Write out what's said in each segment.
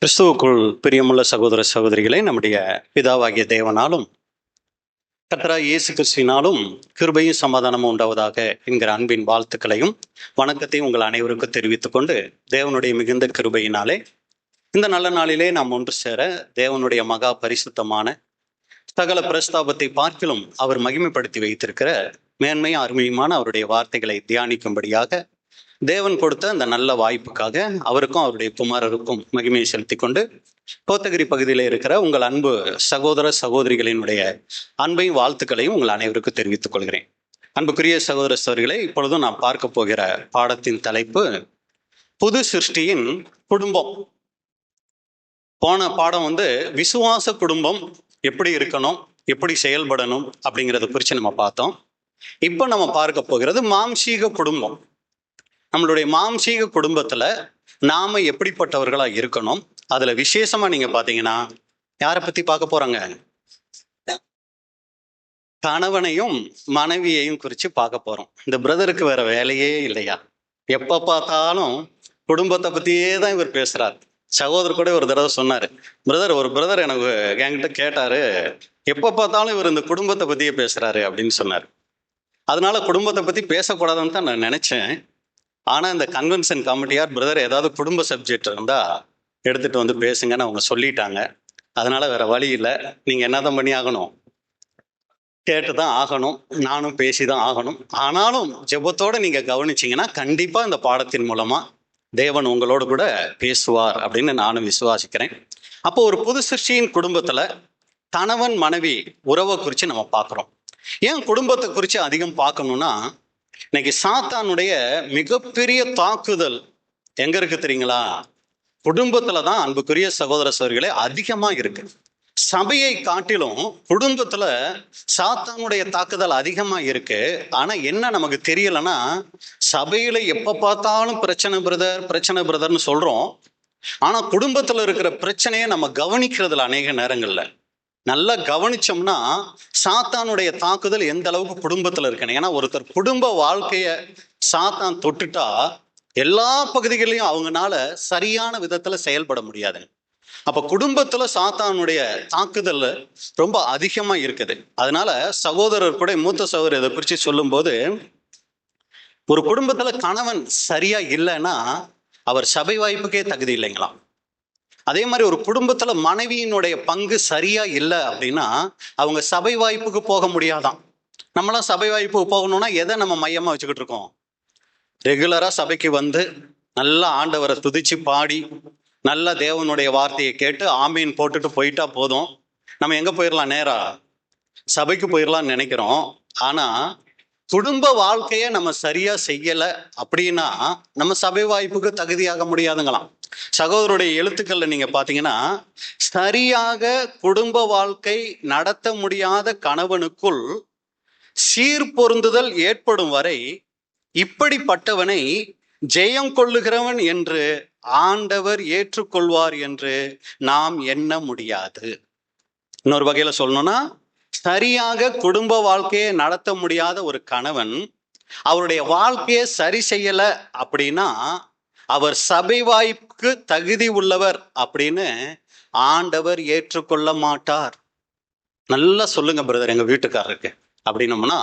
கிறிஸ்துவுக்குள் பிரியமுள்ள சகோதர சகோதரிகளை நம்முடைய பிதாவாகிய தேவனாலும் கர்த்தராகிய இயேசு கிறிஸ்துவினாலும் கிருபையும் சமாதானமும் உண்டாவதாக என்கிற அன்பின் வாழ்த்துக்களையும் வணக்கத்தையும் உங்கள் அனைவருக்கும் தெரிவித்துக் கொண்டு தேவனுடைய மிகுந்த கிருபையினாலே இந்த நல்ல நாளிலே நாம் ஒன்று சேர தேவனுடைய மகா பரிசுத்தமான சகல பிரஸ்தாபத்தை பார்க்கிலும் அவர் மகிமைப்படுத்தி வைத்திருக்கிற மேன்மையும் அருமையுமான அவருடைய வார்த்தைகளை தியானிக்கும்படியாக தேவன் கொடுத்த அந்த நல்ல வாய்ப்புக்காக அவருக்கும் அவருடைய குமாரருக்கும் மகிமையை செலுத்தி கொண்டு கோத்தகிரி பகுதியில் இருக்கிற உங்கள் அன்பு சகோதர சகோதரிகளினுடைய அன்பையும் வாழ்த்துக்களையும் உங்கள் அனைவருக்கும் தெரிவித்துக் கொள்கிறேன். அன்புக்குரிய சகோதர சகோதரிகளை, இப்பொழுதும் நாம் பார்க்க போகிற பாடத்தின் தலைப்பு புது சிருஷ்டியின் குடும்பம். போன பாடம் விசுவாச குடும்பம் எப்படி இருக்கணும், எப்படி செயல்படணும் அப்படிங்கிறத குறித்து நம்ம பார்த்தோம். இப்போ நம்ம பார்க்க போகிறது மாம்சீக குடும்பம். நம்மளுடைய மாம்சீக குடும்பத்துல நாம எப்படிப்பட்டவர்களா இருக்கணும், அதுல விசேஷமா நீங்க பாத்தீங்கன்னா யாரை பத்தி பார்க்க போறாங்க? கணவனையும் மனைவியையும் குறித்து பார்க்க போறோம். இந்த பிரதருக்கு வேற வேலையே இல்லையா? எப்ப பார்த்தாலும் குடும்பத்தை பத்தியே தான் இவர் பேசுறாரு. சகோதரர் கூட ஒரு தடவை சொன்னாரு, ஒரு பிரதர் எனக்கு என்கிட்ட கேட்டாரு, எப்ப பார்த்தாலும் இவர் இந்த குடும்பத்தை பத்தியே பேசுறாரு அப்படின்னு சொன்னாரு. அதனால குடும்பத்தை பத்தி பேசக்கூடாதுன்னு தான் நான் நினைச்சேன். ஆனால் இந்த கன்வென்ஷன் கமிட்டியார் பிரதர் ஏதாவது குடும்ப சப்ஜெக்ட் இருந்தால் எடுத்துகிட்டு பேசுங்கன்னு அவங்க சொல்லிட்டாங்க. அதனால் வேறு வழி இல்லை, நீங்கள் என்ன தான் பண்ணி ஆகணும், கேட்டு தான் ஆகணும், நானும் பேசி தான் ஆகணும். ஆனாலும் ஜெபத்தோடு நீங்கள் கவனிச்சிங்கன்னா கண்டிப்பாக இந்த பாடத்தின் மூலமாக தேவன் உங்களோடு கூட பேசுவார் அப்படின்னு நானும் விசுவாசிக்கிறேன். அப்போ ஒரு புது சிருஷ்டியின் குடும்பத்தில் கணவன் மனைவி உறவை குறித்து நம்ம பார்க்குறோம். ஏன் குடும்பத்தை குறித்து அதிகம் பார்க்கணுன்னா, இன்னைக்கு சாத்தானுடைய மிகப்பெரிய தாக்குதல் எங்க இருக்கு தெரியுங்களா? குடும்பத்துலதான் அன்புக்குரிய சகோதர சகோதரிகளே அதிகமா இருக்கு. சபையை காட்டிலும் குடும்பத்துல சாத்தானுடைய தாக்குதல் அதிகமா இருக்கு. ஆனா என்ன நமக்கு தெரியலன்னா, சபையில எப்ப பார்த்தாலும் பிரச்சனை பிரதர்னு சொல்றோம். ஆனா குடும்பத்துல இருக்கிற பிரச்சனையை நம்ம கவனிக்கிறதுல அநேக நேரங்கள்ல நல்லா கவனிச்சோம்னா சாத்தானுடைய தாக்குதல் எந்த அளவுக்கு குடும்பத்துல இருக்கணும். ஏன்னா ஒருத்தர் குடும்ப வாழ்க்கைய சாத்தான் தொட்டுட்டா எல்லா பகுதிகளிலும் அவங்கனால சரியான விதத்துல செயல்பட முடியாது. அப்ப குடும்பத்துல சாத்தானுடைய தாக்குதல் ரொம்ப அதிகமா இருக்குது. அதனால சகோதரர் கூட மூத்த சகோதரர் இதை குறித்து சொல்லும் போது, ஒரு குடும்பத்துல கணவன் சரியா இல்லைன்னா அவர் சபை வாய்ப்புக்கே தகுதி இல்லைங்களாம். அதே மாதிரி ஒரு குடும்பத்துல மனைவியினுடைய பங்கு சரியா இல்லை அப்படின்னா அவங்க சபை வாய்ப்புக்கு போக முடியாதான். நம்மளாம் சபை வாய்ப்புக்கு போகணும்னா எதை நம்ம மையமா வச்சுக்கிட்டு இருக்கோம்? ரெகுலரா சபைக்கு நல்லா ஆண்டவரை துதிச்சு பாடி நல்ல தேவனுடைய வார்த்தையை கேட்டு ஆமீன் போட்டுட்டு போயிட்டா போதும், நம்ம எங்க போயிடலாம்? நேரா சபைக்கு போயிடலாம்னு நினைக்கிறோம். ஆனா குடும்ப வாழ்க்கைய நம்ம சரியா செய்யல அப்படின்னா நம்ம சபை வாய்ப்புக்கு தகுதியாக முடியாதுங்களாம். சகோதரருடைய எழுத்துக்கள்ல நீங்க பாத்தீங்கன்னா, சரியாக குடும்ப வாழ்க்கை நடத்த முடியாத கணவனுக்குள் சீர்பொருந்துதல் ஏற்படும் வரை இப்படிப்பட்டவனை ஜெயம் கொள்ளுகிறவன் என்று ஆண்டவர் ஏற்றுக்கொள்வார் என்று நாம் எண்ண முடியாது. இன்னொரு வகையில சொல்லணும்னா, சரியாக குடும்ப வாழ்க்கையை நடத்த முடியாத ஒரு கணவன் அவருடைய வாழ்க்கையை சரி செய்யல அப்படின்னா அவர் சபை வாய்ப்புக்கு தகுதி உள்ளவர் அப்படின்னு ஆண்டவர் ஏற்றுக்கொள்ள மாட்டார். நல்லா சொல்லுங்க பிரதர் எங்க வீட்டுக்காரருக்கு அப்படின்னோம்னா,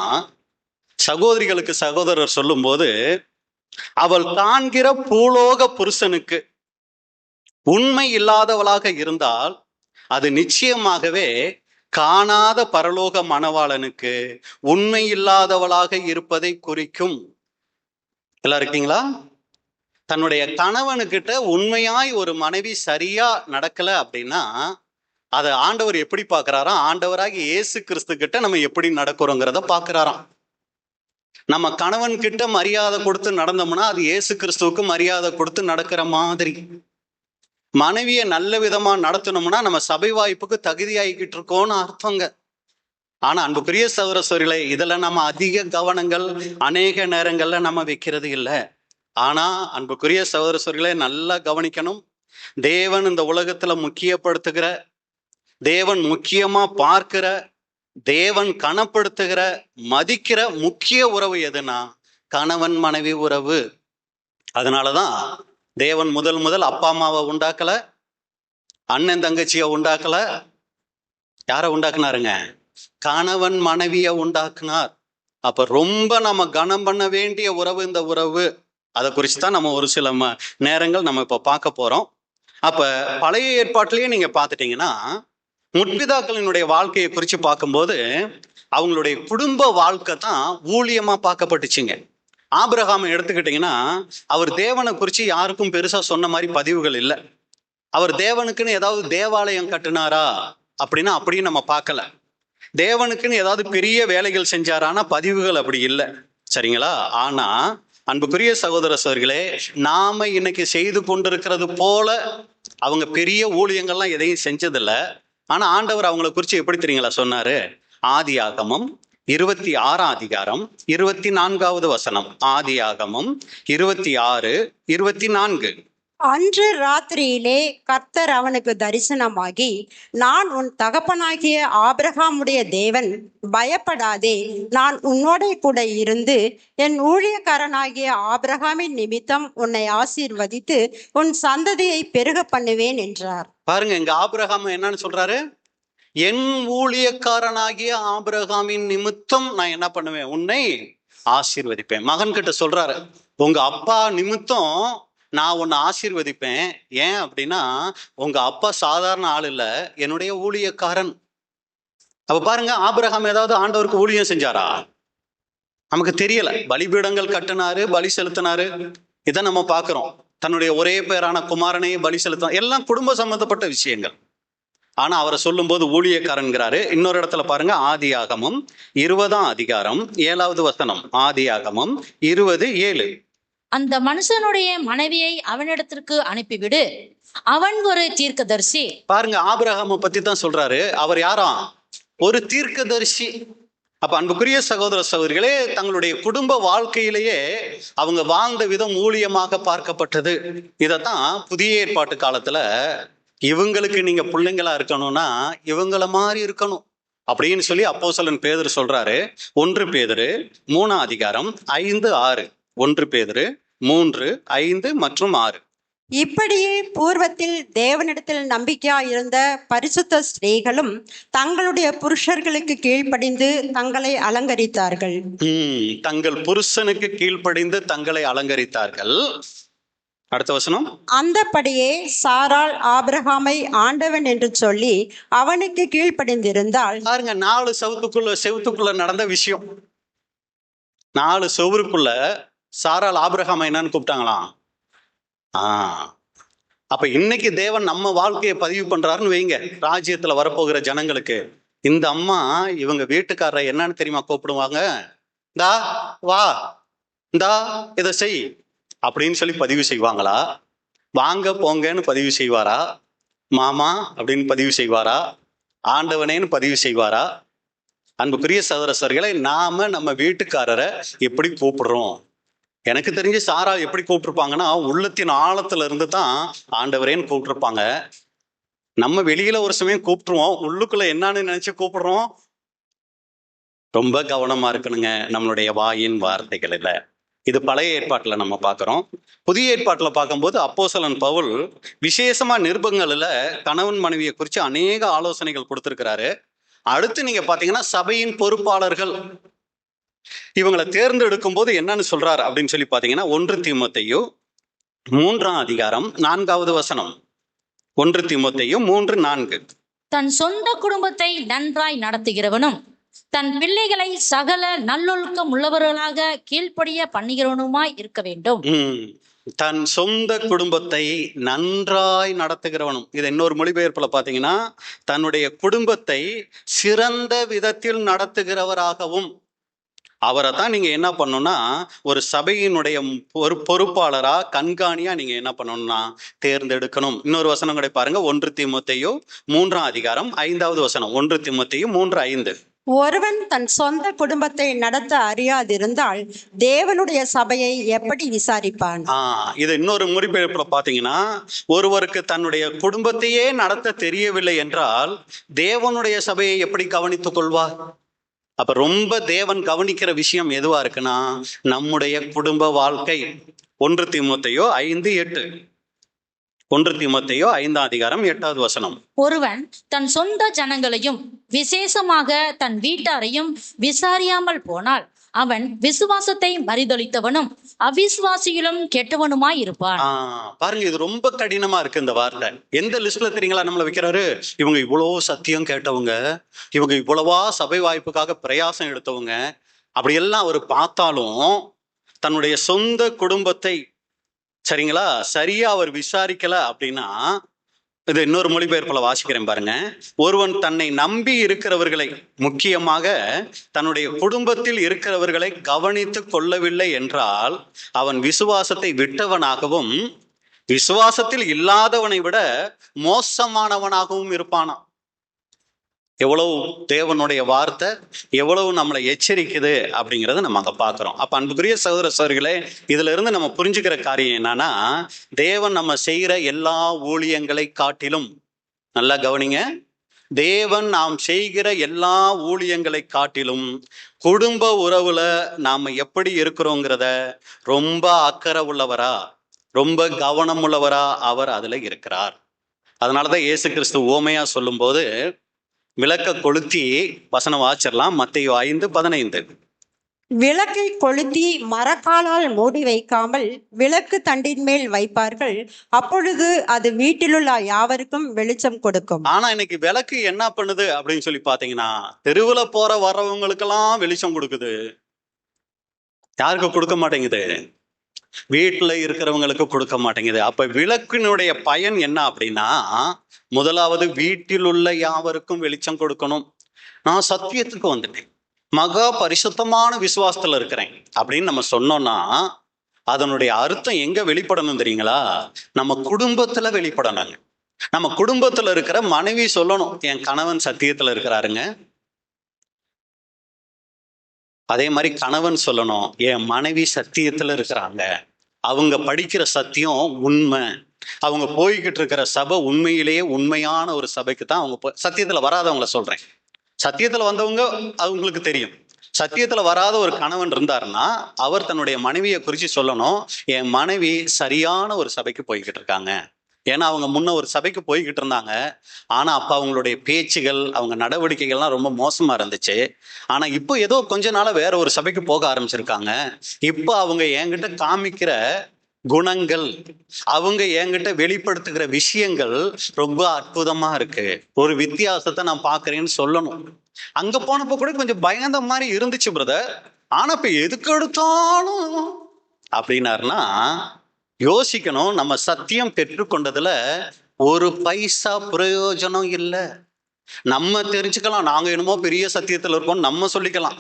சகோதரிகளுக்கு சகோதரர் சொல்லும் போது, அவள் காண்கிற பூலோக புருஷனுக்கு உண்மை இல்லாதவளாக இருந்தால் அது நிச்சயமாகவே காணாத பரலோக மணவாளனுக்கு உண்மை இல்லாதவளாக இருப்பதை குறிக்கும். எல்லாம் இருக்கீங்களா? தன்னுடைய கணவனுக்கிட்ட உண்மையாய் ஒரு மனைவி சரியா நடக்கல அப்படின்னா அதை ஆண்டவர் எப்படி பார்க்கிறாராம்? ஆண்டவராகி இயேசு கிறிஸ்து கிட்ட நம்ம எப்படி நடக்கிறோங்கிறத பார்க்கிறாராம். நம்ம கணவன் கிட்ட மரியாதை கொடுத்து நடந்தோம்னா அது இயேசு கிறிஸ்துவுக்கு மரியாதை கொடுத்து நடக்கிற மாதிரி. மனைவியை நல்ல விதமா நடத்தணும்னா நம்ம சபை வாய்ப்புக்கு தகுதியாகிக்கிட்டு இருக்கோம்னு அர்த்தங்க. ஆனா அன்புக்குரிய சகோதர சகோதரிகளே, இதுல நம்ம அதிக கவனங்கள் அநேக நேரங்கள்ல நம்ம வைக்கிறது இல்லை. ஆனா அன்புக்குரிய சகோதர சகோதரிகளே, நல்லா கவனிக்கணும். தேவன் இந்த உலகத்துல முக்கியப்படுத்துகிற, தேவன் முக்கியமா பார்க்கிற, தேவன் கனப்படுத்துகிற, மதிக்கிற முக்கிய உறவு எதுனா கணவன் மனைவி உறவு. அதனாலதான் தேவன் முதல் அப்பா அம்மாவை உண்டாக்கல, அண்ணன் தங்கச்சிய உண்டாக்கல, யார உண்டாக்குனாருங்க? கணவன் மனைவிய உண்டாக்குனார். அப்ப ரொம்ப நம்ம கனம் பண்ண வேண்டிய உறவு இந்த உறவு. அதை குறித்து தான் நம்ம ஒரு சில நேரங்கள் நம்ம இப்ப பார்க்க போறோம். அப்ப பழைய ஏற்பாட்டிலேயே நீங்க பார்த்துட்டீங்கன்னா, முற்பிதாக்களினுடைய வாழ்க்கையை குறித்து பார்க்கும்போது அவங்களுடைய குடும்ப வாழ்க்கை தான் ஊழியமா பார்க்கப்பட்டுச்சுங்க. ஆபிரகாமை எடுத்துக்கிட்டீங்கன்னா, அவர் தேவனை குறித்து யாருக்கும் பெருசா சொன்ன மாதிரி பதிவுகள் இல்லை. அவர் தேவனுக்குன்னு ஏதாவது தேவாலயம் கட்டினாரா அப்படின்னா அப்படியும் நம்ம பார்க்கல. தேவனுக்குன்னு ஏதாவது பெரிய வேலைகள் செஞ்சாரானா பதிவுகள் அப்படி இல்லை. சரிங்களா? ஆனா அன்புக்குரிய சகோதர சகோதரிகளே, நாம இன்னைக்கு செய்து கொண்டிருக்கிறது போல அவங்க பெரிய ஊழியங்கள்லாம் எதையும் செஞ்சதில்லை. ஆனா ஆண்டவர் அவங்களை குறித்து எப்படி தெரியுங்களா சொன்னாரு? ஆதியாகமம் 26ஆம் அதிகாரம் 24வது வசனம். ஆதியாகமம் 26:24. அன்று ராத்திரியிலே கர்த்தர் அவனுக்கு தரிசனமாகி, நான் உன் தகப்பனாகிய ஆபிரகாமுடைய தேவன், பயப்படாதே, நான் உன்னோட கூட இருந்து என் ஊழியக்காரனாகிய ஆபிரகாமின் நிமித்தம் உன்னை ஆசீர்வதித்து உன் சந்ததியை பெருக பண்ணுவேன் என்றார். பாருங்க, இங்க ஆபிரகாம் என்னன்னு சொல்றாரு? என் ஊழியக்காரனாகிய ஆபிரகாமின் நிமித்தம் நான் என்ன பண்ணுவேன்? உன்னை ஆசீர்வதிப்பேன். மகன் கிட்ட சொல்றாரு, உங்க அப்பா நிமித்தம் நான் உன்னை ஆசீர்வதிப்பேன். ஏன் அப்படின்னா, உங்க அப்பா சாதாரண ஆள் இல்ல, என்னுடைய ஊழியக்காரன். அப்ப பாருங்க, ஆபிரகாம் ஏதாவது ஆண்டவருக்கு ஊழியம் செஞ்சாரா? நமக்கு தெரியல. பலிபீடங்கள் கட்டினாரு, பலி செலுத்தினாரு, இதை நம்ம பார்க்கிறோம். தன்னுடைய ஒரே பேரான குமாரனையும் பலி செலுத்தினார். எல்லாம் குடும்ப சம்பந்தப்பட்ட விஷயங்கள். ஆனா அவரை சொல்லும் போது ஊழியக்காரன்கிறாரு. இன்னொரு இடத்துல பாருங்க, ஆதியாகமம் 20ஆம் அதிகாரம் 7வது வசனம். ஆதியாகமம் 20:7. அந்த மனுஷனுடைய மனைவியை அவனிடத்திற்கு அனுப்பிவிடு, அவன் ஒரு தீர்க்கதரிசி. பாருங்க, ஆபிரகாமை பத்தி தான் சொல்றாரு. அவர் யாராம்? ஒரு தீர்க்கதரிசி. அப்ப அன்புக்குரிய சகோதர சகோதரிகளே, தங்களுடைய குடும்ப வாழ்க்கையிலேயே அவங்க வாழ்ந்த விதம் ஊழியமாக பார்க்கப்பட்டது. இதைத்தான் புதிய ஏற்பாட்டு காலத்துல இவங்களுக்கு நீங்க பிள்ளைங்களா இருக்கணும்னா இவங்கள மாதிரி இருக்கணும் அப்படின்னு சொல்லி அப்போஸ்தலன் பேதுரு சொல்றாரு. 1 பேதுரு 3ஆம் அதிகாரம் 5, 6. 1 பேதுரு 3, 5 மற்றும் 6. இப்படியே பூர்வத்தில் தேவனிடத்தில் நம்பிக்கையாயிருந்த பரிசுத்த ஸ்திரீகளும் தங்களுடைய புருஷர்களுக்கு கீழ்ப்படிந்து தங்களை அலங்கரித்தார்கள். தங்கள் புருஷனுக்கு கீழ்ப்படிந்து தங்களை அலங்கரித்தார்கள். அடுத்த வசனம். அந்தபடியே சாராள் ஆபிரகாமை ஆண்டவன் என்று சொல்லி அவனுக்கு கீழ்ப்படிந்திருந்தாள். பாருங்க, 4 செவுத்துக்குள்ள நடந்த விஷயம். 4 செவருக்குள்ள சாராள் ஆபிரகாமை என்னன்னு கூப்பிட்டாங்களாம். அப்ப இன்னைக்கு தேவன் நம்ம வாழ்க்கையை பதிவு பண்றாருன்னு வைங்க. ராஜ்யத்துல வரப்போகிற ஜனங்களுக்கு இந்த அம்மா இவங்க வீட்டுக்காரரை என்னன்னு தெரியுமா கூப்பிடுவாங்க? இந்தா வா, இந்தா இதை செய் அப்படின்னு சொல்லி பதிவு செய்வாங்களா? வாங்க போங்கன்னு பதிவு செய்வாரா? மாமா அப்படின்னு பதிவு செய்வாரா? ஆண்டவனேன்னு பதிவு செய்வாரா? அன்புக்குரிய சகோதரர்களே, நாம நம்ம வீட்டுக்காரரை எப்படி கூப்பிடுறோம்? எனக்கு தெரிஞ்சு சாரா எப்படி கூப்பிட்டுருப்பாங்கன்னா, உள்ளத்தின் ஆழத்துல இருந்து தான் ஆண்டவரேன்னு கூப்பிட்டுருப்பாங்க. நம்ம வெளியில ஒரு சமயம் கூப்பிட்டுருவோம், உள்ளுக்குள்ள என்னன்னு நினைச்சு கூப்பிடுறோம். ரொம்ப கவனமா இருக்கணுங்க நம்மளுடைய வாயின் வார்த்தைகளில். இது பழைய ஏற்பாட்டுல நம்ம பார்க்கிறோம். புதிய ஏற்பாட்டுல பார்க்கும்போது அப்போஸ்தலன் பவுல் விசேஷமா நிருபங்கள்ல கணவன் மனைவியை குறித்து அநேக ஆலோசனைகள் கொடுத்திருக்கிறாரு. அடுத்து நீங்க பாத்தீங்கன்னா சபையின் பொறுப்பாளர்கள் இவங்களை தேர்ந்தெடுக்கும் போது என்னன்னு சொல்றாரு அப்படின்னு சொல்லி பாத்தீங்கன்னா, 1 தீமோத்தேயு 3ஆம் அதிகாரம் 4வது வசனம். 1 தீமோத்தேயு 3:4. தன் சொந்த குடும்பத்தை நன்றாய் நடத்துகிறவனும் தன் பிள்ளைகளை சகல நல்லொழுக்கம் உள்ளவர்களாக கீழ்ப்படிய பண்ணுகிறவனுமாய் இருக்க வேண்டும். தன் சொந்த குடும்பத்தை நன்றாய் நடத்துகிறவனும். இது இன்னொரு மொழிபெயர்ப்புல பாத்தீங்கன்னா, தன்னுடைய குடும்பத்தை சிறந்த விதத்தில் நடத்துகிறவராகவும். அவரை தான் நீங்க என்ன பண்ணணும்னா, ஒரு சபையினுடைய பொறுப்பாளரா கண்காணியா நீங்க என்ன பண்ணணும்னா தேர்ந்தெடுக்கணும். இன்னொரு வசனம் கூட பாருங்க, 1 தீமோத்தேயு 3ஆம் அதிகாரம் 5வது வசனம். 1 தீமோத்தேயு 3:5. ஒருவன் தன் சொந்த குடும்பத்தை நடத்த அறியாதிருந்தால் தேவனுடைய சபையை எப்படி விசாரிப்பான்? இது இன்னொரு மொழிபெயர்ப்புல பாத்தீங்கன்னா, ஒருவருக்கு தன்னுடைய குடும்பத்தையே நடத்த தெரியவில்லை என்றால் தேவனுடைய சபையை எப்படி கவனித்துக் கொள்வார்? அப்ப ரொம்ப தேவன் கவனிக்கிற விஷயம் எதுவா இருக்குன்னா, நம்முடைய குடும்ப வாழ்க்கை. 1 தீமோத்தேயு 5:8. 1 தீமோத்தேயு 5:8 ஒருவன் தன் சொந்த ஜனங்களையும் விசேஷமாக தன் வீட்டாரையும் விசாரியாமல் போனால் அவன் விசுவாசத்தை மறுதலித்தவனும் அவிசுவாசியிலும் கெட்டவனுமாய் இருப்பான். பாருங்க, இது ரொம்ப கடினமா இருக்கு இந்த வார்த்தை. எந்த லிஸ்ட்ல தெரியுங்களா நம்மள வைக்கிறாரு? இவங்க இவ்வளவு சத்தியம் கேட்டவங்க, இவங்க இவ்வளவா சபை வாய்ப்புக்காக பிரயாசம் எடுத்தவங்க, அப்படியெல்லாம் அவர் பார்த்தாலும் தன்னுடைய சொந்த குடும்பத்தை சரிங்களா சரியா அவர் விசாரிக்கல அப்படின்னா, இது இன்னொரு மொழிபெயர்ப்புல வாசிக்கிறேன் பாருங்க. ஒருவன் தன்னை நம்பி இருக்கிறவர்களை, முக்கியமாக தன்னுடைய குடும்பத்தில் இருக்கிறவர்களை கவனித்து கொள்ளவில்லை என்றால் அவன் விசுவாசத்தை விட்டவனாகவும் விசுவாசத்தில் இல்லாதவனை விட மோசமானவனாகவும் இருப்பானாம். எவ்வளவு தேவனுடைய வார்த்தை எவ்வளவு நம்மளை எச்சரிக்குது அப்படிங்கிறத நம்ம அங்க பார்க்கிறோம். அப்ப அன்புக்குரிய சகோதர சகோதரிகளே, இதுல இருந்து நம்ம புரிஞ்சுக்கிற காரியம் என்னன்னா, தேவன் நம்ம செய்யற எல்லா ஊழியங்களை காட்டிலும், நல்லா கவனிங்க, தேவன் நாம் செய்கிற எல்லா ஊழியங்களை காட்டிலும் குடும்ப உறவுல நாம எப்படி இருக்கிறோங்கிறத ரொம்ப அக்கறை உள்ளவரா, ரொம்ப கவனம் உள்ளவரா அவர் அதுல இருக்கிறார். அதனாலதான் இயேசு கிறிஸ்து உவமையா சொல்லும் போது விளக்க கொளுத்தி வசனம் வாசிடலாம். மத்தேயு 5:15. விளக்கை கொளுத்தி மரக்காலால் மூடி வைக்காமல் விளக்கு தண்டின் மேல் வைப்பார்கள், அப்பொழுது அது வீட்டிலுள்ள யாவருக்கும் வெளிச்சம் கொடுக்கும். ஆனா இன்னைக்கு விளக்கு என்ன பண்ணுது அப்படின்னு சொல்லி பாத்தீங்கன்னா, தெருவுல போற வர்றவங்களுக்கெல்லாம் வெளிச்சம் கொடுக்குது. யாருக்கு கொடுக்க மாட்டேங்குது? வீட்டுல இருக்கிறவங்களுக்கு கொடுக்க மாட்டேங்குது. அப்ப விளக்கினுடைய பயன் என்ன அப்படின்னா, முதலாவது வீட்டில் உள்ள யாவருக்கும் வெளிச்சம் கொடுக்கணும். நான் சத்தியத்துக்கு வந்துட்டேன், மகா பரிசுத்தமான விசுவாசத்துல இருக்கிறேன் அப்படின்னு நம்ம சொன்னோம்னா அதனுடைய அர்த்தம் எங்க வெளிப்படணும் தெரியுங்களா? நம்ம குடும்பத்துல வெளிப்படணுங்க. நம்ம குடும்பத்துல இருக்கிற மனைவி சொல்லணும், என் கணவன் சத்தியத்துல இருக்கிறாருங்க. அதே மாதிரி கணவன் சொல்லணும், என் மனைவி சத்தியத்துல இருக்கிறாங்க, அவங்க படிக்கிற சத்தியம் உண்மை, அவங்க போய்கிட்டு இருக்கிற சபை உண்மையிலேயே உண்மையான ஒரு சபைக்கு தான் அவங்க சத்தியத்துல வராதவங்கள சொல்றேன். சத்தியத்துல வந்தவங்க அவங்களுக்கு தெரியும். சத்தியத்துல வராத ஒரு கணவன் இருந்தாருன்னா அவர் தன்னுடைய மனைவியை குறித்து சொல்லணும், என் மனைவி சரியான ஒரு சபைக்கு போய்கிட்டு இருக்காங்க. ஏன்னா அவங்க முன்ன ஒரு சபைக்கு போய்கிட்டு இருந்தாங்க, ஆனா அப்ப அவங்களுடைய பேச்சுகள் அவங்க நடவடிக்கைகள்லாம் ரொம்ப மோசமா இருந்துச்சு. ஆனா இப்போ ஏதோ கொஞ்ச நாளா வேற ஒரு சபைக்கு போக ஆரம்பிச்சிருக்காங்க. இப்போ அவங்க என்கிட்ட காமிக்கிற குணங்கள், அவங்க என்கிட்ட வெளிப்படுத்துகிற விஷயங்கள் ரொம்ப அற்புதமா இருக்கு, ஒரு வித்தியாசத்தை நான் பாக்குறேன்னு சொல்லணும். அங்க போனப்போ கூட கொஞ்சம் பயந்த மாதிரி இருந்துச்சு பிரதர், ஆனா இப்ப எதுக்கு எடுத்தாலும் அப்படின்னாருன்னா யோசிக்கணும், நம்ம சத்தியம் பெற்றுக்கொண்டதுல ஒரு பைசா பிரயோஜனம் இல்லை. நம்ம தெரிஞ்சுக்கலாம், நாங்க என்னமோ பெரிய சத்தியத்துல இருக்கோம் நம்ம சொல்லிக்கலாம்,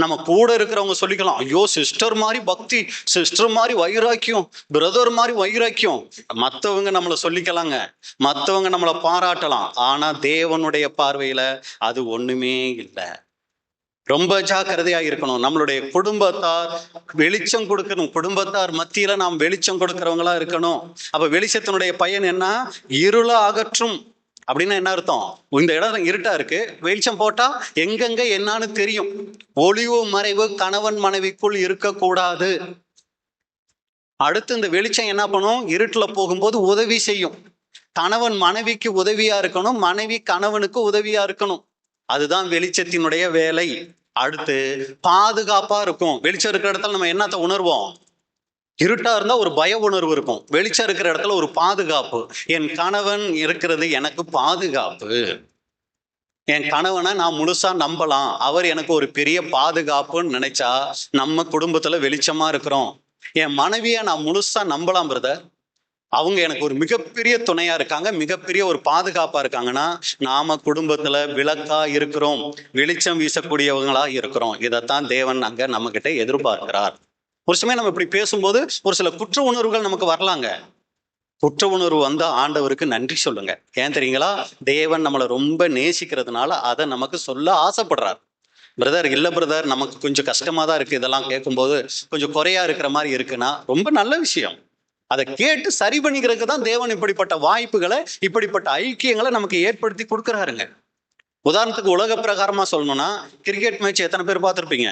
நம்ம கூட இருக்கிறவங்க சொல்லிக்கலாம், ஐயோ சிஸ்டர் மாதிரி பக்தி, சிஸ்டர் மாதிரி வைராக்கியம், பிரதர் மாதிரி வைராக்கியம், மற்றவங்க நம்மளை சொல்லிக்கலாங்க, மற்றவங்க நம்மளை பாராட்டலாம். ஆனா தேவனுடைய பார்வையில அது ஒண்ணுமே இல்லை. ரொம்ப ஜாக்கிரதையா இருக்கணும். நம்மளுடைய குடும்பத்தார் வெளிச்சம் கொடுக்கணும், குடும்பத்தார் மத்தியில நாம் வெளிச்சம் கொடுக்கிறவங்களா இருக்கணும். அப்ப வெளிச்சத்தினுடைய பயன் என்ன? இருள அகற்றும். அப்படின்னா என்ன அர்த்தம்? இந்த இடம் இருட்டா இருக்கு, வெளிச்சம் போட்டா எங்கெங்க என்னன்னு தெரியும். ஒளிவு மறைவு கணவன் மனைவிக்குள் இருக்கக்கூடாது. அடுத்து இந்த வெளிச்சம் என்ன பண்ணும்? இருட்டுல போகும்போது உதவி செய்யும். கணவன் மனைவிக்கு உதவியா இருக்கணும், மனைவி கணவனுக்கு உதவியா இருக்கணும். அதுதான் வெளிச்சத்தினுடைய வேலை. அடுத்து பாதுகாப்பா இருக்கும். வெளிச்சம் இருக்கிற இடத்துல நம்ம என்னத்தை உணர்வோம்? இருட்டா இருந்தா ஒரு பய உணர்வு இருக்கும், வெளிச்சம் இருக்கிற இடத்துல ஒரு பாதுகாப்பு. என் கணவன் இருக்கிறது எனக்கு பாதுகாப்பு, என் கணவனை நான் முழுசா நம்பலாம், அவர் எனக்கு ஒரு பெரிய பாதுகாப்புன்னு நினைச்சா நம்ம குடும்பத்துல வெளிச்சமா இருக்கிறோம். என் மனைவியை நான் முழுசா நம்பலாம் பிரதர், அவங்க எனக்கு ஒரு மிகப்பெரிய துணையா இருக்காங்க, மிகப்பெரிய ஒரு பாதுகாப்பா இருக்காங்கன்னா நாம குடும்பத்துல விளக்கா இருக்கிறோம், வெளிச்சம் வீசக்கூடியவங்களா இருக்கிறோம். இதைத்தான் தேவன் அங்க நம்ம கிட்ட எதிர்பார்க்கிறார். ஒரு சமயம் நம்ம இப்படி பேசும்போது ஒரு சில குற்ற உணர்வுகள் நமக்கு வரலாங்க. குற்ற உணர்வு வந்தா ஆண்டவருக்கு நன்றி சொல்லுங்க. ஏன் தெரியுங்களா? தேவன் நம்மளை ரொம்ப நேசிக்கிறதுனால அதை நமக்கு சொல்ல ஆசைப்படுறார். பிரதர் இல்ல பிரதர், நமக்கு கொஞ்சம் கஷ்டமா தான் இருக்கு, இதெல்லாம் கேட்கும்போது கொஞ்சம் குறையா இருக்கிற மாதிரி இருக்குன்னா ரொம்ப நல்ல விஷயம். அதை கேட்டு சரி பண்ணிக்கிறதுக்கு தான் தேவன் இப்படிப்பட்ட வாய்ப்புகளை, இப்படிப்பட்ட ஐக்கியங்களை நமக்கு ஏற்படுத்தி கொடுக்குறாருங்க. உதாரணத்துக்கு உலக பிரகாரமா சொல்லணும்னா, கிரிக்கெட் மேட்ச் எத்தனை பேர் பார்த்துருப்பீங்க?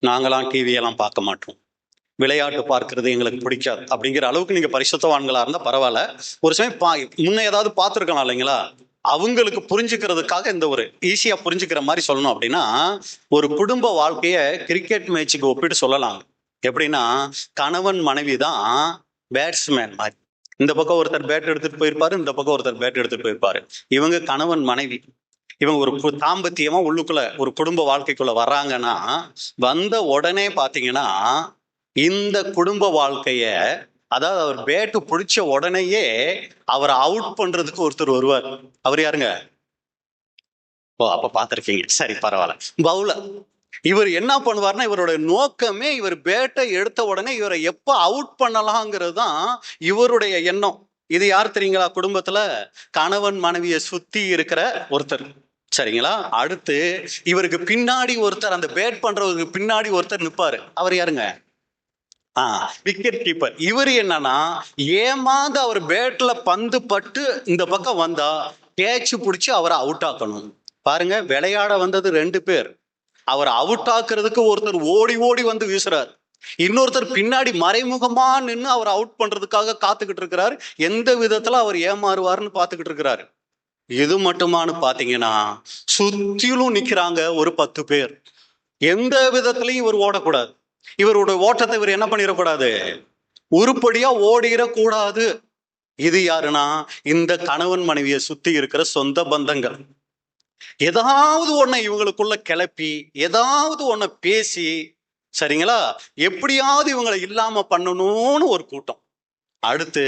நாங்களாம் டிவியெல்லாம் பார்க்க மாட்டோம். விளையாட்டு பார்க்கறது எங்களுக்கு பிடிக்காது அப்படிங்கிற அளவுக்கு நீங்க பரிசுத்தவான்களா இருந்தா பரவாயில்ல. ஒரு சமயம் முன்ன ஏதாவது பார்த்துருக்கலாம் இல்லைங்களா? அவங்களுக்கு புரிஞ்சுக்கிறதுக்காக இந்த ஒரு ஈஸியா புரிஞ்சுக்கிற மாதிரி சொல்லணும் அப்படின்னா, ஒரு குடும்ப வாழ்க்கைய கிரிக்கெட் மேட்சுக்கு ஒப்பிட்டு சொல்லலாம். எப்படின்னா, கணவன் மனைவி தான் பேட்ஸ்மேன் மாதிரி. இந்த பக்கம் ஒருத்தர் பேட் எடுத்துட்டு போயிருப்பாரு, இந்த பக்கம் ஒருத்தர் பேட் எடுத்துட்டு போயிருப்பாரு. இவங்க கணவன் மனைவி. இவங்க ஒரு தாம்பத்தியமா உள்ளுக்குள்ள ஒரு குடும்ப வாழ்க்கைக்குள்ள வர்றாங்கன்னா, வந்த உடனே பாத்தீங்கன்னா இந்த குடும்ப வாழ்க்கைய, அதாவது அவர் பேட்டு பிடிச்ச உடனேயே அவரை அவுட் பண்றதுக்கு ஒருத்தர் வருவார். அவர் யாருங்க? ஓ, அப்ப பாத்திருக்கீங்க. சரி, பரவாயில்ல. பவுலர். இவர் என்ன பண்ணுவார்னா, இவரோட நோக்கமே இவர் பேட்டை எடுத்த உடனே இவரை எப்ப அவுட் பண்ணலாங்கிறது தான் இவருடைய எண்ணம். இது யார் தெரியுங்களா? குடும்பத்துல கணவன் மனைவியை சுத்தி இருக்கிற ஒருத்தர். சரிங்களா? அடுத்து இவருக்கு பின்னாடி ஒருத்தர், அந்த பேட் பண்றவருக்கு பின்னாடி ஒருத்தர் நிற்பாரு. அவர் யாருங்க? Wicket keeper. இவர் என்னன்னா, ஏமாந்து அவர் பேட்ல பந்து பட்டு இந்த பக்கம் வந்தா கேட்ச் பிடிச்சி அவரை அவுட் ஆக்கணும். பாருங்க, விளையாட வந்தது 2 பேர். அவர் அவுட் ஆக்குறதுக்கு ஒருத்தர் ஓடி ஓடி வந்து வீசுறாரு, இன்னொருத்தர் பின்னாடி மறைமுகமா நின்று அவர் அவுட் பண்றதுக்காக காத்துக்கிட்டு இருக்கிறார். எந்த விதத்துல அவர் ஏமாறுவார்னு பாத்துக்கிட்டு இருக்கிறாரு. இது மட்டுமானு பாத்தீங்கன்னா, சுத்திலும் நிக்கிறாங்க ஒரு 10 பேர். எந்த விதத்திலையும் இவர் ஓடக்கூடாது. இவருடைய ஓட்டத்தை இவர் என்ன பண்ணிடக்கூடாது, உருப்படியா ஓடிடக்கூடாது. இது யாருன்னா, இந்த கணவன் மனைவியை சுத்தி இருக்கிற சொந்த பந்தங்கள். ஏதாவது ஒண்ண இவங்களுக்குள்ள கிளப்பி, ஏதாவது ஒண்ண பேசி, சரிங்களா, எப்படியாவது இவங்களை இல்லாம பண்ணணும்னு ஒரு கூட்டம். அடுத்து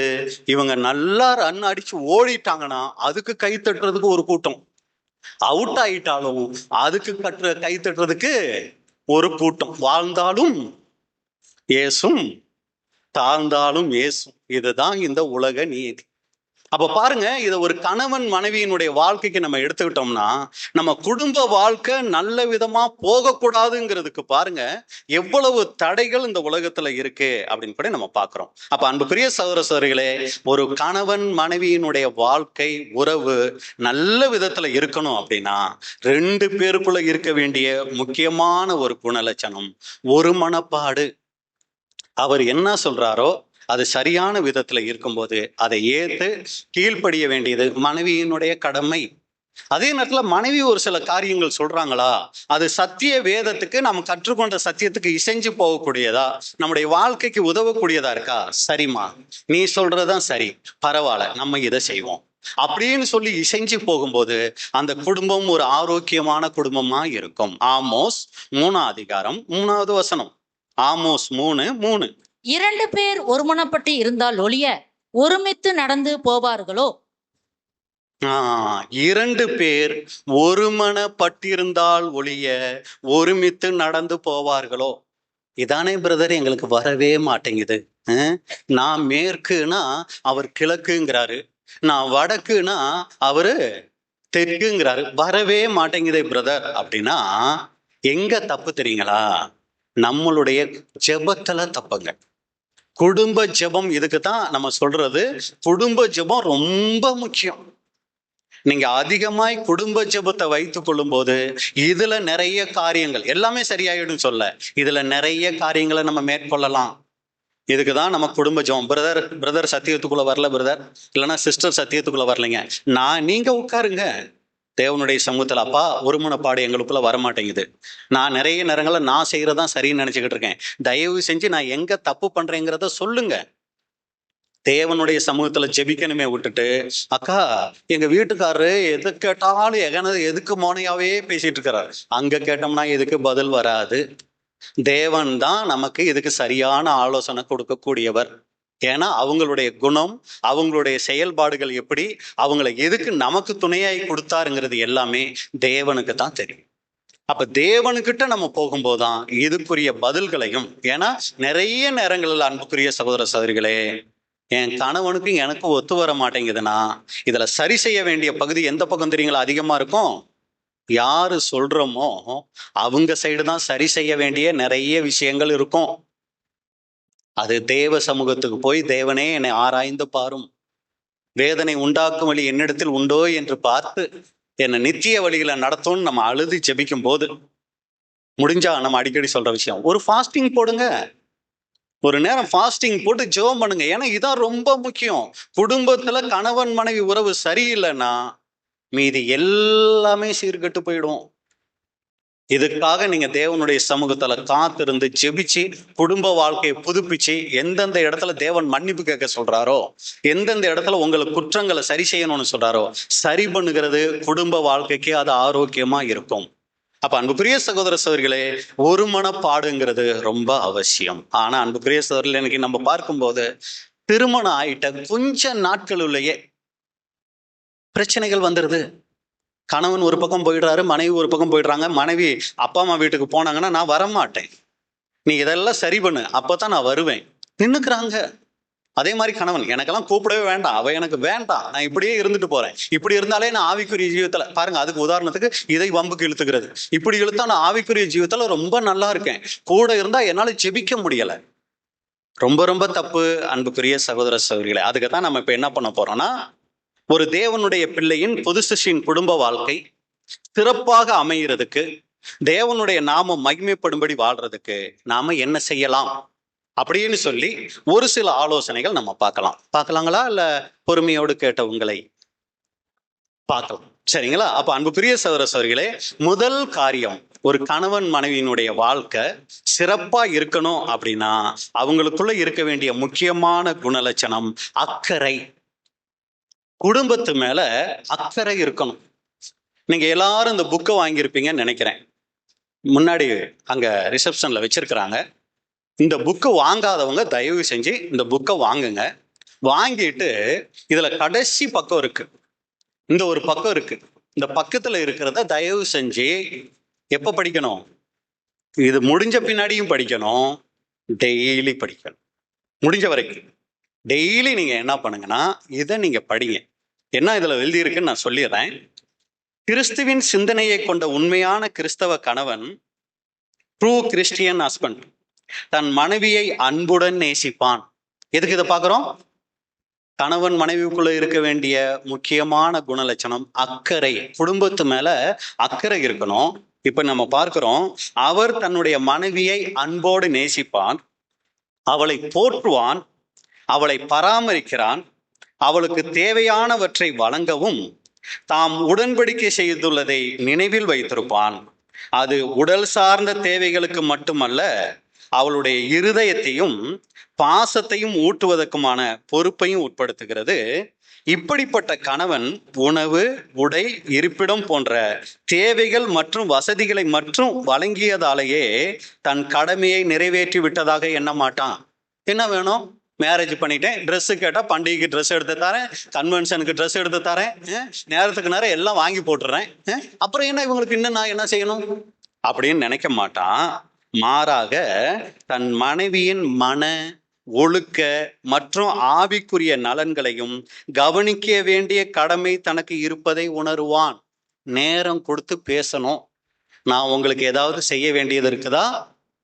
இவங்க நல்லா ரன் அடிச்சு ஓடிட்டாங்கன்னா அதுக்கு கை தட்டுறதுக்கு ஒரு கூட்டம். அவுட் ஆயிட்டாலும் அதுக்கு கை தட்டுறதுக்கு ஒரு கூட்டம். வாழ்ந்தாலும் ஏசும், தாழ்ந்தாலும் ஏசும். இதுதான் இந்த உலக நீதி. அப்ப பாருங்க, இதை ஒரு கணவன் மனைவியினுடைய வாழ்க்கைக்கு நம்ம எடுத்துக்கிட்டோம்னா, நம்ம குடும்ப வாழ்க்கை நல்ல விதமா போகக்கூடாதுங்கிறதுக்கு பாருங்க எவ்வளவு தடைகள் இந்த உலகத்துல இருக்கு அப்படின்னு கூட நம்ம பாக்குறோம். அப்ப அன்புக்குரிய சகோதர சகோதரிகளே, ஒரு கணவன் மனைவியினுடைய வாழ்க்கை உறவு நல்ல விதத்துல இருக்கணும் அப்படின்னா 2 பேருக்குள்ள இருக்க வேண்டிய முக்கியமான ஒரு குணலட்சணம் ஒரு மனப்பாடு. அவர் என்ன சொல்றாரோ அது சரியான விதத்துல இருக்கும்போது அதை ஏத்து கீழ்ப்படிய வேண்டியது மனைவியினுடைய கடமை. அதே நேரத்துல மனைவி ஒரு சில காரியங்கள் சொல்றாங்களா, அது சத்திய வேதத்துக்கு நம்ம கற்றுக்கொண்ட சத்தியத்துக்கு இசைஞ்சு போகக்கூடியதா, நம்முடைய வாழ்க்கைக்கு உதவக்கூடியதா இருக்கா, சரிம்மா நீ சொல்றதுதான் சரி, பரவாயில்ல நம்ம இதை செய்வோம் அப்படின்னு சொல்லி இசைஞ்சு போகும்போது அந்த குடும்பம் ஒரு ஆரோக்கியமான குடும்பமா இருக்கும். ஆமோஸ் 3ஆம் அதிகாரம் 3வது வசனம். ஆமோஸ் 3:3. 2 பேர் ஒருமனப்பட்டு இருந்தால் ஒழிய ஒருமித்து நடந்து போவார்களோ? 2 பேர் ஒருமனப்பட்டிருந்தால் ஒழிய ஒருமித்து நடந்து போவார்களோ? இதானே பிரதர் எங்களுக்கு வரவே மாட்டேங்குது. நான் மேற்குனா அவர் கிழக்குங்கிறாரு, நான் வடக்குனா அவரு தெற்குங்கிறாரு. வரவே மாட்டேங்குதே பிரதர் அப்படின்னா எங்க தப்பு தெரியுங்களா? நம்மளுடைய ஜெபத்துல தப்புங்க. குடும்ப ஜெபம், இதுக்கு தான் நம்ம சொல்றது குடும்ப ஜெபம் ரொம்ப முக்கியம். நீங்க அதிகமாய் குடும்ப ஜெபத்தை வைத்துக் கொள்ளும் போது இதுல நிறைய காரியங்கள் எல்லாமே சரியாயிடும் சொல்ல, இதுல நிறைய காரியங்களை நம்ம மேற்கொள்ளலாம். இதுக்குதான் நம்ம குடும்ப ஜெபம். பிரதர் சத்தியத்துக்குள்ள வரல பிரதர், இல்லைன்னா சிஸ்டர் சத்தியத்துக்குள்ள வரலைங்க, நீங்க உட்காருங்க தேவனுடைய சமூகத்துல. அப்பா, ஒருமனப்பாடு எங்களுக்குள்ள வரமாட்டேங்குது, நான் நிறைய நேரங்கள்ல நான் செய்யறதான் சரின்னு நினைச்சுக்கிட்டு இருக்கேன், தயவு செஞ்சு நான் எங்க தப்பு பண்றேங்கிறத சொல்லுங்க. தேவனுடைய சமூகத்துல ஜெபிக்கணுமே விட்டுட்டு, அக்கா எங்க வீட்டுக்காரரு எது கேட்டாலும் எதுக்கு மோனையாவே பேசிட்டு இருக்கிறார், அங்க கேட்டோம்னா எதுக்கு பதில் வராது. தேவன் தான் நமக்கு இதுக்கு சரியான ஆலோசனை கொடுக்கக்கூடியவர். ஏன்னா அவங்களுடைய குணம், அவங்களுடைய செயல்பாடுகள் எப்படி, அவங்களை எதுக்கு நமக்கு துணையாய் கொடுத்தாருங்கிறது எல்லாமே தேவனுக்கு தான் தெரியும். அப்ப தேவனுக்கிட்ட நம்ம போகும்போதுதான் இதுக்குரிய பதில்களையும், ஏன்னா நிறைய நேரங்களில் அன்புக்குரிய சகோதர சகோதரிகளே, என் கணவனுக்கும் எனக்கும் ஒத்து வர மாட்டேங்குதுன்னா இதுல சரி செய்ய வேண்டிய பகுதி எந்த பக்கம் தெரியுங்களா அதிகமா இருக்கும்? யாரு சொல்றோமோ அவங்க சைடு தான் சரி செய்ய வேண்டிய நிறைய விஷயங்கள் இருக்கும். அது தேவ சமூகத்துக்கு போய், தேவனே என்னை ஆராய்ந்து பாரும், வேதனை உண்டாக்கும் வழி என்னிடத்தில் உண்டோ என்று பார்த்து என்னை நித்திய வழியில நடத்தும்னு நம்ம அழுது ஜெபிக்கும் போது, முடிஞ்சா நம்ம அடிக்கடி சொல்ற விஷயம், ஒரு ஃபாஸ்டிங் போடுங்க. ஒரு நேரம் ஃபாஸ்டிங் போட்டு ஜெபம் பண்ணுங்க. ஏன்னா இதான் ரொம்ப முக்கியம். குடும்பத்துல கணவன் மனைவி உறவு சரியில்லைன்னா மீதி எல்லாமே சீர்கெட்டு போயிடும். இதுக்காக நீங்க தேவனுடைய சமூகத்துல காத்திருந்து ஜெபிச்சு குடும்ப வாழ்க்கையை புதுப்பிச்சு எந்தெந்த இடத்துல தேவன் மன்னிப்பு கேட்க சொல்றாரோ, எந்தெந்த இடத்துல உங்களுக்கு குற்றங்களை சரி செய்யணும்னு சொல்றாரோ சரி பண்ணுகிறது குடும்ப வாழ்க்கைக்கு அது ஆரோக்கியமா இருக்கும். அப்ப அன்புக்குரிய சகோதர சகோதரிகளே, ஒரு மனப்பாடுங்கிறது ரொம்ப அவசியம். ஆனா அன்புக்குரிய சகோதரர்கள், எனக்கு நம்ம பார்க்கும்போது திருமணம் ஆயிட்ட கொஞ்ச நாட்களுள்ளேயே பிரச்சனைகள் வந்துடுது. கணவன் ஒரு பக்கம் போயிடுறாரு, மனைவி ஒரு பக்கம் போயிடுறாங்க. மனைவி அப்பா அம்மா வீட்டுக்கு போனாங்கன்னா நான் வரமாட்டேன், நீ இதெல்லாம் சரி பண்ணு, அப்பதான் நான் வருவேன் நின்னுக்குறாங்க. அதே மாதிரி கணவன் எனக்கெல்லாம் கூப்பிடவே வேண்டாம், அவ எனக்கு வேண்டாம், நான் இப்படியே இருந்துட்டு போறேன். இப்படி இருந்தாலே நான் ஆவிக்குரிய ஜீவிதத்துல பாருங்க, அதுக்கு உதாரணத்துக்கு இதை வம்புக்கு இழுத்துக்கிறது. இப்படி இழுத்தா நான் ஆவிக்குரிய ஜீவிதத்துல ரொம்ப நல்லா இருக்கேன், கூட இருந்தா என்னால ஜெபிக்க முடியல. ரொம்ப ரொம்ப தப்பு அன்புக்குரிய சகோதர சகோதரிகளே. அதுக்கு தான் நம்ம இப்ப என்ன பண்ண போறோம்னா, ஒரு தேவனுடைய பிள்ளையின் பொது சிஷ்யின் குடும்ப வாழ்க்கை சிறப்பாக அமைகிறதுக்கு, தேவனுடைய நாமம் மகிமைப்படும்படி வாழ்றதுக்கு நாம என்ன செய்யலாம் அப்படின்னு சொல்லி ஒரு சில ஆலோசனைகள் நம்ம பார்க்கலாங்களா? இல்ல பொறுமையோடு கேட்ட உங்களை பார்க்கலாம், சரிங்களா? அப்ப அன்புக்குரிய சகோதர சகோதரிகளே, முதல் காரியம், ஒரு கணவன் மனைவியினுடைய வாழ்க்கை சிறப்பா இருக்கணும் அப்படின்னா அவங்களுக்குள்ள இருக்க வேண்டிய முக்கியமான குணலட்சணம் அக்கறை. குடும்பத்து மேல அக்கறை இருக்கணும். நீங்க எல்லாரும் இந்த புக்கை வாங்கியிருப்பீங்கன்னு நினைக்கிறேன். முன்னாடி அங்க ரிசப்ஷன்ல வச்சிருக்கிறாங்க. இந்த புக்கு வாங்காதவங்க தயவு செஞ்சு இந்த புக்கை வாங்குங்க. வாங்கிட்டு இதுல கடைசி பக்கம் இருக்கு, இந்த ஒரு பக்கம் இருக்கு, இந்த பக்கத்துல இருக்கிறத தயவு செஞ்சு எப்ப படிக்கணும்? இது முடிஞ்ச பின்னாடியும் படிக்கணும், டெய்லி படிக்கணும். முடிஞ்ச வரைக்கும் டெய்லி நீங்க என்ன பண்ணுங்கன்னா இதை நீங்க படிங்க. என்ன இதுல எழுதி இருக்குன்னு நான் சொல்லிடுறேன். கிறிஸ்துவின் சிந்தனையை கொண்ட உண்மையான கிறிஸ்தவ கணவன், ட்ரூ கிறிஸ்டியன் ஹஸ்பண்ட், தன் மனைவியை அன்புடன் நேசிப்பான். எதுக்கு இதை பார்க்கிறோம்? கணவன் மனைவிக்குள்ள இருக்க வேண்டிய முக்கியமான குணலட்சணம் அக்கறை. குடும்பத்து மேல அக்கறை இருக்கணும். இப்ப நம்ம பார்க்கிறோம், அவர் தன்னுடைய மனைவியை அன்போடு நேசிப்பான், அவளை போற்றுவான், அவளை பராமரிக்கிறான், அவளுக்கு தேவையானவற்றை வழங்கவும் தாம் உடன்படிக்கை செய்துள்ளதை நினைவில் வைத்திருப்பான். அது உடல் சார்ந்த தேவைகளுக்கு மட்டுமல்ல, அவளுடைய இருதயத்தையும் பாசத்தையும் ஊட்டுவதற்குமான பொறுப்பையும் உட்படுத்துகிறது. இப்படிப்பட்ட கணவன் உணவு, உடை, இருப்பிடம் போன்ற தேவைகள் மற்றும் வசதிகளை மற்றும் வழங்கியதாலேயே தன் கடமையை நிறைவேற்றி விட்டதாக எண்ண மாட்டான். என்ன வேணும்? மேரேஜ் பண்ணிட்டேன், ட்ரெஸ்ஸு கேட்டால் பண்டிகைக்கு ட்ரெஸ் எடுத்து தரேன், கன்வென்ஷனுக்கு ட்ரெஸ் எடுத்து தரேன், நேரத்துக்கு நேரம் எல்லாம் வாங்கி போட்டுறேன், அப்புறம் என்ன இவங்களுக்கு இன்னும் நான் என்ன செய்யணும் அப்படின்னு நினைக்க மாட்டான். மாறாக தன் மனைவியின் மன, ஒழுக்க மற்றும் ஆவிக்குரிய நலன்களையும் கவனிக்க வேண்டிய கடமை தனக்கு இருப்பதை உணருவான். நேரம் கொடுத்து பேசணும், நான் உங்களுக்கு ஏதாவது செய்ய வேண்டியது இருக்குதா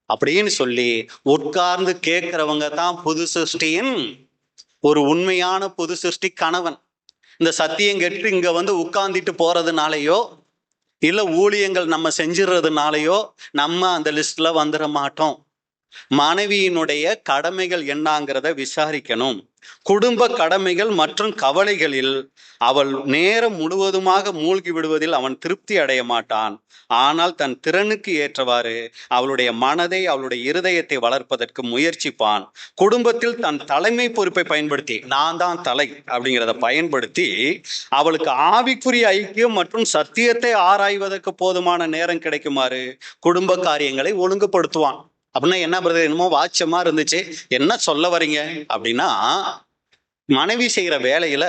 அப்படின்னு சொல்லி உட்கார்ந்து கேட்கிறவங்க தான் புது சிருஷ்டியின் ஒரு உண்மையான புது சிருஷ்டி கணவன். இந்த சத்தியம் கேட்டு இங்க வந்து உட்கார்ந்துட்டு போறதுனாலயோ இல்ல ஊழியங்கள் நம்ம செஞ்சிடறதுனாலயோ நம்ம அந்த லிஸ்ட்ல வந்துட மாட்டோம். மனைவியினுடைய கடமைகள் என்னங்கிறத விசாரிக்கணும். குடும்ப கடமைகள் மற்றும் கவலைகளில் அவள் நேரம் முழுவதுமாக மூழ்கி விடுவதில் அவன் திருப்தி அடைய மாட்டான். ஆனால் தன் திறனுக்கு ஏற்றவாறு அவளுடைய மனதை, அவளுடைய இருதயத்தை வளர்ப்பதற்கு முயற்சிப்பான். குடும்பத்தில் தன் தலைமை பொறுப்பை பயன்படுத்தி, நான் தான் தலை அப்படிங்கிறத பயன்படுத்தி அவளுக்கு ஆவிக்குரிய ஐக்கியம் மற்றும் சத்தியத்தை ஆராய்வதற்கு போதுமான நேரம் கிடைக்குமாறு குடும்ப காரியங்களை ஒழுங்குபடுத்துவான். அப்படின்னா என்ன பிரதர், என்னமோ வாட்சமா இருந்துச்சு, என்ன சொல்ல வரீங்க அப்படின்னா, மனைவி செய்யற வேலையில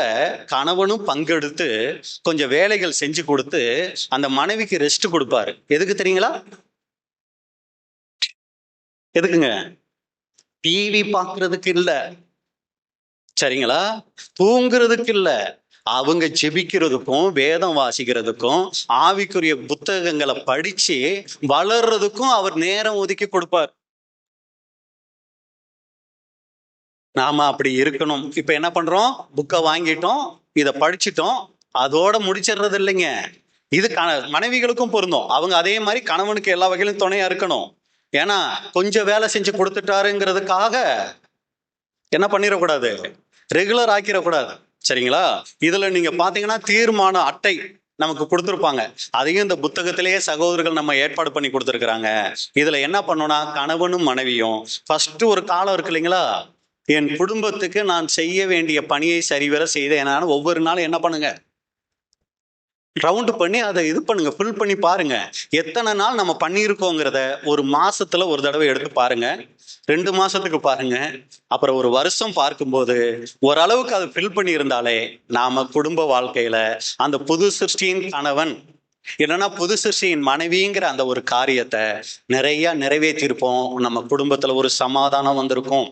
கணவனும் பங்கெடுத்து கொஞ்சம் வேலைகள் செஞ்சு கொடுத்து அந்த மனைவிக்கு ரெஸ்ட் கொடுப்பாரு. எதுக்கு தெரியுங்களா? எதுக்குங்க? டிவி பார்க்கறதுக்கு இல்ல, சரிங்களா? தூங்குறதுக்கு இல்ல, அவங்க ஜெபிக்கிறதுக்கும் வேதம் வாசிக்கிறதுக்கும் ஆவிக்குரிய புத்தகங்களை படிச்சு வளர்றதுக்கும் அவர் நேரம் ஒதுக்கி கொடுப்பார். நாம அப்படி இருக்கணும். இப்ப என்ன பண்றோம்? புக்கை வாங்கிட்டோம், இதை படிச்சுட்டோம், அதோட முடிச்சிடுறது இல்லைங்க. இது மனைவிகளுக்கும் பொருந்தும். அவங்க அதே மாதிரி கணவனுக்கு எல்லா வகையிலும் துணையா இருக்கணும். ஏன்னா கொஞ்சம் வேலை செஞ்சு கொடுத்துட்டாருங்கிறதுக்காக என்ன பண்ணிடக்கூடாது, ரெகுலர் ஆக்கிடக்கூடாது. சரிங்களா? இதுல நீங்க பாத்தீங்கன்னா தீர்மான அட்டை நமக்கு கொடுத்துருப்பாங்க. அதையும் இந்த புத்தகத்திலேயே சகோதரர்கள் நம்ம ஏற்பாடு பண்ணி கொடுத்துருக்குறாங்க. இதுல என்ன பண்ணோம்னா, கணவனும் மனைவியும் ஃபர்ஸ்ட் ஒரு காலம் இருக்கு இல்லைங்களா, என் குடும்பத்துக்கு நான் செய்ய வேண்டிய பணியை சரிவர செய்தேன் ஒவ்வொரு நாளும் என்ன பண்ணுங்க, ரவுண்டு பண்ணி அதை இது பண்ணுங்க, ஃபில் பண்ணி பாருங்க. எத்தனை நாள் நம்ம பண்ணியிருக்கோங்கிறத ஒரு மாசத்துல ஒரு தடவை எடுத்து பாருங்க, 2 மாசத்துக்கு பாருங்க, அப்புறம் ஒரு வருஷம் பார்க்கும்போது ஓரளவுக்கு அதை ஃபில் பண்ணி இருந்தாலே நாம குடும்ப வாழ்க்கையில அந்த புது சிருஷ்டியின் கணவன் இல்லைன்னா புது சிருஷ்டியின் மனைவிங்கிற அந்த ஒரு காரியத்தை நிறைய நிறைவேற்றிருப்போம். நம்ம குடும்பத்துல ஒரு சமாதானம் வந்திருக்கும்.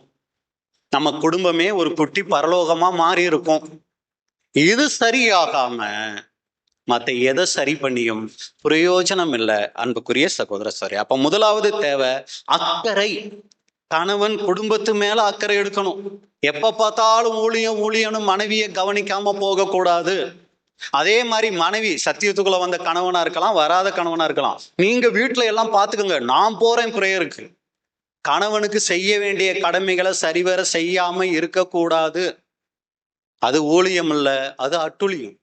நம்ம குடும்பமே ஒரு குட்டி பரலோகமா மாறி இருக்கும். இது சரியாகாம மற்ற எதை சரி பண்ணியும் பிரயோஜனம் இல்லை அன்புக்குரிய சகோதர சரி. அப்ப முதலாவது தேவை அக்கறை. கணவன் குடும்பத்து மேல அக்கறை எடுக்கணும். எப்ப பார்த்தாலும் ஊழியன்னு மனைவியை கவனிக்காம போக கூடாது. அதே மாதிரி மனைவி சத்தியத்துக்குள்ள வந்த கணவனா இருக்கலாம், வராத கணவனா இருக்கலாம், நீங்க வீட்டுல எல்லாம் பாத்துக்கோங்க, நான் போறேன் பிரேயருக்கு. கணவனுக்கு செய்ய வேண்டிய கடமைகளை சரிவர செய்யாம இருக்கக்கூடாது. அது ஊழியம் இல்ல, அது அட்டுழியம்.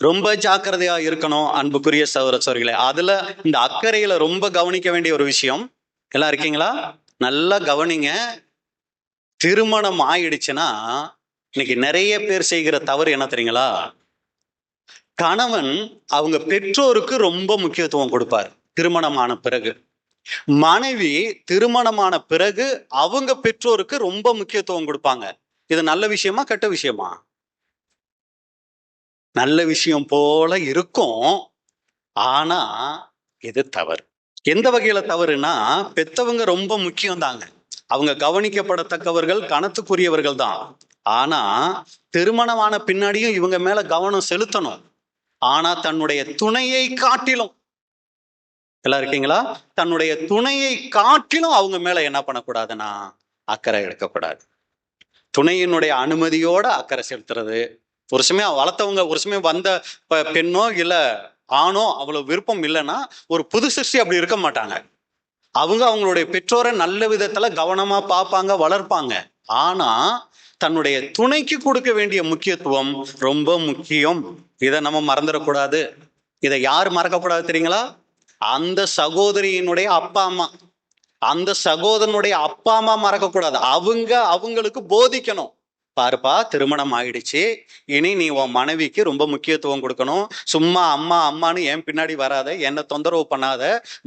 ரொம்ப ஜாக்கிரதையா இருக்கணும் அன்புக்குரிய சகோதரர்களே. அதுல இந்த அக்கறையில ரொம்ப கவனிக்க வேண்டிய ஒரு விஷயம், எல்லாம் இருக்கீங்களா? நல்லா கவனிங்க. திருமணம் ஆயிடுச்சுன்னா இன்னைக்கு நிறைய பேர் செய்கிற தவறு என்ன தெரியுங்களா, கணவன் அவங்க பெற்றோருக்கு ரொம்ப முக்கியத்துவம் கொடுப்பார் திருமணமான பிறகு. மனைவி திருமணமான பிறகு அவங்க பெற்றோருக்கு ரொம்ப முக்கியத்துவம் கொடுப்பாங்க. இது நல்ல விஷயமா கெட்ட விஷயமா? நல்ல விஷயம் போல இருக்கும், ஆனா இது தவறு. எந்த வகையில தவறுனா, பெத்தவங்க ரொம்ப முக்கியம் தாங்க, அவங்க கவனிக்கப்படத்தக்கவர்கள், கணத்துக்குரியவர்கள் தான். ஆனா திருமணமான பின்னாடியும் இவங்க மேல கவனம் செலுத்தணும். ஆனா தன்னுடைய துணையை காட்டிலும், எல்லாம் இருக்கீங்களா, தன்னுடைய துணையை காட்டிலும் அவங்க மேல என்ன பண்ணக்கூடாதுன்னா அக்கறை எடுக்கக்கூடாது. துணையினுடைய அனுமதியோட அக்கறை செலுத்துறது. ஒரு சமயம் வளர்த்தவங்க, ஒரு சமயம் வந்த பெண்ணோ இல்ல ஆணோ அவ்வளவு விருப்பம் இல்லைன்னா ஒரு புது சிருஷ்டி அப்படி இருக்க மாட்டாங்க. அவங்க அவங்களுடைய பெற்றோரை நல்ல விதத்துல கவனமா பார்ப்பாங்க, வளர்ப்பாங்க. ஆனா தன்னுடைய துணைக்கு கொடுக்க வேண்டிய முக்கியத்துவம் ரொம்ப முக்கியம். இதை நம்ம மறந்துடக்கூடாது. இதை யார் மறக்கக்கூடாது தெரியுங்களா? அந்த சகோதரியினுடைய அப்பா அம்மா, அந்த சகோதரனுடைய அப்பா அம்மா மறக்கக்கூடாது. அவங்களுக்கு போதிக்கணும். பாருப்பா, திருமணம் ஆயிடுச்சு, இனி நீ உன் மனைவிக்கு ரொம்ப முக்கியத்துவம் கொடுக்கணும். சும்மா அம்மா அம்மான்னு என் பின்னாடி வராத, என்னை தொந்தரவு பண்ணாத,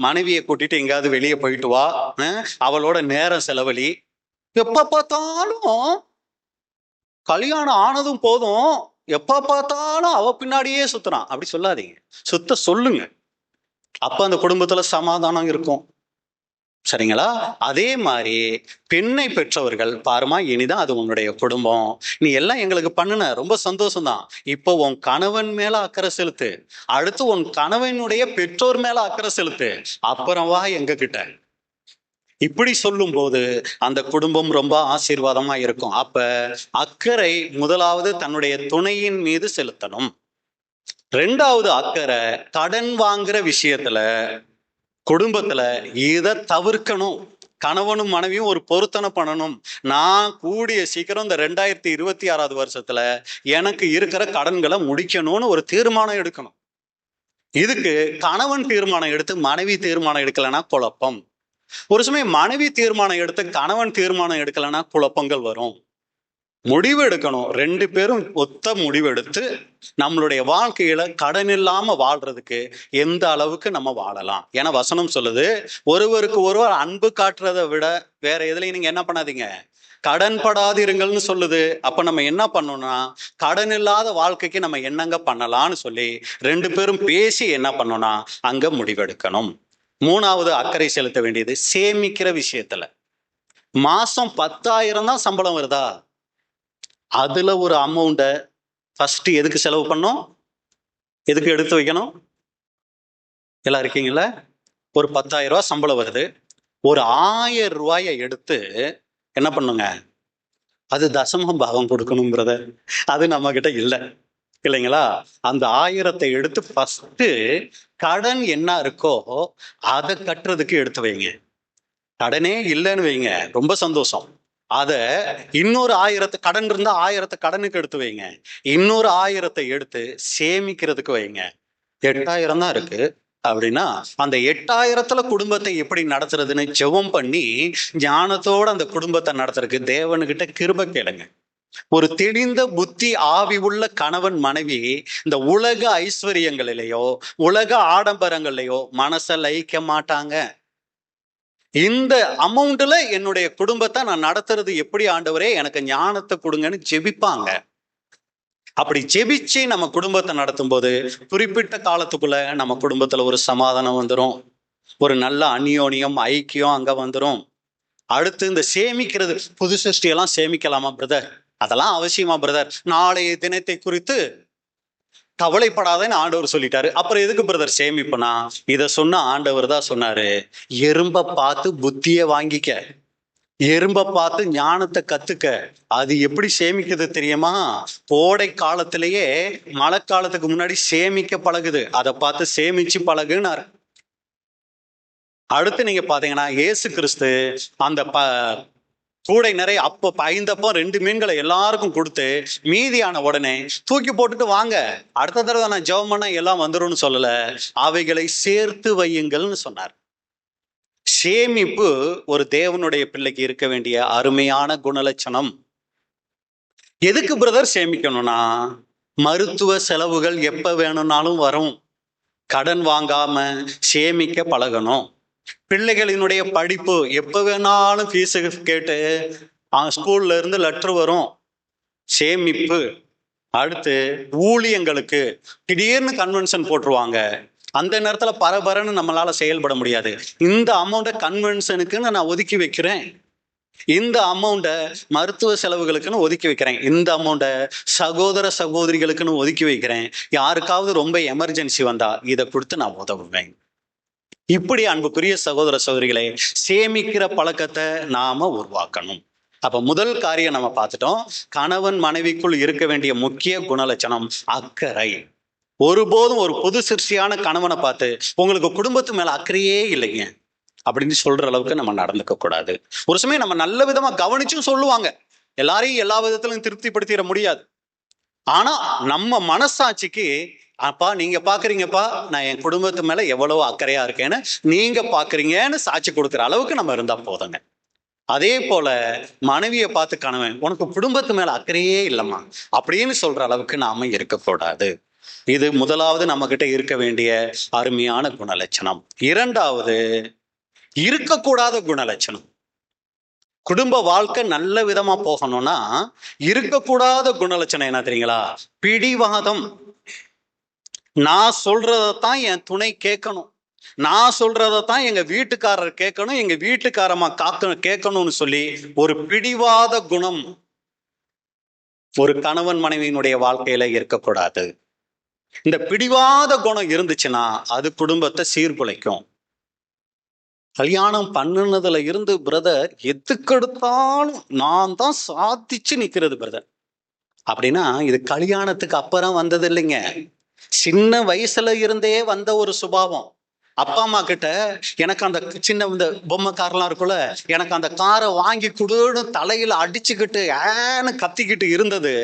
மனைவியை கூட்டிட்டு எங்கேயாவது வெளியே போயிட்டு வா, அவளோட நேரம் செலவழி. எப்ப பார்த்தாலும் கல்யாணம் ஆனதும் போதும் எப்ப பார்த்தாலும் அவ பின்னாடியே சுத்துறான் அப்படி சொல்லாதீங்க, சொல்லுங்க. அப்ப அந்த குடும்பத்துல சமாதானம் இருக்கும். சரிங்களா? அதே மாதிரி பெண்ணை பெற்றவர்கள் பாருமா, இனிதான் அது உன்னுடைய குடும்பம், நீ எல்லாம் எங்களுக்கு பண்ணுன ரொம்ப சந்தோஷம்தான், இப்போ உன் கணவன் மேல அக்கறை செலுத்து, அடுத்து உன் கணவனுடைய பெற்றோர் மேல அக்கறை செலுத்து, அப்புறம் வா எங்க கிட்ட. இப்படி சொல்லும் போது அந்த குடும்பம் ரொம்ப ஆசீர்வாதமா இருக்கும். அப்ப அக்கறை முதலாவது தன்னுடைய துணையின் மீது செலுத்தணும். 2வது அக்கறை கடன் வாங்குற விஷயத்துல குடும்பத்துல இதை தவிர்க்கணும். கணவனும் மனைவியும் ஒரு பொருத்தனை பண்ணணும். நான் கூடிய சீக்கிரம் இந்த 2026 வருஷத்துல எனக்கு இருக்கிற கடன்களை முடிக்கணும்னு ஒரு தீர்மானம் எடுக்கணும். இதுக்கு கணவன் தீர்மானம் எடுத்து மனைவி தீர்மானம் எடுக்கலைன்னா குழப்பம். ஒரு சமயம் மனைவி தீர்மானம் எடுத்து கணவன் தீர்மானம் எடுக்கலைன்னா குழப்பங்கள் வரும். முடிவு எடுக்கணும். 2 பேரும் ஒத்த முடிவெடுத்து நம்மளுடைய வாழ்க்கையில கடன் இல்லாம வாழ்றதுக்கு எந்த அளவுக்கு நம்ம வாழலாம். ஏன்னா வசனம் சொல்லுது, ஒருவருக்கு ஒருவர் அன்பு காட்டுறதை விட வேற எதுலையும் நீங்க என்ன பண்ணாதீங்க, கடன் படாதிருங்கள்னு சொல்லுது. அப்ப நம்ம என்ன பண்ணணும்னா, கடன் இல்லாத வாழ்க்கைக்கு நம்ம என்னங்க பண்ணலாம்னு சொல்லி 2 பேரும் பேசி என்ன பண்ணணும்னா அங்க முடிவெடுக்கணும். 3வது அக்கறை செலுத்த வேண்டியது சேமிக்கிற விஷயத்துல. மாசம் 10,000 தான் சம்பளம் வருதா, அதுல ஒரு அமௌண்ட்டை ஃபர்ஸ்ட் எதுக்கு செலவு பண்ணோம், எதுக்கு எடுத்து வைக்கணும்? எல்லாம் இருக்கீங்களா? ஒரு 10,000 ரூபாய் சம்பளம் வருது, ஒரு 1000 ரூபாயை எடுத்து என்ன பண்ணுங்க, அது தசம பாகம் கொடுக்கணும் பிரதர். அது நம்ம கிட்ட இல்லை. இல்லைங்களா? அந்த 1000 எடுத்து ஃபர்ஸ்ட் கடன் என்ன இருக்கோ அதை கட்டுறதுக்கு எடுத்து வைங்க. கடனே இல்லைன்னு வைங்க, ரொம்ப சந்தோஷம். அத இன்னொரு 1000 கடன் இருந்தா 1000 கடனுக்கு எடுத்து வைங்க. இன்னொரு 1000 எடுத்து சேமிக்கிறதுக்கு வைங்க. 8000 தான் இருக்கு அப்படின்னா அந்த 8000த்துல குடும்பத்தை எப்படி நடத்துறதுன்னு ஜெபம் பண்ணி ஞானத்தோட அந்த குடும்பத்தை நடத்துறதுக்கு தேவனுகிட்ட கிருபை கேளுங்க. ஒரு தெளிந்த புத்தி ஆவி உள்ள கணவன் மனைவி இந்த உலக ஐஸ்வர்யங்களிலேயோ உலக ஆடம்பரங்கள்லயோ மனசை லயிக்க மாட்டாங்க. இந்த அமௌண்ட்ல என்னுடைய குடும்பத்தை நான் நடத்துறது எப்படி ஆண்டவரே, எனக்கு ஞானத்தை கொடுங்கன்னு ஜெபிப்பாங்க. அப்படி ஜெபிச்சு நம்ம குடும்பத்தை நடத்தும் போது குறிப்பிட்ட காலத்துக்குள்ள நம்ம குடும்பத்துல ஒரு சமாதானம் வந்துடும், ஒரு நல்ல அந்யோன்யம் ஐக்கியம் அங்க வந்துடும். அடுத்து இந்த சேமிக்கிறது, புது சிருஷ்டியெல்லாம் சேமிக்கலாமா பிரதர்? அதெல்லாம் அவசியமா பிரதர்? நாளைய தினத்தை குறித்து கவலைப்படாதன்னு ஆண்டவர் சொல்லிட்டாரு, அப்புறம் எதுக்கு பிரதர் சேமிப்பனா? இத சொன்ன ஆண்டவர் தான் சொன்னாரு, எறும்ப பார்த்து புத்திய வாங்கிக்க, எறும்ப பார்த்து ஞானத்தை கத்துக்க. அது எப்படி சேமிக்குது தெரியுமா? கோடை காலத்திலேயே மழை காலத்துக்கு முன்னாடி சேமிக்க பழகுது, அதை பார்த்து சேமிச்சு பழகுனாரு. அடுத்து நீங்க பாத்தீங்கன்னா இயேசு கிறிஸ்து அந்த கூடை நிறைய 5 அப்பம் 2 மீன்களை எல்லாருக்கும் கொடுத்து மீதியான உடனே தூக்கி போட்டுட்டு வாங்க, அடுத்த தடவை நான் ஜெபம் பண்ண எல்லாம் வந்துரும்னு சொல்லல, அவைகளை சேர்த்து வையுங்கள்னு சொன்னார். சேமிப்பு ஒரு தேவனுடைய பிள்ளைக்கு இருக்க வேண்டிய அருமையான குணலட்சணம். எதுக்கு பிரதர் சேமிக்கணும்னா, மருத்துவ செலவுகள் எப்ப வேணும்னாலும் வரும், கடன் வாங்காம சேமிக்க பழகணும். பிள்ளைகளினுடைய படிப்பு எப்ப வேணாலும் ஃபீஸு கேட்டு ஸ்கூல்ல இருந்து லெட்டர் வரும், சேமிப்பு. அடுத்து ஊழியங்களுக்கு திடீர்னு கன்வென்ஷன் போட்டுருவாங்க, அந்த நேரத்துல பரபரன்னு நம்மளால செயல்பட முடியாது. இந்த அமௌண்ட்டை கன்வென்ஷனுக்குன்னு நான் ஒதுக்கி வைக்கிறேன், இந்த அமௌண்ட்டை மருத்துவ செலவுகளுக்குன்னு ஒதுக்கி வைக்கிறேன், இந்த அமௌண்ட்டை சகோதர சகோதரிகளுக்குன்னு ஒதுக்கி வைக்கிறேன், யாருக்காவது ரொம்ப எமர்ஜென்சி வந்தா இதை கொடுத்து நான் உதவுவேன். இப்படி அன்புக்குரிய சகோதர சகோதரிகளை சேமிக்கிற பழக்கத்தை நாம உருவாக்கணும். அப்ப முதல் காரியம் நம்ம பார்த்துட்டோம், கணவன் மனைவிக்குள் இருக்க வேண்டிய முக்கிய குணலட்சணம் அக்கறை. ஒருபோதும் ஒரு புது சிருஷ்டியான கணவனை பார்த்து உங்களுக்கு குடும்பத்து மேல அக்கறையே இல்லைங்க அப்படின்னு சொல்ற அளவுக்கு நம்ம நடந்துக்க கூடாது. ஒரு சமயம் நம்ம நல்ல விதமா கவனிச்சும் சொல்லுவாங்க, எல்லாரையும் எல்லா விதத்திலும் திருப்திப்படுத்திட முடியாது. ஆனா நம்ம மனசாட்சிக்கு, அப்பா நீங்க பாக்குறீங்கப்பா நான் என் குடும்பத்து மேல எவ்வளவு அக்கறையா இருக்கேன்னு நீங்க பாக்குறீங்கன்னு சாட்சி கொடுக்குற அளவுக்கு நம்ம இருந்தா போதுங்க. அதே போல மனைவியை பார்த்து கணவன் உனக்கு குடும்பத்து மேல அக்கறையே இல்லைம்மா அப்படின்னு சொல்ற அளவுக்கு நாம இருக்கக்கூடாது. இது முதலாவது நம்ம கிட்ட இருக்க வேண்டிய அருமையான குணலட்சணம். இரண்டாவது, இருக்கக்கூடாத குணலட்சணம். குடும்ப வாழ்க்கை நல்ல விதமா போகணும்னா இருக்கக்கூடாத குணலட்சணம் என்ன தெரியுங்களா? பிடிவாதம். நான் சொல்றதான் என் துணை கேட்கணும், நான் சொல்றதான் எங்க வீட்டுக்காரர் கேட்கணும், எங்க வீட்டுக்காரமா கேட்கணும்னு சொல்லி ஒரு பிடிவாத குணம் ஒரு கணவன் மனைவியினுடைய வாழ்க்கையில இருக்கக்கூடாது. இந்த பிடிவாத குணம் இருந்துச்சுன்னா அது குடும்பத்தை சீர்குலைக்கும். கல்யாணம் பண்ணுனதுல இருந்து பிரதர் எதுக்கெடுத்தாலும் நான் தான் சாதிச்சு நிக்கிறது பிரதர் அப்படின்னா இது கல்யாணத்துக்கு அப்புறம் வந்தது இல்லைங்க, சின்ன வயசுல இருந்தே வந்த ஒரு சுபாவம். அப்பா அம்மா கிட்ட எனக்கு அந்த சின்ன இந்த பொம்மை கார்லாம் இருக்குல்ல, எனக்கு அந்த காரை வாங்கி கொடுன்னு தலையில அடிச்சுக்கிட்டு ஏன்னு கத்திக்கிட்டு இருந்தது.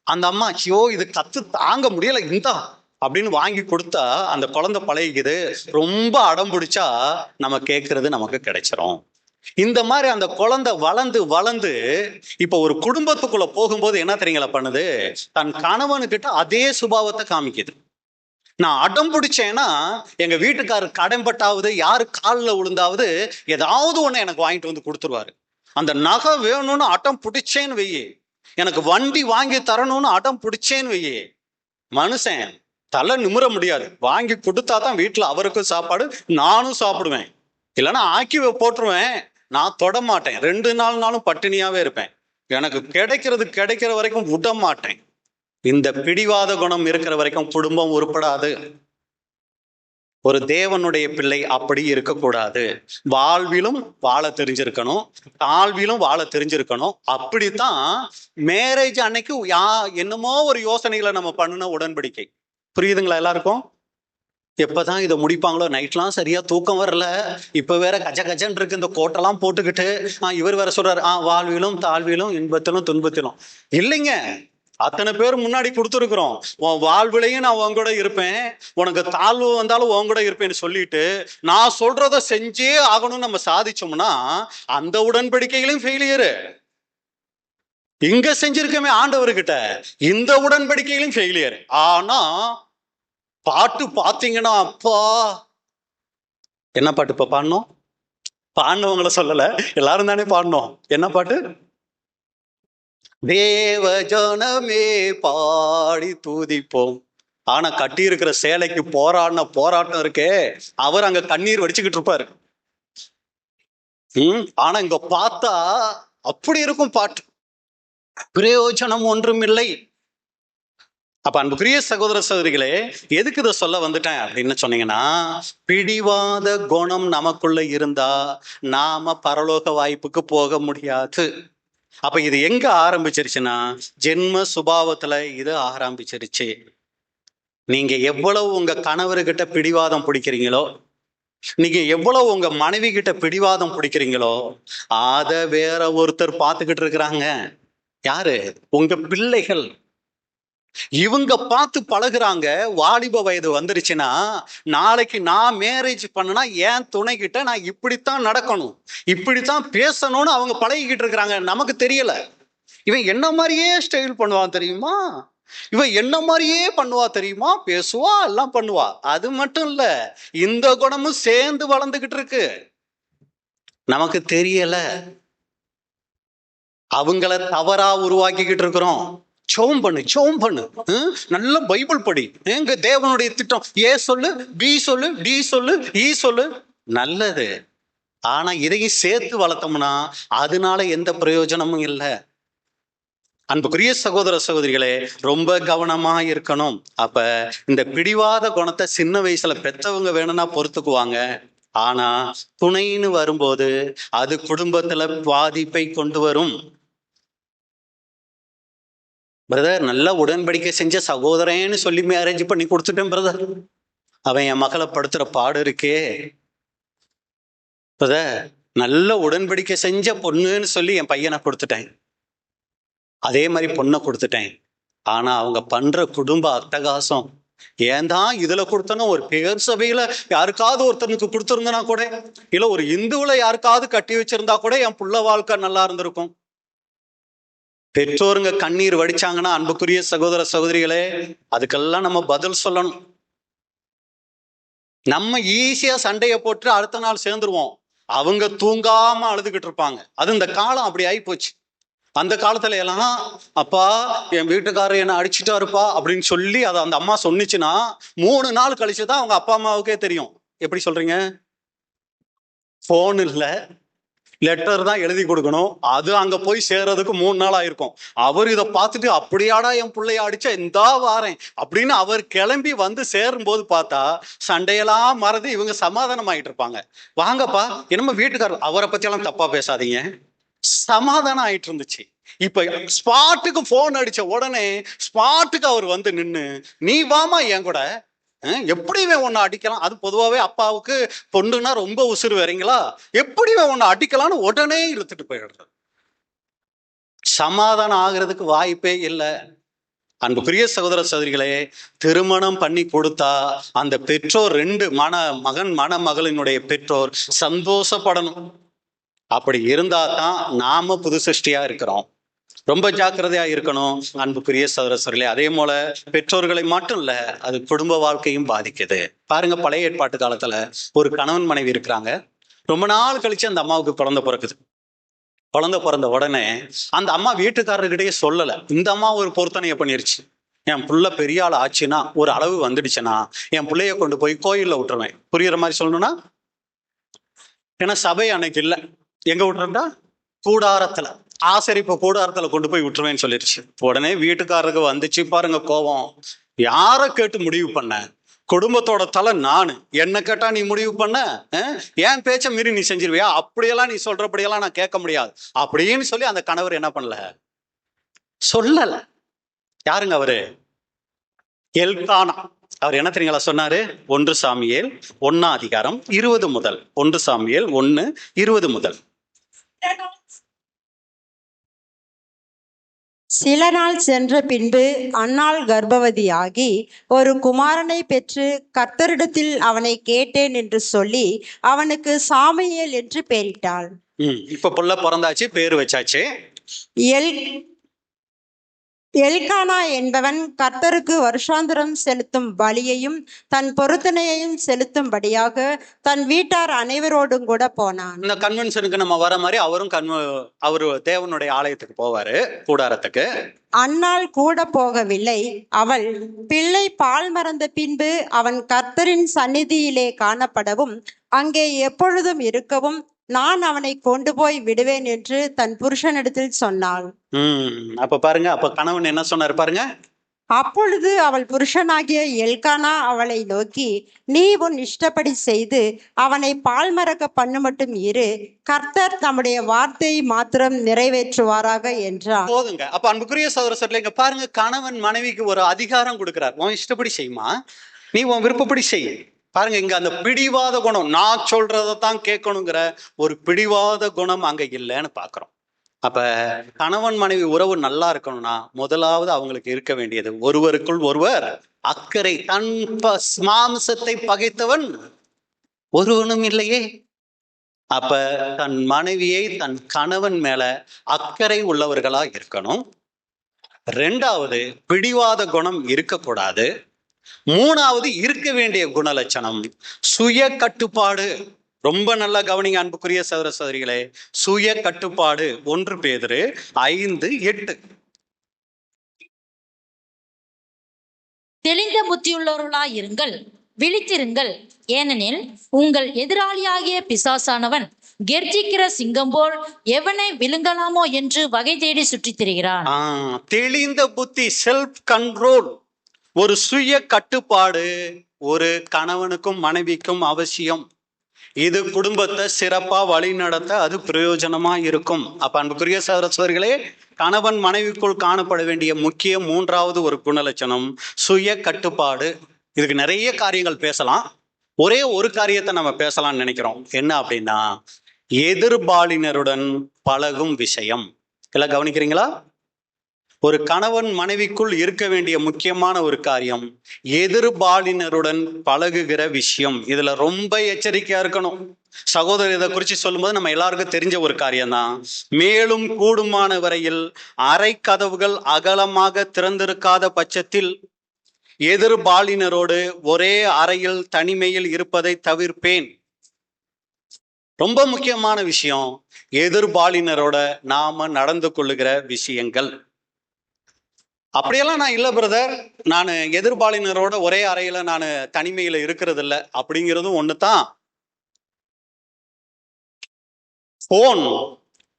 அந்த அம்மா ஐயோ இது கத்து தாங்க முடியல இந்தா அப்படின்னு வாங்கி கொடுத்தா அந்த குழந்தை பழகிக்குது. ரொம்ப அடம் பிடிச்சா நம்ம கேட்கறது நமக்கு கிடைச்சிரும். இந்த மாதிரி அந்த குழந்தை வளர்ந்து வளர்ந்து இப்ப ஒரு குடும்பத்துக்குள்ள போகும்போது என்ன தெரியுங்களா பண்ணுது? தன் கணவனுக்கிட்ட அதே சுபாவத்தை காமிக்குது. நான் அடம் பிடிச்சேன்னா எங்க வீட்டுக்காரர் கடன்பட்டாவது யாரு காலில் விழுந்தாவது ஏதாவது ஒண்ணு எனக்கு வாங்கிட்டு வந்து கொடுத்துருவாரு. அந்த நகை வேணும்னு அடம் பிடிச்சேன்னு வையே, எனக்கு வண்டி வாங்கி தரணும்னு அடம் பிடிச்சேன்னு வையே, மனுஷன் தலை நிமிர முடியாது. வாங்கி கொடுத்தா தான் வீட்டுல அவருக்கும் சாப்பாடு, நானும் சாப்பிடுவேன், இல்லைன்னா ஆக்கி போட்டுருவேன். நான் தொட மாட்டேன், 2 நாளும் பட்டினியாவே இருப்பேன். எனக்கு கிடைக்கிற வரைக்கும் விட மாட்டேன். இந்த பிடிவாத குணம் இருக்கிற வரைக்கும் குடும்பம் உருப்படாது. ஒரு தேவனுடைய பிள்ளை அப்படி இருக்கக்கூடாது. வாழ்விலும் வாழ தெரிஞ்சிருக்கணும், தாழ்விலும் வாழ தெரிஞ்சிருக்கணும். அப்படித்தான் மேரேஜ் அன்னைக்கு என்னமோ ஒரு யோசனைகளை நம்ம பண்ணின உடன்படிக்கை. புரியுதுங்களா எல்லாருக்கும்? எப்பதான் இதை முடிப்பாங்களோ, நைட்லாம் சரியா தூக்கம் வரல, இப்ப வேற கஜ கஜன் இருக்கு இந்த கோட்டெல்லாம் போட்டுக்கிட்டு. இவர் வேற சொல்றாரு, வாழ்விலும் தாழ்விலும் இன்பத்திலும் துன்பத்திலும். இல்லைங்க, அத்தனை பேர் முன்னாடி கொடுத்துருக்குறோம். உன் வாழ்விலையும் நான் உன் கூட இருப்பேன், உனக்கு தாழ்வு வந்தாலும் உன் கூட இருப்பேன்னு சொல்லிட்டு நான் சொல்றத செஞ்சே ஆகணும்னு நம்ம சாதிச்சோம்னா அந்த உடன்படிக்கைகளையும் ஃபெயிலியரு. இங்க செஞ்சிருக்கமே ஆண்டவர்கிட்ட, இந்த உடன்படிக்கையிலும் ஃபெயிலியர். ஆனா பாட்டு பாத்தீங்கன்னா, அப்பா என்ன பாட்டு இப்ப பாடணும்? பாடினவங்களை சொல்லல, எல்லாரும் தானே பாடணும். என்ன பாட்டு? தேவ ஜனமே பாடி தூதிப்போம். ஆனா கட்டி இருக்கிற சேலைக்கு போராட்டம் இருக்கே, அவர் அங்க கண்ணீர் வடிச்சுக்கிட்டு இருப்பாரு. ஆனா இங்க பார்த்தா அப்படி இருக்கும் பாட்டு, பிரயோஜனம் ஒன்றும் இல்லை. அப்ப அன்புக்குரிய சகோதர சகோதரிகளே, எதுக்கு இதை சொல்ல வந்துட்டேன் அப்படின்னு சொன்னீங்கன்னா, பிடிவாத குணம் நமக்குள்ள இருந்தா நாம பரலோக வாய்ப்புக்கு போக முடியாது. அப்ப இது எங்க ஆரம்பிச்சிருச்சுன்னா, ஜென்ம சுபாவத்துல இது ஆரம்பிச்சிருச்சு. நீங்க எவ்வளவு உங்க கணவர்கிட்ட பிடிவாதம் பிடிக்கிறீங்களோ, நீங்க எவ்வளவு உங்க மனைவி கிட்ட பிடிவாதம் பிடிக்கிறீங்களோ, அத வேற ஒருத்தர் பார்த்துக்கிட்டு இருக்கிறாங்க. யாரு? உங்க பிள்ளைகள். இவங்க பார்த்து பழகுறாங்க. வாலிப வயது வந்துருச்சுன்னா, நாளைக்கு நான் மேரேஜ் பண்ணனா என் துணை கிட்ட நான் இப்படித்தான் நடக்கணும், இப்படித்தான் பேசணும்னு அவங்க பழகிக்கிட்டு இருக்கிறாங்க. நமக்கு தெரியல. இவன் என்ன மாதிரியே ஸ்டைல் பண்ணுவான் தெரியுமா, இவன் என்ன மாதிரியே பண்ணுவா தெரியுமா, பேசுவா, எல்லாம் பண்ணுவா. அது மட்டும் இல்ல, இந்த குணமும் சேர்ந்து வளர்ந்துகிட்டு இருக்கு. நமக்கு தெரியல. அவங்கள தவறா உருவாக்கிக்கிட்டு இருக்கிறோம். ஜெபம் பண்ணு, நல்ல பைபிள் படி, எங்க தேவனுடைய திட்டம் ஏ சொல்லு, பி சொல்லு, டி சொல்லு, இ சொல்லு, நல்லது. ஆனா இதையும் சேர்த்து வளர்த்தோம்னா அதனால எந்த பிரயோஜனமும் இல்லை. அன்புக்குரிய சகோதர சகோதரிகளே, ரொம்ப கவனமா இருக்கணும். அப்ப இந்த பிடிவாத குணத்தை சின்ன வயசுல பெற்றவங்க வேணும்னா பொறுத்துக்குவாங்க. ஆனா துணைன்னு வரும்போது அது குடும்பத்துல பாதிப்பை கொண்டு வரும். பிரதர், நல்ல உடன்படிக்கை செஞ்ச சகோதரன்னு சொல்லி மேரேஜ் பண்ணி கொடுத்துட்டேன் பிரதர், அவன் என் மகளை படுத்துற பாடு இருக்கே. பிரதர், நல்ல உடன்படிக்கை செஞ்ச பொண்ணுன்னு சொல்லி என் பையனை கொடுத்துட்டேன், அதே மாதிரி பொண்ணை கொடுத்துட்டேன். ஆனா அவங்க பண்ற குடும்ப அட்டகாசம், ஏன் தான் இதுல கொடுத்தனும் ஒரு பேர் சபையில யாருக்காவது ஒருத்தனுக்கு கொடுத்துருந்தனா கூட, இல்ல ஒரு இந்துவுல யாருக்காவது கட்டி வச்சிருந்தா கூட என் புள்ள வாழ்க்கை நல்லா இருந்திருக்கும். பெற்றோருங்க கண்ணீர் வடிச்சாங்கன்னா, அன்புக்குரிய சகோதர சகோதரிகளே, அதுக்கெல்லாம் நம்ம பதில் சொல்லணும். நம்ம ஈஸியா சண்டையை போட்டு அடுத்த நாள் சேர்ந்துருவோம். அவங்க தூங்காம அழுதுகிட்டு இருப்பாங்க. அது இந்த காலம் அப்படி ஆகி போச்சு. அந்த காலத்துல எல்லாம், அப்பா என் வீட்டுக்காரர் என்ன அடிச்சுட்டாருப்பா அப்படின்னு சொல்லி அதை அந்த அம்மா சொன்னிச்சுன்னா 3 நாள் கழிச்சுதான் அவங்க அப்பா அம்மாவுக்கே தெரியும். எப்படி சொல்றீங்க? போன் இல்ல, லெட்டர் தான் எழுதி கொடுக்கணும். அது அங்க போய் சேர்றதுக்கு 3 நாள் ஆயிருக்கும். அவர் இதை பார்த்துட்டு, அப்படியாடா என் பிள்ளைய அடிச்சா, இந்தா வாரேன் அப்படின்னு அவர் கிளம்பி வந்து சேரும் போது பார்த்தா சண்டையெல்லாம் மறந்து இவங்க சமாதானம் ஆயிட்டு இருப்பாங்க. வாங்கப்பா, என்னமோ வீட்டுக்காரர், அவரை பத்தி எல்லாம் தப்பா பேசாதீங்க, சமாதானம் ஆயிட்டு இருந்துச்சு. இப்ப ஸ்பாட்டுக்கு போன் அடிச்ச உடனே ஸ்பாட்டுக்கு அவர் வந்து நின்னு, நீ வாமா என் கூட, எப்படி உன்னை அடிக்கலாம், அது பொதுவாகவே அப்பாவுக்கு பொண்ணுன்னா ரொம்ப உசுறு வரீங்களா, எப்படி உன்னை அடிக்கலாம்னு உடனே இழுத்துட்டு போயிடுறது. சமாதானம் ஆகிறதுக்கு வாய்ப்பே இல்லை. அன்புக்குரிய சகோதர சகோதரிகளே, திருமணம் பண்ணி கொடுத்தா அந்த பெற்றோர் 2 மணமகளினுடைய பெற்றோர் சந்தோஷப்படணும். அப்படி இருந்தா தான் நாம புது சிருஷ்டியா இருக்கிறோம். ரொம்ப ஜாக்கிரதையா இருக்கணும் அன்புக்குரிய சகோதர சகோதரிகளே. அதே போல பெற்றோர்களை மட்டும் இல்ல, அது குடும்ப வாழ்க்கையும் பாதிக்குது. பாருங்க, பழைய ஏற்பாட்டு காலத்துல ஒரு கணவன் மனைவி இருக்கிறாங்க. ரொம்ப நாள் கழிச்சு அந்த அம்மாவுக்கு குழந்தை பிறக்குது. குழந்தை பிறந்த உடனே அந்த அம்மா வீட்டுக்காரர்கிட்டயே சொல்லல. இந்த அம்மா ஒரு பொருத்தனையை பண்ணிருச்சு, என் புள்ள பெரிய ஆள் ஆச்சுன்னா, ஒரு அளவு வந்துடுச்சுன்னா என் பிள்ளைய கொண்டு போய் கோயில்ல விட்டுருவேன். புரியுற மாதிரி சொல்லணும்னா, ஏன்னா சபை அன்னைக்கு இல்லை, எங்க விட்டுறா, கூடாரத்துல, ஆசரிப்பு கூடாரத்துல கொண்டு போய் விட்டுருவேன்னு சொல்லிருச்சு. உடனே வீட்டுக்காரருக்கு வந்துச்சு பாருங்க கோபம். யாரை கேட்டு முடிவு பண்ண, குடும்பத்தோட தலை நானு, என்ன கேட்டா நீ முடிவு பண்ண, ஏன் பேச்ச மீறி நீ செஞ்சிருவியா, அப்படியெல்லாம் நீ சொல்றபடியெல்லாம் நான் கேட்க முடியாது அப்படின்னு சொல்லி அந்த கணவர் என்ன பண்ணல, சொல்லல. யாருங்க அவரு? எல்கானா. அவர் என்ன தெரியுங்களா சொன்னாரு? 1 சாமுவேல் 1:20 முதல். 1 சாமுவேல் 1:20 முதல். சில நாள் சென்ற பின்பு அன்னாள் கர்ப்பவதியாகி ஒரு குமாரனை பெற்று கர்த்தரிடத்தில் அவனை கேட்டேன் என்று சொல்லி அவனுக்கு சாமுவேல் என்று பெயரிட்டாள். இப்ப புள்ள பிறந்தாச்சு, பேரு வச்சாச்சு. எல் எல்கானா என்பவன் கர்த்தருக்கு வருஷாந்திரம் செலுத்தும் பலியையும் தன் பொருத்தனையையும் செலுத்தும்படியாக தன் வீட்டார் அனைவரோடும் கூட போனான். இந்த கன்வென்ஷனுக்கு நம்ம வர மாதிரி அவரும் அவரு தேவனுடைய ஆலயத்துக்கு போவாரு, கூடாரத்துக்கு. அன்னாள் கூட போகவில்லை. அவள் பிள்ளை பால் மறந்த பின்பு அவன் கர்த்தரின் சந்நிதியிலே காணப்படவும் அங்கே எப்பொழுதும் இருக்கவும் நான் அவனை கொண்டு போய் விடுவேன் என்று தன் புருஷனிடத்தில் சொன்னாள். அப்ப பாருங்க, அப்ப கணவன் என்ன சொன்னாரு பாருங்க. அப்பொழுது அவள் புருஷனாகிய எல்கானா அவளை நோக்கி, நீ உன் இஷ்டப்படி செய்து அவனை பால் மறக்க பண்ணு மட்டும் இரு, கர்த்தர் தம்முடைய வார்த்தையை மாத்திரம் நிறைவேற்றுவாராக என்றார். போதுங்க. அப்ப அன்புக்குரிய சகோதரர்களே, இங்க பாருங்க, கணவன் மனைவிக்கு ஒரு அதிகாரம் கொடுக்கிறார். உன் இஷ்டப்படி செய்யுமா, நீ உன் விருப்பப்படி செய். பாருங்க, இங்க அந்த பிடிவாத குணம், நான் சொல்றதான் கேட்கணுங்கிற ஒரு பிடிவாத குணம் அங்க இல்லைன்னு பாக்குறோம். அப்ப கணவன் மனைவி உறவு நல்லா இருக்கணும்னா முதலாவது அவங்களுக்கு இருக்க வேண்டியது ஒருவருக்குள் ஒருவர் அக்கறை. தன் மாம்சத்தை பகைத்தவன் ஒருவனும் இல்லையே. அப்ப தன் மனைவியை தன் கணவன் மேல அக்கறை உள்ளவர்களா இருக்கணும். 2வது, பிடிவாத குணம் இருக்கக்கூடாது. 3வது, இருக்க வேண்டிய குணலட்சணம் சுய கட்டுப்பாடு. ரொம்ப நல்லா கவனிங்க அன்புக்குரிய சகோதர சகோதரிகளே, சுய கட்டுப்பாடு. 1 பேதுரு 5:8. தெளிந்த புத்தியுள்ளவர்களாய் இருங்கள், விழித்திருங்கள், ஏனெனில் உங்கள் எதிராளியாகிய பிசாசானவன் கெர்ச்சிக்கிற சிங்கம் போல் எவனை விழுங்கலாமோ என்று வகை தேடி சுற்றித் திரிகிறான். தெளிந்த புத்தி, செல்ஃப் கண்ட்ரோல், ஒரு சுய கட்டுப்பாடு ஒரு கணவனுக்கும் மனைவிக்கும் அவசியம். இது குடும்பத்தை சிறப்பா வழி நடத்த அது பிரயோஜனமா இருக்கும். அப்ப அன்புக்குரிய சகோதர சகோதரிகளே, கணவன் மனைவிக்குள் காணப்பட வேண்டிய முக்கிய 3வது ஒரு குணலட்சணம் சுய கட்டுப்பாடு. இதுக்கு நிறைய காரியங்கள் பேசலாம். ஒரே ஒரு காரியத்தை நம்ம பேசலாம்னு நினைக்கிறோம். என்ன அப்படின்னா, எதிர்பாலினருடன் பழகும் விஷயம். எல்லாம் கவனிக்கிறீங்களா? ஒரு கணவன் மனைவிக்குள் இருக்க வேண்டிய முக்கியமான ஒரு காரியம் எதிர்பாலினருடன் பழகுகிற விஷயம். இதுல ரொம்ப எச்சரிக்கையா இருக்கணும். சகோதரர் இதை குறித்து சொல்லும்போது நம்ம எல்லாருக்கும் தெரிஞ்ச ஒரு காரியம்தான். மேலும் கூடுமான வரையில் அறை கதவுகள் அகலமாக திறந்திருக்காத பட்சத்தில் எதிர்பாலினரோடு ஒரே அறையில் தனிமையில் இருப்பதை தவிர்ப்பேன். ரொம்ப முக்கியமான விஷயம், எதிர்பாலினரோட நாம நடந்து கொள்ளுகிற விஷயங்கள். அப்படியெல்லாம் நான் இல்லை பிரதர், நான் எதிர்பாலினரோட ஒரே அறையில நான் தனிமையில இருக்கிறது இல்லை அப்படிங்கிறதும் ஒண்ணுதான். போன்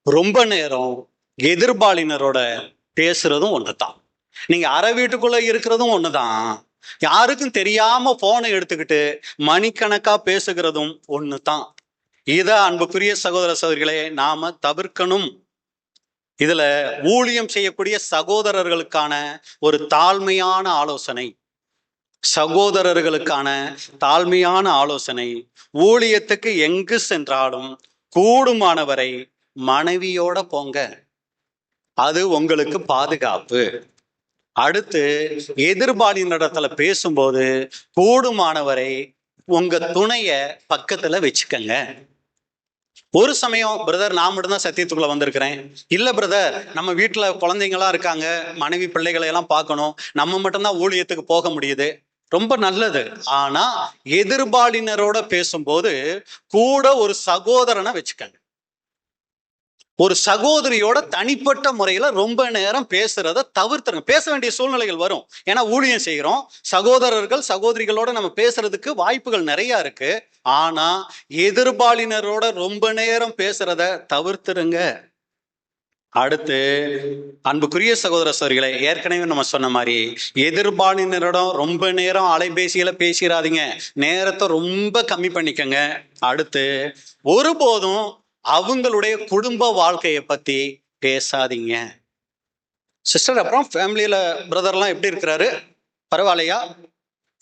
ரொம்ப நேரம் எதிர்பாலினரோட பேசுறதும் ஒண்ணுதான். நீங்க அறை வீட்டுக்குள்ள இருக்கிறதும் ஒண்ணுதான். யாருக்கும் தெரியாம போனை எடுத்துக்கிட்டு மணிக்கணக்கா பேசுகிறதும் ஒண்ணுதான். இத அன்புக்குரிய சகோதர சகோதரிகளே நாம தவிர்க்கணும். இதுல ஊழியம் செய்யக்கூடிய சகோதரர்களுக்கான ஒரு தாழ்மையான ஆலோசனை, சகோதரர்களுக்கான தாழ்மையான ஆலோசனை, ஊழியத்துக்கு எங்கு சென்றாலும் கூடுமானவரை மனைவியோட போங்க, அது உங்களுக்கு பாதுகாப்பு. அடுத்து, எதிர்பாலினரிடத்துல பேசும்போது கூடுமானவரை உங்க துணைய பக்கத்துல வச்சுக்கங்க. ஒரு சமயம் பிரதர் நான் மட்டும்தான் சத்தியத்துக்குள்ள வந்திருக்கிறேன், இல்ல பிரதர் நம்ம வீட்டுல குழந்தைங்களாம் இருக்காங்க, மனைவி பிள்ளைகளை எல்லாம் பார்க்கணும், நம்ம மட்டும்தான் ஊழியத்துக்கு போக முடியுது, ரொம்ப நல்லது. ஆனா எதிர்பாலினரோட பேசும்போது கூட ஒரு சகோதரனை வச்சுக்கங்க. ஒரு சகோதரியோட தனிப்பட்ட முறையில ரொம்ப நேரம் பேசுறத தவிர்த்துருங்க. பேச வேண்டிய சூழ்நிலைகள் வரும், ஏன்னா ஊழியம் செய்கிறோம். சகோதரர்கள் சகோதரிகளோட நம்ம பேசுறதுக்கு வாய்ப்புகள் நிறைய இருக்கு. ஆனா எதிர்பாலினரோட ரொம்ப நேரம் பேசுறத தவிர்த்துருங்க. அடுத்து, அன்புக்குரிய சகோதர சகோதரிகளை, ஏற்கனவே நம்ம சொன்ன மாதிரி எதிர்பாலினரிடம் ரொம்ப நேரம் அலைபேசியில பேசிடாதீங்க, நேரத்தை ரொம்ப கம்மி பண்ணிக்கங்க. அடுத்து, ஒருபோதும் அவங்களுடைய குடும்ப வாழ்க்கையை பத்தி பேசாதீங்க. சிஸ்டர், அப்புறம் ஃபேமிலியில பிரதர்லாம் எப்படி இருக்கிறாரு, பரவாயில்லையா?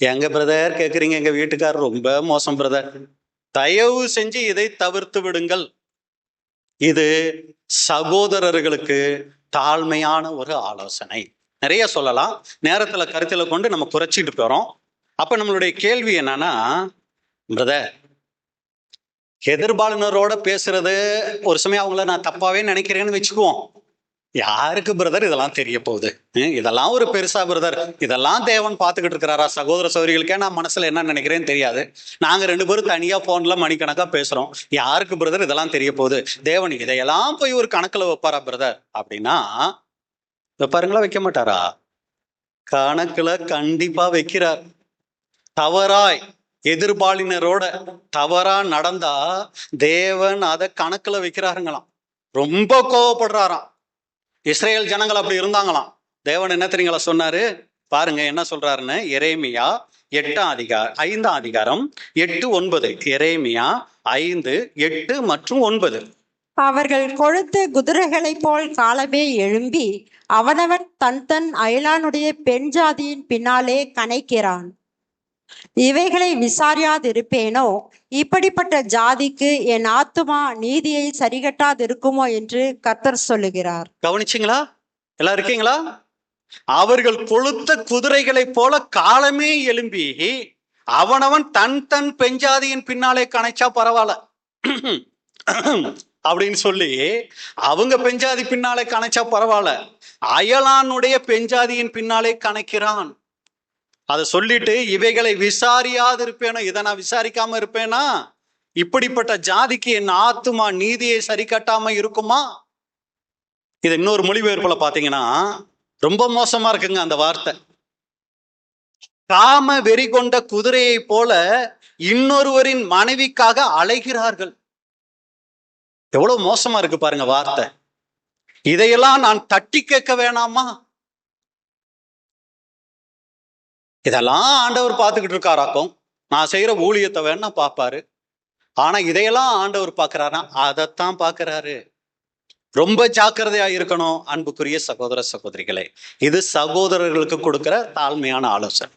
எங்க பிரதர் கேட்குறீங்க? எங்க வீட்டுக்காரர் ரொம்ப மோசம் பிரதர். தயவு செஞ்சு இதை தவிர்த்து விடுங்கள். இது சகோதரர்களுக்கு தாழ்மையான ஒரு ஆலோசனை. நிறைய சொல்லலாம், நேரத்துல கருத்துல கொண்டு நம்ம குறைச்சிட்டு போறோம். அப்ப நம்மளுடைய கேள்வி என்னன்னா, பிரதர், எதிர்பாலினரோட பேசுறது ஒரு சமயம் அவங்கள நான் தப்பாவே நினைக்கிறேன்னு வச்சுக்குவோம். யாருக்கு பிரதர் இதெல்லாம் தெரிய போகுது? இதெல்லாம் ஒரு பெருசா பிரதர், இதெல்லாம் தேவன் பார்த்துக்கிட்டு இருக்கிறாரா? சகோதர சகோதரிகளுக்கே நான் மனசுல என்ன நினைக்கிறேன்னு தெரியாது. நாங்க 2 பேரும் தனியா போன்ல மணிக்கணக்கா பேசுறோம். யாருக்கு பிரதர் இதெல்லாம் தெரிய போகுது? தேவன் இதையெல்லாம் போய் ஒரு கணக்குல வைப்பாரா பிரதர் அப்படின்னா? வைப்பாருங்களா, வைக்க மாட்டாரா? கணக்குல கண்டிப்பா வைக்கிறார். தவறாய் எதிர்பாலினரோட தவறா நடந்தா தேவன் அதை கணக்குல வைக்கிறாருங்களாம். ரொம்ப கோவப்படுறாராம். இஸ்ரேல் ஜனங்கள் அப்படி இருந்தாங்களாம். தேவன் என்ன தெரியுங்களா சொன்னாரு? பாருங்க என்ன சொல்றாருன்னு. எரேமியா 5ஆம் அதிகாரம் 8-9. எரேமியா 5, 8 மற்றும் 9. அவர்கள் கொழுத்த குதிரைகளைப் போல் காலமே எழும்பி அவனவன் தன் தன் அயலானுடைய பெண் ஜாதியின் பின்னாலே கனைக்கிறான். இவைகளை விசாரியாதிருப்பேனோ? இப்படிப்பட்ட ஜாதிக்கு என் ஆத்துமா நீதியை சரிகட்டாதிருக்குமோ என்று கர்த்தர் சொல்லுகிறார். கவனிச்சிங்களா? எல்லாம் இருக்கீங்களா? அவர்கள் கொழுத்த குதிரைகளை போல காலமே எழும்பி அவனவன் தன் தன் பெஞ்சாதியின் பின்னாலே கணைச்சா பரவாயில்ல அப்படின்னு சொல்லி அவங்க பெஞ்சாதி பின்னாலே கணைச்சா பரவாயில்ல, அயலானுடைய பெஞ்சாதியின் பின்னாலே கணைக்கிறான். அதை சொல்லிட்டு இவைகளை விசாரியாது இருப்பேனோ? இதை நான் விசாரிக்காம இருப்பேனா? இப்படிப்பட்ட ஜாதிக்கு என் ஆத்துமா நீதியை சரி கட்டாம இருக்குமா? இது இன்னொரு மொழிபெயர்ப்புல பாத்தீங்கன்னா ரொம்ப மோசமா இருக்குங்க அந்த வார்த்தை. காம வெறி கொண்ட குதிரையை போல இன்னொருவரின் மனைவிக்காக அலைகிறார்கள். எவ்வளவு மோசமா இருக்கு பாருங்க வார்த்தை. இதையெல்லாம் நான் தட்டி கேட்க வேணாமா? இதெல்லாம் ஆண்டவர் பார்த்துக்கிட்டு இருக்காராக்கும். நான் செய்யற ஊழியத்தை வேணா பார்ப்பாரு. ஆனா இதையெல்லாம் ஆண்டவர் பார்க்கிறாரா? அதைத்தான் பார்க்கிறாரு. ரொம்ப ஜாக்கிரதையா இருக்கணும் அன்புக்குரிய சகோதர சகோதரிகளே. இது சகோதரர்களுக்கு கொடுக்கிற தாழ்மையான ஆலோசனை.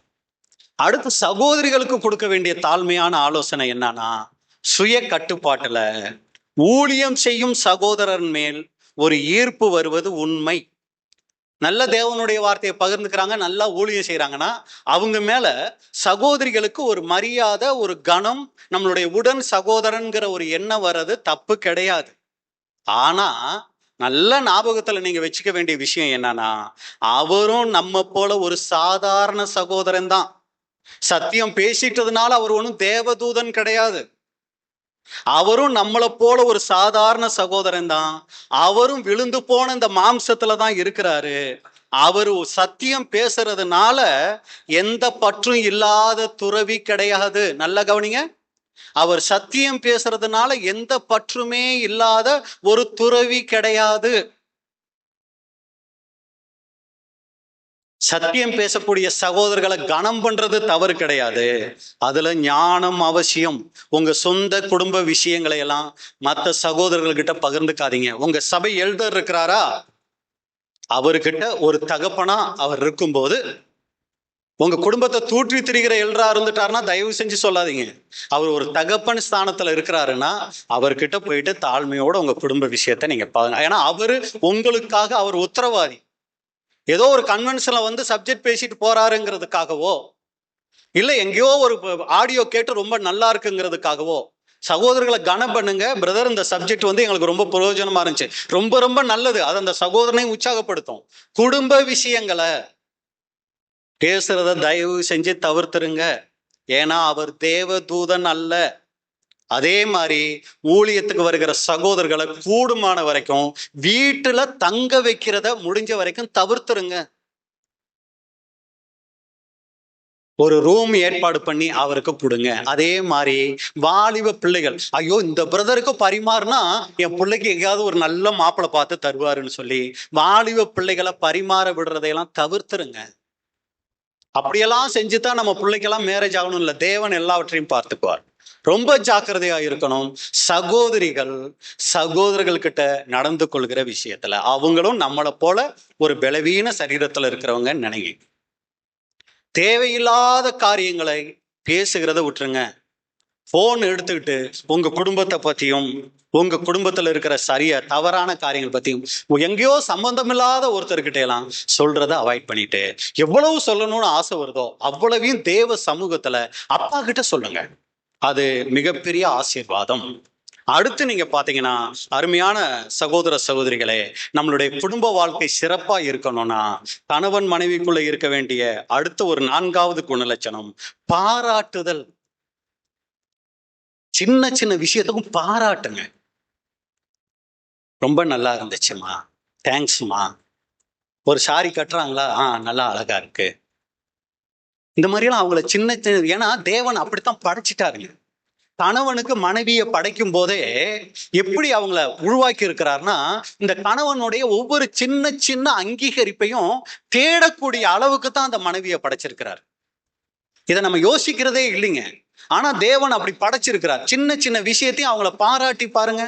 அடுத்து சகோதரிகளுக்கு கொடுக்க வேண்டிய தாழ்மையான ஆலோசனை என்னன்னா, சுய கட்டுப்பாட்டுல ஊழியம் செய்யும் சகோதரன் மேல் ஒரு ஈர்ப்பு வருவது உண்மை. நல்ல தேவனுடைய வார்த்தையை பகிர்ந்துக்கிறாங்க, நல்லா ஊழியம் செய்யறாங்கன்னா அவங்க மேல சகோதரிகளுக்கு ஒரு மரியாதை, ஒரு கணம், நம்மளுடைய உடன் சகோதரன்கிற ஒரு எண்ணம் வர்றது தப்பு கிடையாது. ஆனா நல்ல ஞாபகத்துல நீங்க வச்சுக்க வேண்டிய விஷயம் என்னன்னா, அவரும் நம்ம போல ஒரு சாதாரண சகோதரன் தான். சத்தியம் பேசிட்டதுனால அவர் ஒன்றும் தேவதூதன் கிடையாது. அவரும் நம்மளை போல ஒரு சாதாரண சகோதரன் தான். அவரும் விழுந்து போன இந்த மாம்சத்துல தான் இருக்கிறாரு. அவரு சத்தியம் பேசுறதுனால எந்த பற்றும் இல்லாத துறவி கிடையாது. நல்ல கவனிங்க, அவர் சத்தியம் பேசுறதுனால எந்த பற்றுமே இல்லாத ஒரு துறவி கிடையாது. சத்தியம் பேசக்கூடிய சகோதரர்களை கனம் பண்றது தவறு கிடையாது. அதுல ஞானம் அவசியம். உங்க சொந்த குடும்ப விஷயங்களை எல்லாம் மற்ற சகோதரர்கள்கிட்ட பகிர்ந்துக்காதீங்க. உங்க சபை எல்டர் இருக்கிறாரா, அவர்கிட்ட ஒரு தகப்பனா அவர் இருக்கும்போது, உங்க குடும்பத்தை தூற்றி திரிகிற எல்டரா இருந்துட்டாருன்னா தயவு செஞ்சு சொல்லாதீங்க. அவர் ஒரு தகப்பன் ஸ்தானத்துல இருக்கிறாருன்னா அவர்கிட்ட போயிட்டு தாழ்மையோட உங்க குடும்ப விஷயத்தை நீங்க பாருங்க. ஏன்னா அவரு உங்களுக்காக அவர் உத்தரவாதி. ஏதோ ஒரு கன்வென்ஷன்ல வந்து சப்ஜெக்ட் பேசிட்டு போறாருங்கிறதுக்காகவோ, இல்லை எங்கேயோ ஒரு ஆடியோ கேட்டு ரொம்ப நல்லா இருக்குங்கிறதுக்காகவோ சகோதரர்களை கனம் பண்ணுங்க. பிரதர், இந்த சப்ஜெக்ட் வந்து எங்களுக்கு ரொம்ப பிரயோஜனமா இருந்துச்சு, ரொம்ப ரொம்ப நல்லது, அது அந்த சகோதரனை உற்சாகப்படுத்தும். குடும்ப விஷயங்களை பேசுறத தயவு செஞ்சு தவிர்த்துருங்க. ஏன்னா அவர் தேவ தூதன் அல்ல. அதே மாதிரி ஊழியத்துக்கு வருகிற சகோதரர்களை கூடுமான வரைக்கும் வீட்டுல தங்க வைக்கிறத முடிஞ்ச வரைக்கும் தவிர்த்துருங்க. ஒரு ரூம் ஏற்பாடு பண்ணி அவருக்கு கொடுங்க. அதே மாதிரி வாலிப பிள்ளைகள், ஐயோ இந்த பிரதருக்கு பரிமாறினா என் பிள்ளைக்கு எங்கேயாவது ஒரு நல்ல மாப்பிள்ளை பார்த்து தருவாருன்னு சொல்லி வாலிப பிள்ளைகளை பரிமாற விடுறதையெல்லாம் தவிர்த்துருங்க. அப்படியெல்லாம் செஞ்சுதான் நம்ம பிள்ளைக்கெல்லாம் மேரேஜ் ஆகணும் இல்லை, தேவன் எல்லாவற்றையும் பார்த்துக்குவார். ரொம்ப ஜாக்கிரதையா இருக்கணும். சகோதரிகள் சகோதரர்கள் கிட்ட நடந்து கொள்கிற விஷயத்துல அவங்களும் நம்மளை போல ஒரு பலவீன சரீரத்துல இருக்கிறவங்க நினைங்க. தேவையில்லாத காரியங்களை பேசுகிறத விட்டுருங்க. போன் எடுத்துக்கிட்டு உங்க குடும்பத்தை பத்தியும் உங்க குடும்பத்துல இருக்கிற தவறான காரியங்கள் பத்தியும் எங்கேயோ சம்பந்தமில்லாத ஒருத்தர்கிட்ட எல்லாம் சொல்றதை அவாய்ட் பண்ணிட்டு, எவ்வளவு சொல்லணும்னு ஆசை வருதோ அவ்வளவையும் தேவ சமூகத்துல அப்பா கிட்ட சொல்லுங்க. அது மிகப்பெரிய ஆசீர்வாதம். அடுத்து நீங்க பாத்தீங்கன்னா, அருமையான சகோதர சகோதரிகளே, நம்மளுடைய குடும்ப வாழ்க்கை சிறப்பா இருக்கணும்னா கணவன் மனைவிக்குள்ள இருக்க வேண்டிய அடுத்த ஒரு 4வது குணலட்சணம் பாராட்டுதல். சின்ன சின்ன விஷயத்துக்கும் பாராட்டுங்க. ரொம்ப நல்லா இருந்துச்சுமா, தேங்க்ஸ்மா. ஒரு சாரி கட்டுறாங்களா, நல்லா அழகா இருக்கு. இந்த மாதிரிலாம் அவங்கள சின்ன சின்ன, ஏன்னா தேவன் அப்படித்தான் படைச்சிட்டாருங்க. கணவனுக்கு மனைவியை படைக்கும் போதே எப்படி அவங்கள உருவாக்கி இருக்கிறார்னா, இந்த கணவனுடைய ஒவ்வொரு சின்ன சின்ன அங்கீகரிப்பையும் தேடக்கூடிய அளவுக்கு தான் அந்த மனைவியை படைச்சிருக்கிறார். இதை நம்ம யோசிக்கிறதே இல்லைங்க. ஆனா தேவன் அப்படி படைச்சிருக்கிறார். சின்ன சின்ன விஷயத்தையும் அவங்கள பாராட்டி பாருங்க.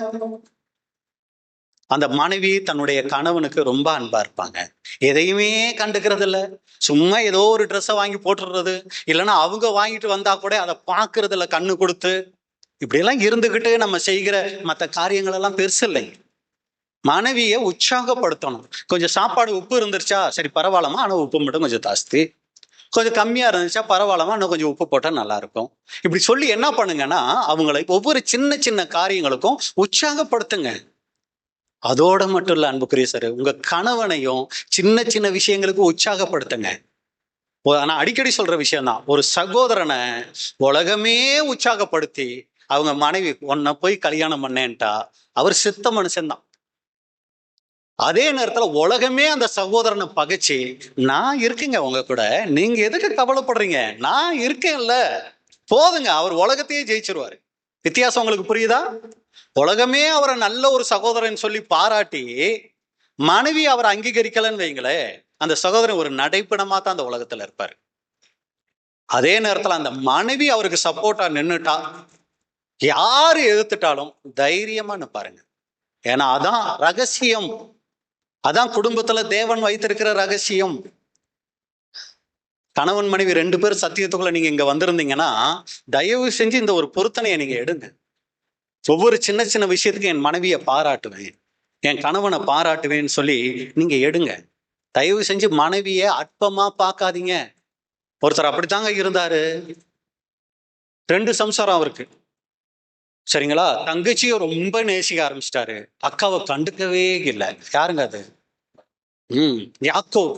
அந்த மனைவி தன்னுடைய கணவனுக்கு ரொம்ப அன்பா இருப்பாங்க. எதையுமே கண்டுக்கிறது இல்ல. சும்மா ஏதோ ஒரு ட்ரெஸ்ஸை வாங்கி போட்டுடுறது, இல்லைன்னா அவங்க வாங்கிட்டு வந்தா கூட அதை பார்க்கறது இல்ல கண்ணு கொடுத்து. இப்படியெல்லாம் இருந்துகிட்டு நம்ம செய்கிற மற்ற காரியங்கள் எல்லாம் பெருசு இல்லை. மனைவியை உற்சாகப்படுத்தணும். கொஞ்சம் சாப்பாடு உப்பு இருந்துருச்சா, சரி பரவாயில்லமா, ஆனா உப்பு மட்டும் கொஞ்சம் ஜாஸ்தி. கொஞ்சம் கம்மியா இருந்துச்சா பரவாயில்லமா, இன்னும் கொஞ்சம் உப்பு போட்டா நல்லா இருக்கும். இப்படி சொல்லி என்ன பண்ணுங்கன்னா, அவங்களை ஒவ்வொரு சின்ன சின்ன காரியங்களுக்கும் உற்சாகப்படுத்துங்க. அதோட மட்டும் இல்ல அன்புக்குரிய சார், உங்க கணவனையும் சின்ன சின்ன விஷயங்களுக்கு உற்சாகப்படுத்துங்க. நான் அடிக்கடி சொல்ற விஷயம் தான், ஒரு சகோதரனை உலகமே உற்சாகப்படுத்தி அவங்க மனைவி உன்னை போய் கல்யாணம் பண்ணேன்ட்டா அவர் செத்த மனுஷன்தான். அதே நேரத்துல உலகமே அந்த சகோதரனை பகைச்சு, நான் இருக்கேங்க உங்க கூட, நீங்க எதுக்கு கவலைப்படுறீங்க, நான் இருக்கேன்ல, போதுங்க, அவர் உலகத்தையே ஜெயிச்சிருவாரு. வித்தியாசம் உங்களுக்கு புரியுதா? உலகமே அவரை நல்ல ஒரு சகோதரன் சொல்லி பாராட்டி மனைவி அவரை அங்கீகரிக்கலன்னு வைங்களே, அந்த சகோதரன் ஒரு நடைப்பிணமா தான் அந்த உலகத்துல இருப்பாரு. அதே நேரத்துல அந்த மனைவி அவருக்கு சப்போர்ட்டா நின்னுட்டா, யாரு எதிர்த்துட்டாலும் தைரியமா நிப்பாருங்க. ஏன்னா அதான் ரகசியம், அதான் குடும்பத்துல தேவன் வைத்திருக்கிற ரகசியம். கணவன் மனைவி 2 பேரும் சத்தியத்துக்குள்ள நீங்க இங்க வந்திருந்தீங்கன்னா, தயவு செஞ்சு இந்த ஒரு பொருத்தனையை நீங்க எடுங்க. ஒவ்வொரு சின்ன சின்ன விஷயத்துக்கும் என் மனைவியை பாராட்டுவேன், என் கணவனை பாராட்டுவேன்னு சொல்லி நீங்க எடுங்க. தயவு செஞ்சு மனைவியை அற்பமா பார்க்காதீங்க. ஒருத்தர் அப்படித்தாங்க இருந்தாரு, 2 சம்சாரம் அவருக்கு, சரிங்களா? தங்கச்சியை ரொம்ப நேசிக்க ஆரம்பிச்சிட்டாரு, அக்காவை கண்டுக்கவே இல்லை. யாருங்க அது? யாக்கோபு.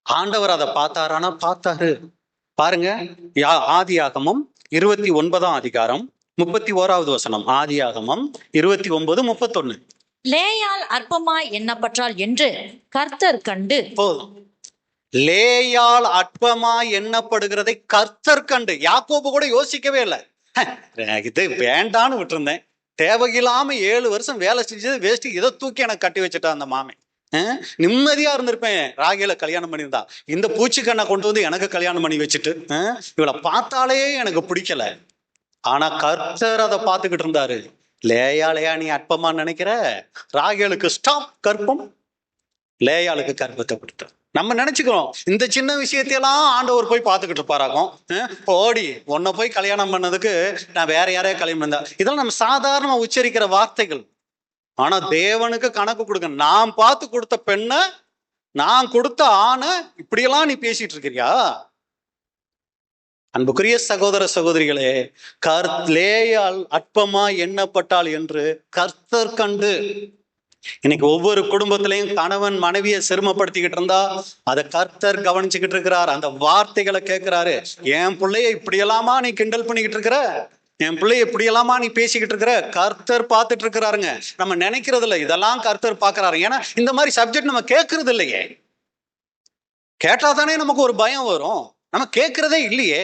ஆண்டவர் அதை பார்த்தாரானா? பார்த்தாரு. பாருங்க, ஆதியாகமம் 29ஆம் அதிகாரம் 31வது வசனம். ஆதியாகமம் 29:31. லேயாள் அற்பமாய் எண்ணப்பட்டாள் என்று கர்த்தர் கண்டு. போதும். லேயாள் அற்பமாய் எண்ணப்படுகிறதை கர்த்தர் கண்டு. யாக்கோபு கூட யோசிக்கவே இல்லை, இது வேண்டான்னு விட்டுருந்தேன், தேவையில்லாம 7 வருஷம் வேலை செஞ்சது வேஸ்ட், இதை தூக்கி எனக்கு கட்டி வச்சுட்டா அந்த மாமன், நிம்மதியா இருந்திருப்பேன் ராகேல கல்யாணம் பண்ணியிருந்தா. இந்த பூச்சிக்கண்ணை கொண்டு வந்து எனக்கு கல்யாணம் பண்ணி வச்சுட்டு, இவளை பார்த்தாலே எனக்கு பிடிக்கல. ஆனா கர்த்தர் அதை பார்த்துக்கிட்டு இருந்தாரு. லேயா நீ அற்பமா நினைக்கிற, ராகேலுக்கு ஸ்டாப் கற்பம், லேயாளுக்கு கற்பத்தை கொடுத்தார். நம்ம நினைச்சுக்கிறோம் இந்த சின்ன விஷயத்தையெல்லாம் ஆண்டவர் போய் பார்த்துக்கிட்டு இருப்பாராகும். ஓடி உன்னை போய் கல்யாணம் பண்ணதுக்கு நான் வேற யாரையா கல்யாணம் பண்ணா, இதெல்லாம் நம்ம சாதாரணமா உச்சரிக்கிற வார்த்தைகள். ஆனா தேவனுக்கு கணக்கு கொடுக்க, நான் பார்த்து கொடுத்த பெண்ணை, நான் கொடுத்த ஆணை இப்படியெல்லாம் நீ பேசிட்டு இருக்கிறியா? அன்புக்குரிய சகோதர சகோதரிகளே, லேயாள் அற்பமா எண்ணப்பட்டாள் என்று கர்த்தர் கண்டு. இன்னைக்கு ஒவ்வொரு குடும்பத்திலையும் கணவன் மனைவியை சிரமப்படுத்திக்கிட்டு இருந்தா அதை கர்த்தர் கவனிச்சுக்கிட்டு இருக்கிறார். அந்த வார்த்தைகளை கேட்கிறாரு. என் பிள்ளைய இப்படியெல்லாமா நீ கிண்டல் பண்ணிக்கிட்டு இருக்கிற, என் பிள்ளைய இப்படியெல்லாமா நீ பேசிக்கிட்டு இருக்கிற, கர்த்தர் பார்த்துட்டு இருக்கிறாருங்க. நம்ம நினைக்கிறது இல்லை, இதெல்லாம் கர்த்தர் பார்க்கிறாரு. ஏன்னா இந்த மாதிரி சப்ஜெக்ட் நம்ம கேட்கறது இல்லையே. கேட்டா தானே நமக்கு ஒரு பயம் வரும். நம்ம கேட்கறதே இல்லையே.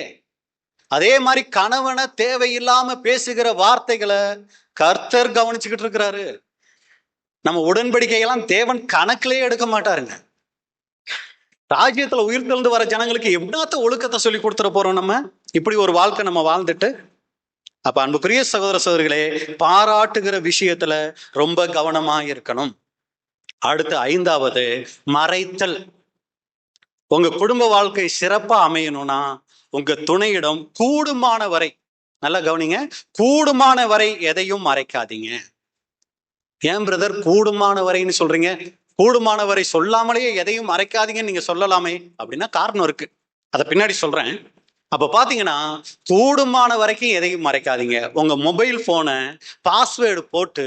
அதே மாதிரி கணவனை தேவையில்லாம பேசுகிற வார்த்தைகளை கர்த்தர் கவனிச்சுக்கிட்டு இருக்கிறாரு. நம்ம உடன்படிக்கையெல்லாம் தேவன் கணக்கிலே எடுக்க மாட்டாருங்க. ராஜ்யத்துல உயிர்த்தெழுந்து வர ஜனங்களுக்கு எப்படாத்த ஒழுக்கத்தை சொல்லி கொடுத்துட போறோம் நம்ம, இப்படி ஒரு வாழ்க்கை நம்ம வாழ்ந்துட்டு. அப்ப அன்புக்குரிய சகோதர சகோதரிகளே, பாராட்டுகிற விஷயத்துல ரொம்ப கவனமா இருக்கணும். அடுத்து 5வது, மறைத்தல். உங்க குடும்ப வாழ்க்கை சிறப்பா அமையணும்னா உங்க துணையிடம் கூடுமான வரை, நல்லா கவனிங்க, கூடுமான வரை எதையும் மறைக்காதீங்க. ஏன் பிரதர் கூடுமான வரைன்னு சொல்றீங்க? கூடுமான வரை சொல்லாமலேயே எதையும் மறைக்காதீங்கன்னு நீங்க சொல்லலாமே அப்படின்னா காரணம் இருக்கு, அதை பின்னாடி சொல்றேன். அப்ப பாத்தீங்கன்னா கூடுமான வரைக்கும் எதையும் மறைக்காதீங்க. உங்க மொபைல் போனை பாஸ்வேர்டு போட்டு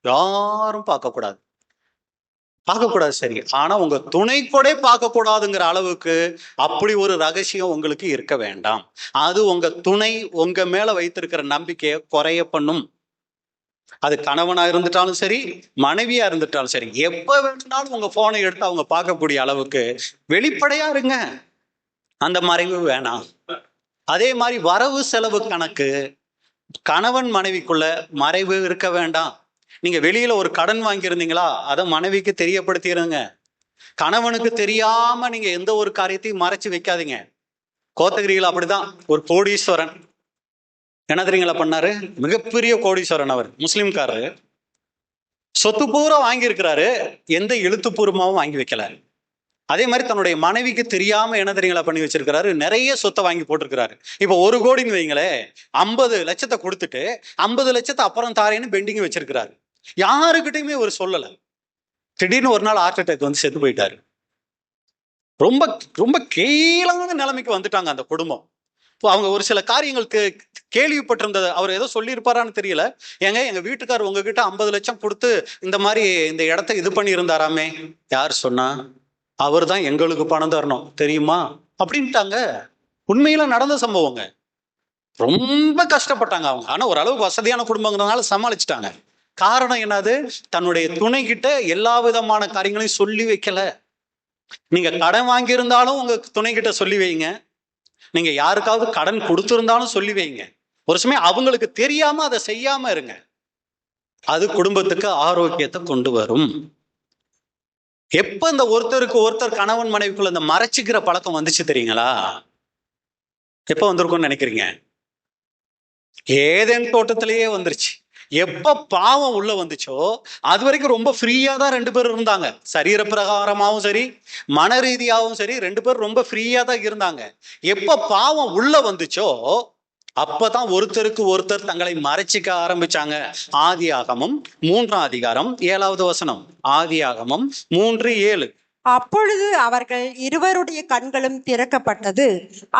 யாரும் பார்க்கக்கூடாது. சரி, ஆனா உங்க துணை கூட பார்க்க கூடாதுங்கிற அளவுக்கு அப்படி ஒரு ரகசியம் உங்களுக்கு இருக்க வேண்டாம். அது உங்க துணை உங்க மேல வைத்திருக்கிற நம்பிக்கையை குறைய பண்ணும். அது கணவனா இருந்துட்டாலும் சரி, மனைவியா இருந்துட்டாலும் சரி, எப்ப வேணும்னாலும் உங்க போனை எடுத்து அவங்க பார்க்கக்கூடிய அளவுக்கு வெளிப்படையா இருங்க. அந்த மறைவு வேணாம். அதே மாதிரி வரவு செலவு கணக்கு, கணவன் மனைவிக்குள்ள மறைவு இருக்க வேண்டாம். நீங்க வெளியில ஒரு கடன் வாங்கியிருந்தீங்களா, அதை மனைவிக்கு தெரியப்படுத்திடுங்க. கணவனுக்கு தெரியாம நீங்க எந்த ஒரு காரியத்தையும் மறைச்சு வைக்காதீங்க. கோத்தகிரியில் அப்படிதான் ஒரு கோடீஸ்வரன் என்ன தெரியுங்களா பண்ணாரு? மிகப்பெரிய கோடீஸ்வரன் அவர், முஸ்லிம்காரரு. சொத்து பூரா வாங்கியிருக்கிறாரு, எந்த எழுத்துப்பூர்வமாவும் வாங்கி வைக்கல. அதே மாதிரி தன்னுடைய மனைவிக்கு தெரியாம என்ன தெரியுங்களா பண்ணி வச்சிருக்கிறாரு? நிறைய சொத்தை வாங்கி போட்டிருக்கிறாரு. இப்ப 1 கோடின்னு வைங்களே, 50 லட்சத்தை கொடுத்துட்டு 50 லட்சத்தை அப்புறம் தாரேன்னு பெண்டிங் வச்சிருக்கிறாரு. யாருக்கிட்டையுமே ஒரு சொல்லல. திடீர்னு ஒரு நாள் ஹார்ட் அட்டாக் வந்து செத்து போயிட்டாரு. ரொம்ப ரொம்ப கீழான நிலைமைக்கு வந்துட்டாங்க அந்த குடும்பம். அவங்க ஒரு சில காரியங்களுக்கு கேள்விப்பட்டிருந்தது, அவர் ஏதோ சொல்லியிருப்பாரான்னு தெரியல. ஏங்க எங்க வீட்டுக்கார் உங்ககிட்ட 50 லட்சம் கொடுத்து இந்த மாதிரி இந்த இடத்த இது பண்ணி இருந்தாராமே. யார் சொன்னா? அவர் தான் எங்களுக்கு பணம் தரணும் தெரியுமா அப்படின்ட்டாங்க. உண்மையில நடந்த சம்பவங்க. ரொம்ப கஷ்டப்பட்டாங்க அவங்க. ஆனா ஓரளவுக்கு வசதியான குடும்பங்கிறதுனால சமாளிச்சுட்டாங்க. காரணம் என்னது? தன்னுடைய துணை கிட்ட எல்லா விதமான காரியங்களையும் சொல்லி வைக்கல. நீங்க கடன் வாங்கியிருந்தாலும் உங்க துணை கிட்ட சொல்லி வைங்க. நீங்க யாருக்காவது கடன் கொடுத்திருந்தாலும் சொல்லி வைங்க. ஒரு சமயம் அவங்களுக்கு தெரியாம அதை செய்யாம இருங்க. அது குடும்பத்துக்கு ஆரோக்கியத்தை கொண்டு வரும். எப்ப இந்த ஒருத்தருக்கு ஒருத்தர் கணவன் மனைவிக்குள்ள இந்த மறைச்சிக்கிற பழக்கம் வந்துச்சு தெரியுங்களா? எப்ப வந்திருக்கும்னு நினைக்கிறீங்க? ஏதேன் தோட்டத்திலேயே வந்துருச்சு. எப்ப பாவம் உள்ள வந்துச்சோ அது வரைக்கும் ரொம்ப ஃப்ரீயா தான் 2 பேரும் இருந்தாங்க. சரீர பிரகாரமாவும் சரி, மன ரீதியாகவும் சரி, 2 பேரும் ரொம்ப ஃப்ரீயா தான் இருந்தாங்க. எப்ப பாவம் உள்ள வந்துச்சோ அப்பதான் ஒருத்தருக்கு ஒருத்தர் தங்களை மறைச்சிக்க ஆரம்பிச்சாங்க. ஆதியாகமம் 3ஆம் அதிகாரம் 7வது வசனம். ஆதியாகமம் 3:7. அப்பொழுது அவர்கள் இருவருடைய கண்களும் திறக்கப்பட்டது.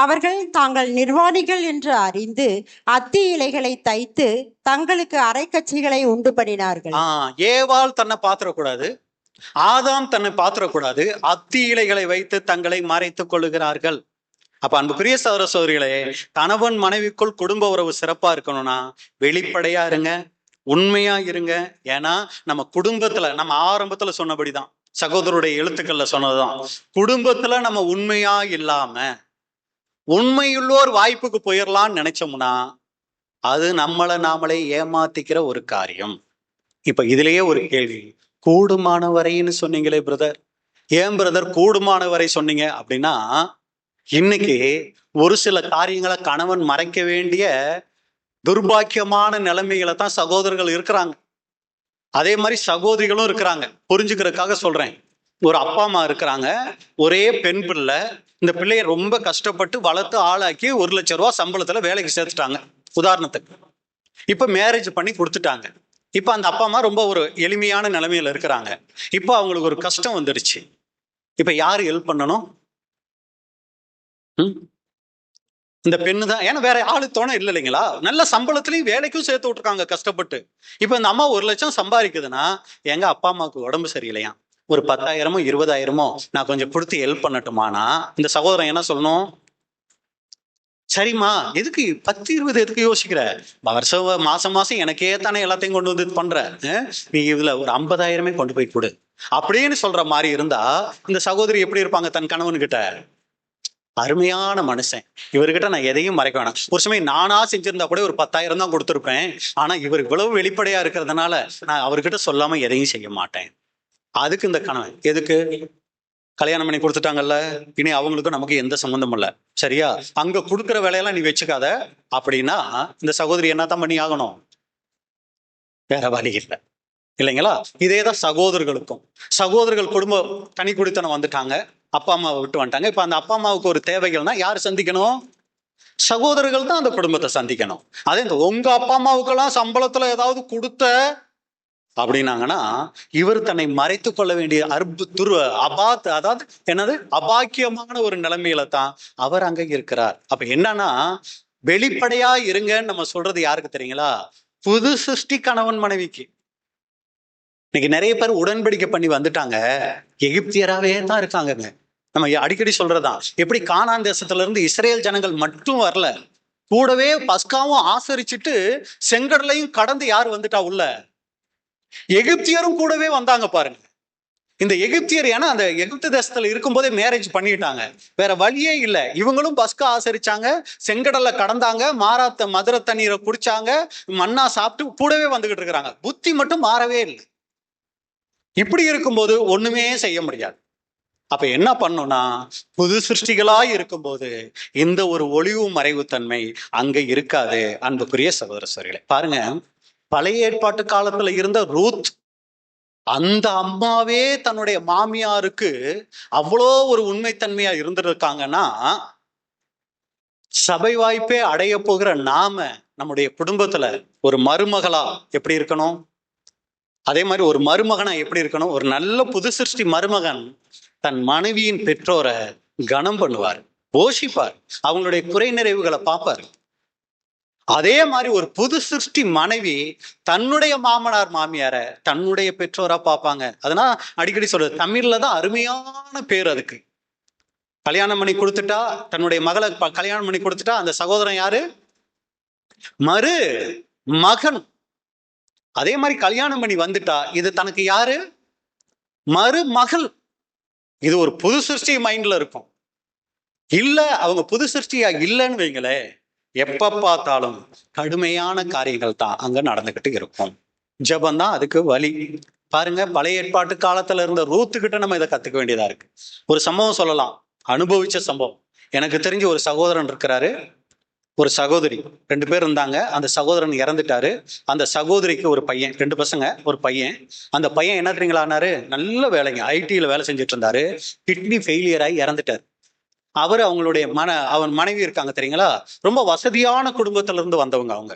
அவர்கள் தாங்கள் நிர்வாணிகள் என்று அறிந்து அத்தி இலைகளை தைத்து தங்களுக்கு அரைக்கச்சைகளை உண்டு பண்ணினார்கள். ஏவாள் தன்னை பாத்திரக்கூடாது, ஆதாம் தன்னை பாத்திரக்கூடாது, அத்தி இலைகளை வைத்து தங்களை மறைத்துக் கொள்ளுகிறார்கள். அப்ப அன்புக்குரிய சகோதர சகோதரிகளே, கணவன் மனைவிக்குள் குடும்ப உறவு சிறப்பா இருக்கணும்னா வெளிப்படையா இருங்க, உண்மையா இருங்க. ஏன்னா நம்ம குடும்பத்துல, நம்ம ஆரம்பத்துல சொன்னபடிதான், சகோதரருடைய எழுத்துக்கள்ல சொன்னதுதான், குடும்பத்துல நம்ம உண்மையா இல்லாம உண்மையுள்ளோர் வாய்ப்புக்கு போயிடலாம்னு நினைச்சோம்னா அது நம்மளை நாமளே ஏமாத்திக்கிற ஒரு காரியம். இப்ப இதுலயே ஒரு கேள்வி, கூடுமான வரைன்னு சொன்னீங்களே பிரதர், ஏன் பிரதர் கூடுமான வரை சொன்னீங்க அப்படின்னா, இன்னைக்கு ஒரு சில காரியங்களை கணவன் மறைக்க வேண்டிய துர்பாக்கியமான நிலைமைகளை தான் சகோதரர்கள் இருக்கிறாங்க. அதே மாதிரி சகோதரிகளும் இருக்கிறாங்க. புரிஞ்சுக்கிறதுக்காக சொல்றேன். ஒரு அப்பா அம்மா இருக்கிறாங்க, ஒரே பெண் பிள்ளை. இந்த பிள்ளைய ரொம்ப கஷ்டப்பட்டு வளர்த்து ஆளாக்கி 1 லட்சம் ரூபாய் சம்பளத்துல வேலைக்கு சேர்த்துட்டாங்க உதாரணத்துக்கு. இப்ப மேரேஜ் பண்ணி கொடுத்துட்டாங்க. இப்ப அந்த அப்பா அம்மா ரொம்ப ஒரு எளிமையான நிலைமையில இருக்கிறாங்க. இப்ப அவங்களுக்கு ஒரு கஷ்டம் வந்துடுச்சு. இப்ப யாரு ஹெல்ப் பண்ணணும்? இந்த பெண்ணு தான். ஏன்னா வேற ஆளு தோணை இல்லை இல்லைங்களா? நல்ல சம்பளத்திலையும் வேலைக்கும் சேர்த்து விட்டுருக்காங்க கஷ்டப்பட்டு. இப்ப இந்த அம்மா 1 லட்சம் சம்பாதிக்குதுன்னா, எங்க அப்பா அம்மாவுக்கு உடம்பு சரியில்லையா, ஒரு 10,000மோ 20,000மோ நான் கொஞ்சம் கொடுத்து ஹெல்ப் பண்ணட்டுமானா இந்த சகோதரன் என்ன சொல்லணும்? சரிம்மா, எதுக்கு 10-20 எதுக்கு யோசிக்கிற? வருஷம் மாசம் மாசம் எனக்கே தானே எல்லாத்தையும் கொண்டு வந்து பண்ற, நீ இதுல ஒரு 50,000மே கொண்டு போய் கொடு அப்படின்னு சொல்ற மாதிரி இருந்தா இந்த சகோதரி எப்படி இருப்பாங்க தன் கணவன் கிட்ட? அருமையான மனுஷன், இவர்கிட்ட நான் எதையும் மறைக்க வேணாம். ஒரு சமயம் நானா செஞ்சிருந்தா கூட ஒரு 10,000 தான் கொடுத்துருப்பேன். ஆனா இவர் இவ்வளவு வெளிப்படையா இருக்கிறதுனால நான் அவர்கிட்ட சொல்லாம எதையும் செய்ய மாட்டேன். அதுக்கு இந்த கணவன் எதுக்கு? கல்யாணம் பண்ணி கொடுத்துட்டாங்கல்ல, இனி அவங்களுக்கும் நமக்கு எந்த சம்மந்தமும் இல்லை, சரியா? அங்க கொடுக்குற வேலையெல்லாம் நீ வச்சுக்காத அப்படின்னா இந்த சகோதரி என்னத்தான் பண்ணி ஆகணும்? வேற வழி இல்லை, இல்லைங்களா? இதேதான் சகோதரர்களுக்கும். சகோதரர்கள் குடும்ப தனி குடித்தனம் வந்துட்டாங்க, அப்பா அம்மாவை விட்டு வந்துட்டாங்க. இப்ப அந்த அப்பா அம்மாவுக்கு ஒரு தேவைகள்னா யார் சந்திக்கணும்? சகோதரர்கள் தான் அந்த குடும்பத்தை சந்திக்கணும். அதே இந்த உங்க அப்பா அம்மாவுக்கெல்லாம் சம்பளத்துல ஏதாவது கொடுத்த அப்படின்னாங்கன்னா இவர் தன்னை மறைத்து கொள்ள வேண்டிய அதாவது என்னது அபாக்கியமான ஒரு நிலைமையில தான் அவர் அங்க இருக்கிறார். அப்ப என்னன்னா வெளிப்படையா இருங்கன்னு நம்ம சொல்றது யாருக்கு தெரியுங்களா? புது சிருஷ்டி கணவன் மனைவிக்கு. இன்னைக்கு நிறைய பேர் உடன்படிக்கை பண்ணி வந்துட்டாங்க, எகிப்தியராகவே தான் இருக்காங்க. நம்ம அடிக்கடி சொல்றதுதான், எப்படி கானான் தேசத்துல இருந்து இஸ்ரேல் ஜனங்கள் மட்டும் வரல, கூடவே பஸ்காவும் ஆசரிச்சுட்டு செங்கடலையும் கடந்து யார் வந்துட்டா உள்ள? எகிப்தியரும் கூடவே வந்தாங்க பாருங்க. இந்த எகிப்தியர் ஏன்னா அந்த எகிப்து தேசத்துல இருக்கும் போதே மேரேஜ் பண்ணிட்டாங்க, வேற வழியே இல்லை. இவங்களும் பஸ்கா ஆசரிச்சாங்க, செங்கடல்ல கடந்தாங்க, மதுரை தண்ணீரை குடிச்சாங்க, மண்ணா சாப்பிட்டு கூடவே வந்துகிட்டு இருக்கிறாங்க. புத்தி மட்டும் மாறவே இல்லை. இப்படி இருக்கும்போது ஒண்ணுமே செய்ய முடியாது. அப்ப என்ன பண்ணும்னா புது சிருஷ்டிகளாய் இருக்கும்போது இந்த ஒரு ஒளிவு மறைவு தன்மை அங்க இருக்காது. அன்புக்குரிய சகோதர சகோதரிகளே, பாருங்க, பழைய ஏற்பாட்டு காலத்துல இருந்த ரூத், அந்த அம்மாவே தன்னுடைய மாமியாருக்கு அவ்வளோ ஒரு உண்மைத்தன்மையா இருந்திருக்காங்கன்னா சபை வாய்ப்பே அடைய போகிற நாம நம்முடைய குடும்பத்துல ஒரு மருமகளா எப்படி இருக்கணும்? அதே மாதிரி ஒரு மருமகனா எப்படி இருக்கணும்? ஒரு நல்ல புது சிருஷ்டி மருமகன் தன் மனைவியின் பெற்றோரை கனம் பண்ணுவார், போஷிப்பார், அவங்களுடைய குறை நிறைவுகளை பார்ப்பார். அதே மாதிரி ஒரு புது சிருஷ்டி மனைவி தன்னுடைய மாமனார் மாமியார தன்னுடைய பெற்றோரா பார்ப்பாங்க. அதனால அடிக்கடி சொல்றது, தமிழ்ல தான் அருமையான பேர் அதுக்கு. கல்யாணம் பண்ணி கொடுத்துட்டா, தன்னுடைய மகளை கல்யாணம் பண்ணி கொடுத்துட்டா அந்த சகோதரன் யாரு? மரு மகன். அதே மாதிரி கல்யாணம் பண்ணி வந்துட்டா இது தனக்கு யாரு? மருமகள். இது ஒரு புது சிருஷ்டி மைண்ட்ல இருக்கும். இல்ல அவங்க புது சிருஷ்டியா இல்லைன்னு வைங்களே, எப்ப பார்த்தாலும் கடுமையான காரியங்கள் தான் அங்க நடந்துகிட்டு இருக்கும். ஜெபம் தான் அதுக்கு வழி. பாருங்க, பழைய ஏற்பாட்டு காலத்துல இருந்த ரூத்துக்கிட்ட நம்ம இதை கத்துக்க வேண்டியதா இருக்கு. ஒரு சம்பவம் சொல்லலாம், அனுபவிச்ச சம்பவம். எனக்கு தெரிஞ்ச ஒரு சகோதரன் இருக்கிறாரு, ஒரு சகோதரி, 2 பேர் இருந்தாங்க. அந்த சகோதரன் இறந்துட்டாரு. அந்த சகோதரிக்கு ஒரு பையன், 2 பசங்க, ஒரு பையன். அந்த பையன் என்ன தெரியுங்களானாரு, நல்ல வேலைங்க, ஐடியில் வேலை செஞ்சுட்டு இருந்தாரு. கிட்னி ஃபெயிலியர் ஆகி இறந்துட்டார். அவர் அவங்களுடைய அவன் மனைவி இருக்காங்க தெரியுங்களா, ரொம்ப வசதியான குடும்பத்துல இருந்து வந்தவங்க. அவங்க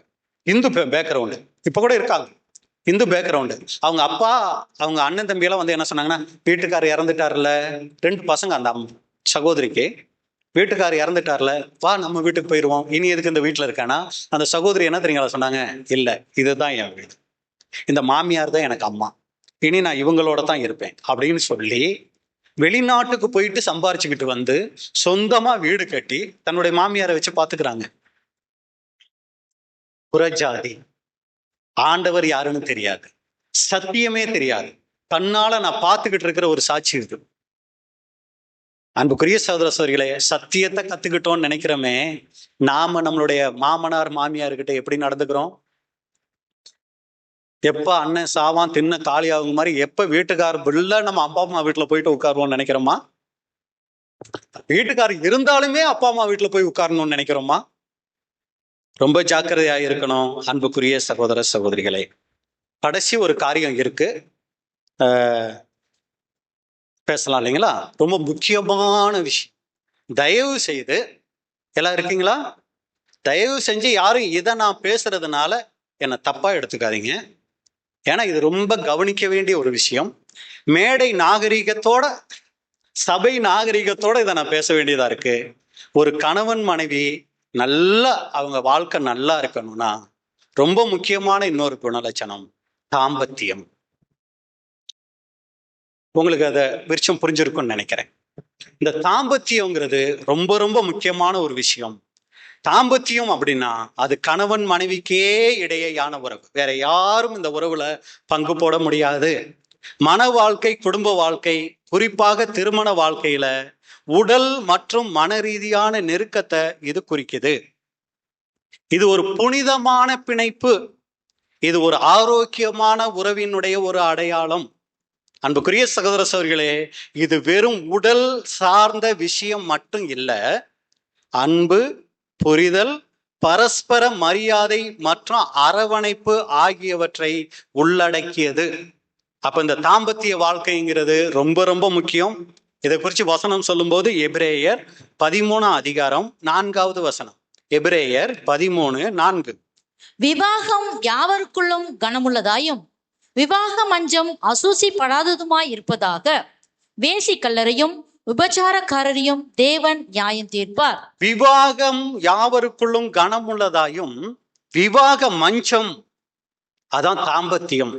இந்து பேக்ரவுண்டு, இப்ப கூட இருக்காங்க, இந்து பேக்ரவுண்டு. அவங்க அப்பா அவங்க அண்ணன் தம்பியெல்லாம் வந்து என்ன சொன்னாங்கன்னா, வீட்டுக்காரர் இறந்துட்டார்ல, 2 பசங்க அந்த சகோதரிக்கு, வீட்டுக்காரர் இறந்துட்டார்ல, வா நம்ம வீட்டுக்கு போயிடுவோம், இனி எதுக்கு இந்த வீட்டுல இருக்கானா? அந்த சகோதரி என்ன தெரியுங்களா சொன்னாங்க, இல்ல இதுதான் என் வீடு, இந்த மாமியார் தான் எனக்கு அம்மா, இனி நான் இவங்களோட தான் இருப்பேன் அப்படின்னு சொல்லி வெளிநாட்டுக்கு போயிட்டு சம்பாரிச்சுக்கிட்டு வந்து சொந்தமா வீடு கட்டி தன்னுடைய மாமியாரை வச்சு பாத்துக்கிறாங்க. புறஜாதி, ஆண்டவர் யாருன்னு தெரியாது, சத்தியமே தெரியாது, கண்ணால நான் பார்த்துக்கிட்டு இருக்கிற ஒரு சாட்சி இது. அன்புக்குரிய சகோதர சகோதரிகளே, சத்தியத்தை கத்துக்கிட்டோம்னு நினைக்கிறோமே, நாம நம்மளுடைய மாமனார் மாமியார்கிட்ட எப்படி நடந்துக்கிறோம்? எப்ப அண்ணன் சாவான் தின்ன காலி ஆகும் மாதிரி எப்ப வீட்டுக்காரர் இல்ல நம்ம அப்பா அம்மா வீட்டுல போயிட்டு உட்காருவோம்னு நினைக்கிறோமா? வீட்டுக்காரர் இருந்தாலுமே அப்பா அம்மா வீட்டுல போய் உட்காரணும்னு நினைக்கிறோமா? ரொம்ப ஜாக்கிரதையா இருக்கணும் அன்புக்குரிய சகோதர சகோதரிகளே. கடைசி ஒரு காரியம் இருக்கு, பேசலாம் இல்லைங்களா? ரொம்ப முக்கியமான விஷயம். தயவு செய்து எல்லாம் இருக்கீங்களா? தயவு செஞ்சு யாரும் இதை நான் பேசுறதுனால என்னை தப்பா எடுத்துக்காதீங்க. ஏன்னா இது ரொம்ப கவனிக்க வேண்டிய ஒரு விஷயம். மேடை நாகரிகத்தோட, சபை நாகரிகத்தோட இதை நான் பேச வேண்டியதா இருக்கு. ஒரு கணவன் மனைவி நல்லா அவங்க வாழ்க்கை நல்லா இருக்கணும்னா ரொம்ப முக்கியமான இன்னொரு குணலட்சணம் தாம்பத்தியம். உங்களுக்கு அதை விருச்சம் புரிஞ்சிருக்கும்னு நினைக்கிறேன். இந்த தாம்பத்தியங்கிறது ரொம்ப ரொம்ப முக்கியமான ஒரு விஷயம். தாம்பத்தியம் அப்படின்னா அது கணவன் மனைவிக்கே இடையேயான உறவு, வேற யாரும் இந்த உறவுல பங்கு போட முடியாது. மன வாழ்க்கை, குடும்ப வாழ்க்கை, குறிப்பாக திருமண வாழ்க்கையில உடல் மற்றும் மன ரீதியான நெருக்கத்தை இது குறிக்குது. இது ஒரு புனிதமான பிணைப்பு, இது ஒரு ஆரோக்கியமான உறவினுடைய ஒரு அடையாளம். அன்புக்குரிய சகோதர சகோதரிகளே, இது வெறும் உடல் சார்ந்த விஷயம் மட்டும் இல்லை. அன்பு, புரிதல், பரஸ்பர மரியாதை மற்றும் அரவணைப்பு ஆகியவற்றை உள்ளடக்கியது. அப்ப இந்த தாம்பத்திய வாழ்க்கைங்கிறது ரொம்ப ரொம்ப முக்கியம். இதை குறித்து வசனம் சொல்லும்போது எபிரேயர் 13:4 எபிரேயர் 13:4. விவாகம் யாவருக்குள்ளும் கனமுள்ளதாயும் விவாக மஞ்சம் அசூசிப்படாததுமாய் இருப்பதாக வேசிக்கல்லரையும் விபச்சாரக்காரரையும் தேவன் நியாயம் தீர்ப்பார். விவாகம் யாவருக்குள்ளும் கனமுள்ளதாயும் விவாக மஞ்சம், அதான் தாம்பத்தியம்,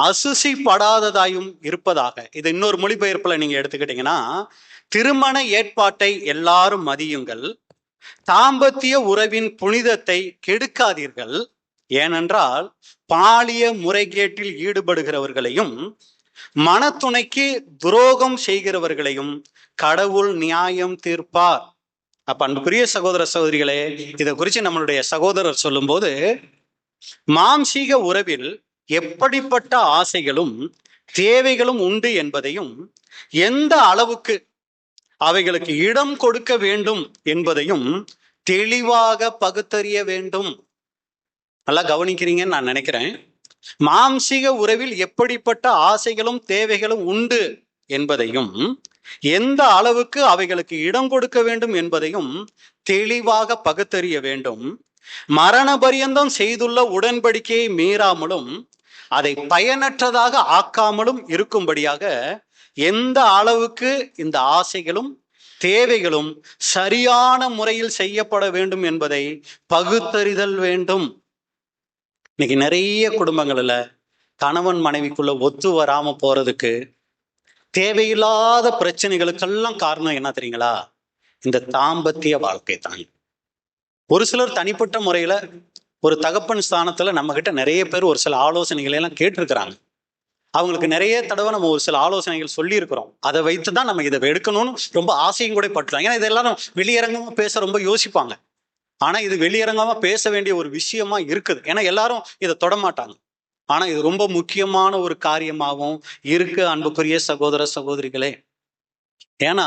அசுசிப்படாததாயும் இருப்பதாக. இது இன்னொரு மொழிபெயர்ப்புல நீங்க எடுத்துக்கிட்டீங்கன்னா, திருமண ஏற்பாட்டை எல்லாரும் மதியுங்கள், தாம்பத்திய உறவின் புனிதத்தை கெடுக்காதீர்கள், ஏனென்றால் பாலிய முறைகேட்டில் ஈடுபடுகிறவர்களையும் மனத்துணைக்கு துரோகம் செய்கிறவர்களையும் கடவுள் நியாயம் தீர்ப்பார். அப்ப அன்புக்குரிய சகோதர சகோதரிகளே, இதை குறித்து நம்மளுடைய சகோதரர் சொல்லும்போது, மாம்சீக உறவில் எப்படிப்பட்ட ஆசைகளும் தேவைகளும் உண்டு என்பதையும் எந்த அளவுக்கு அவைகளுக்கு இடம் கொடுக்க வேண்டும் என்பதையும் தெளிவாக பகுத்தறிய வேண்டும். நல்லா கவனிக்கிறீங்கன்னு நான் நினைக்கிறேன். மாம்சீக உறவில் எப்படிப்பட்ட ஆசைகளும் தேவைகளும் உண்டு என்பதையும் எந்த அளவுக்கு அவைகளுக்கு இடம் கொடுக்க வேண்டும் என்பதையும் தெளிவாக பகுத்தறிய வேண்டும். மரண பரியந்தம் செய்துள்ள உடன்படிக்கையை மீறாமலும் அதை பயனற்றதாக ஆக்காமலும் இருக்கும்படியாக எந்த அளவுக்கு இந்த ஆசைகளும் தேவைகளும் சரியான முறையில் செய்யப்பட வேண்டும் என்பதை பகுத்தறிதல் வேண்டும். இன்னைக்கு நிறைய குடும்பங்கள்ல கணவன் மனைவிக்குள்ள ஒத்து வராம போறதுக்கு தேவையில்லாத பிரச்சனைகளுக்கெல்லாம் காரணம் என்ன தெரியுங்களா? இந்த தாம்பத்திய வாழ்க்கை தான். ஒரு சிலர் தனிப்பட்ட முறையில ஒரு தகப்பன் ஸ்தானத்துல நம்ம கிட்ட நிறைய பேர் ஒரு சில ஆலோசனைகளை எல்லாம் கேட்டிருக்கிறாங்க. அவங்களுக்கு நிறைய தடவை நம்ம ஒரு சில ஆலோசனைகள் சொல்லி இருக்கிறோம். அதை வைத்துதான் நம்ம இதை எடுக்கணும்னு ரொம்ப ஆசையும் கூட பட்டுறாங்க. ஏன்னா இது எல்லாரும் வெளியரங்கமா பேச ரொம்ப யோசிப்பாங்க. ஆனா இது வெளியரங்கமா பேச வேண்டிய ஒரு விஷயமா இருக்குது. ஏன்னா எல்லாரும் இதை தொடமாட்டாங்க. ஆனா இது ரொம்ப முக்கியமான ஒரு காரியமாகவும் இருக்கு, அன்புக்குரிய சகோதர சகோதரிகளே. ஏன்னா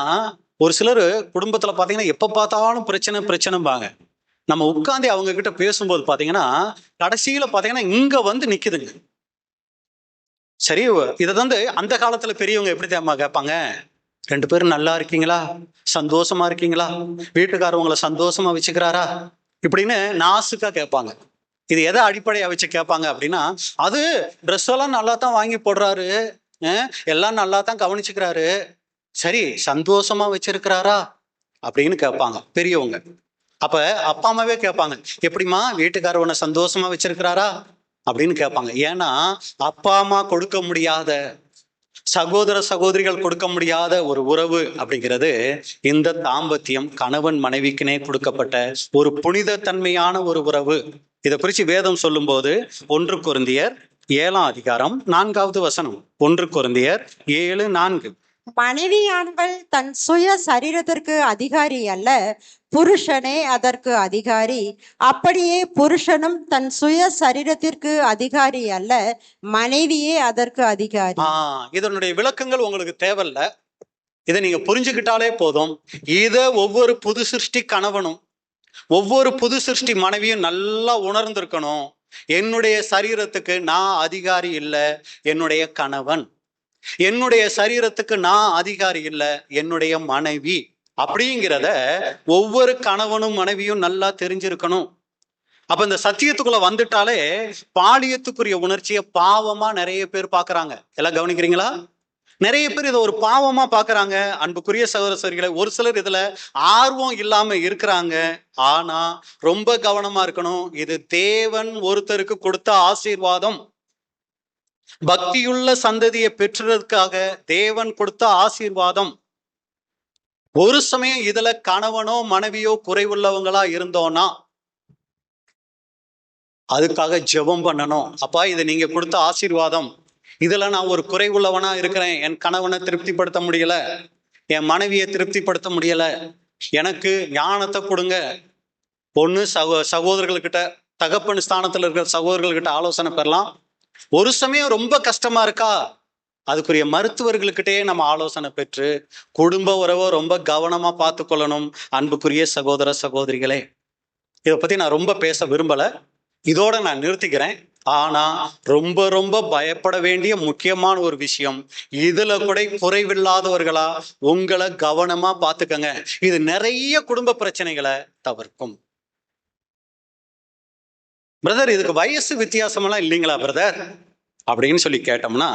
ஒரு சிலர் குடும்பத்துல பாத்தீங்கன்னா எப்ப பார்த்தாலும் பிரச்சனைம்பாங்க. நம்ம உட்காந்து அவங்க கிட்ட பேசும்போது பாத்தீங்கன்னா கடைசியில பாத்தீங்கன்னா இங்க வந்து நிக்குதுங்க. சரி, இதை வந்து அந்த காலத்துல பெரியவங்க எப்படி தெரியுமா கேட்பாங்க? 2 பேரும் நல்லா இருக்கீங்களா, சந்தோஷமா இருக்கீங்களா, வீட்டுக்காரவங்களை சந்தோஷமா வச்சுக்கிறாரா இப்படின்னு நாசுக்கா கேட்பாங்க. இது எதை அடிப்படையா வச்சு கேட்பாங்க அப்படின்னா, அது ட்ரெஸ் எல்லாம் நல்லா தான் வாங்கி போடுறாரு, எல்லாம் நல்லா தான் கவனிச்சுக்கிறாரு, சரி சந்தோஷமா வச்சிருக்கிறாரா அப்படின்னு கேட்பாங்க பெரியவங்க. அப்ப அப்பா அம்மாவே கேட்பாங்க, எப்படிமா வீட்டுக்காரவனை சந்தோஷமா வச்சிருக்கிறாரா அப்படின்னு கேட்பாங்க. ஏன்னா அப்பா அம்மா கொடுக்க முடியாத, சகோதர சகோதரிகள் கொடுக்க முடியாத ஒரு உறவு அப்படிங்கிறது இந்த தாம்பத்தியம், கணவன் மனைவிக்குனே கொடுக்கப்பட்ட ஒரு புனித தன்மையான ஒரு உறவு. இதை குறித்து வேதம் சொல்லும் போது 1 கொரிந்தியர் 7:4 1 கொரிந்தியர் 7:4. மனைவியானவள் தன் சுய சரீரத்திற்கு அதிகாரி அல்ல, புருஷனே அதற்கு அதிகாரி. அப்படியே புருஷனும் தன் சுய சரீரத்திற்கு அதிகாரி அல்ல, மனைவியே அதற்கு அதிகாரி. இதனுடைய விளக்கங்கள் உங்களுக்கு தேவையில்ல, இதை நீங்க புரிஞ்சுக்கிட்டாலே போதும். இத ஒவ்வொரு புது சிருஷ்டி கணவனும் ஒவ்வொரு புது சிருஷ்டி மனைவியும் நல்லா உணர்ந்திருக்கணும். என்னுடைய சரீரத்துக்கு நான் அதிகாரி இல்லை, என்னுடைய கணவன். என்னுடைய சரீரத்துக்கு நான் அதிகாரி இல்லை, என்னுடைய மனைவி. அப்படிங்கிறத ஒவ்வொரு கணவனும் மனைவியும் நல்லா தெரிஞ்சிருக்கணும். அப்ப இந்த சத்தியத்துக்குள்ள வந்துட்டாலே பாலியத்துக்குரிய உணர்ச்சியை பாவமா நிறைய பேர் பாக்குறாங்க. எல்லாம் கவனிக்கிறீங்களா? நிறைய பேர் இதை ஒரு பாவமா பாக்குறாங்க. அன்புக்குரிய சகோதர சகோதரிகளை, ஒரு சிலர் இதுல ஆர்வம் இல்லாம இருக்கிறாங்க. ஆனா ரொம்ப கவனமா இருக்கணும். இது தேவன் ஒருத்தருக்கு கொடுத்த ஆசீர்வாதம். பக்தியுள்ள சந்ததியை பெற்றதற்காக தேவன் கொடுத்த ஆசீர்வாதம். ஒரு சமயம் இதுல கணவனோ மனைவியோ குறைவுள்ளவங்களா இருந்தோம்னா அதுக்காக ஜெபம் பண்ணணும். அப்பா, இது நீங்க கொடுத்த ஆசீர்வாதம், இதுல நான் ஒரு குறைவுள்ளவனா இருக்கிறேன். என் கணவனை திருப்திப்படுத்த முடியல, என் மனைவியை திருப்திப்படுத்த முடியல, எனக்கு ஞானத்தை கொடுங்க. ஒண்ணு சகோதரர்கள்கிட்ட, தகப்பன் ஸ்தானத்துல இருக்கிற சகோதரர்கள்கிட்ட ஆலோசனை பெறலாம். ஒரு சமயம் ரொம்ப கஷ்டமா இருக்கா, அதுக்குரிய மருத்துவர்கள்கிட்டயே நம்ம ஆலோசனை பெற்று குடும்ப உறவை ரொம்ப கவனமா பார்த்து கொள்ளணும். அன்புக்குரிய சகோதர சகோதரிகளே, இதை பத்தி நான் ரொம்ப பேச விரும்பல, இதோட நான் நிறுத்திக்கிறேன். ஆனா ரொம்ப ரொம்ப பயப்பட வேண்டிய முக்கியமான ஒரு விஷயம், இதுல கூட குறைவில்லாதவர்களா உங்களை கவனமா பார்த்துக்கங்க. இது நிறைய குடும்ப பிரச்சனைகளை தவிர்க்கும். பிரதர், இதுக்கு வயசு வித்தியாசமெல்லாம் இல்லைங்களா பிரதர் அப்படின்னு சொல்லி கேட்டோம்னா,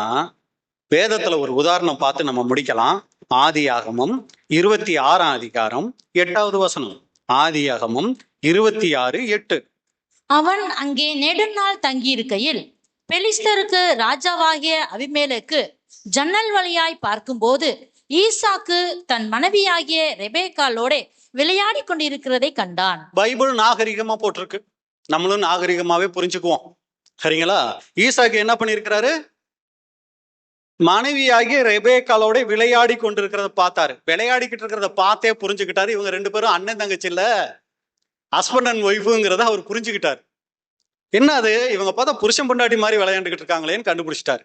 வேதத்துல ஒரு உதாரணம் பார்த்து நம்ம முடிக்கலாம். ஆதியாகமம் 26ஆம் அதிகாரம் 8வது வசனம். ஆதியாகமம் 26:8. அவன் அங்கே நெடுநாள் தங்கியிருக்கையில் பெலிஸ்தருக்கு ராஜாவாகிய அபிமெலேக்கு ஜன்னல் வழியாய் பார்க்கும்போது ஈசாக்கு தன் மனைவியாகிய ரெபேக்காளோட விளையாடி கொண்டிருக்கிறதை கண்டான். பைபிள் நாகரிகமா போட்டிருக்கு, நம்மளும் நாகரிகமாவே புரிஞ்சுக்குவோம். சரிங்களா? ஈசாக்கு என்ன பண்ணிருக்கிறாரு? மனைவியாகிய ரெபேக்காளோட விளையாடி கொண்டிருக்கிறத பார்த்தாரு. விளையாடிக்கிட்டு இருக்கிறத பார்த்தே புரிஞ்சுக்கிட்டாரு, இவங்க ரெண்டு பேரும் அண்ணன் தங்கச்சி இல்ல, ஹஸ்பண்ட் அண்ட் ஒய்ஃபுங்கிறத அவர் புரிஞ்சுக்கிட்டாரு. என்ன அது, இவங்க பார்த்தா புருஷன் பொண்டாட்டி மாதிரி விளையாண்டுக்கிட்டு இருக்காங்களேன்னு கண்டுபிடிச்சிட்டாரு.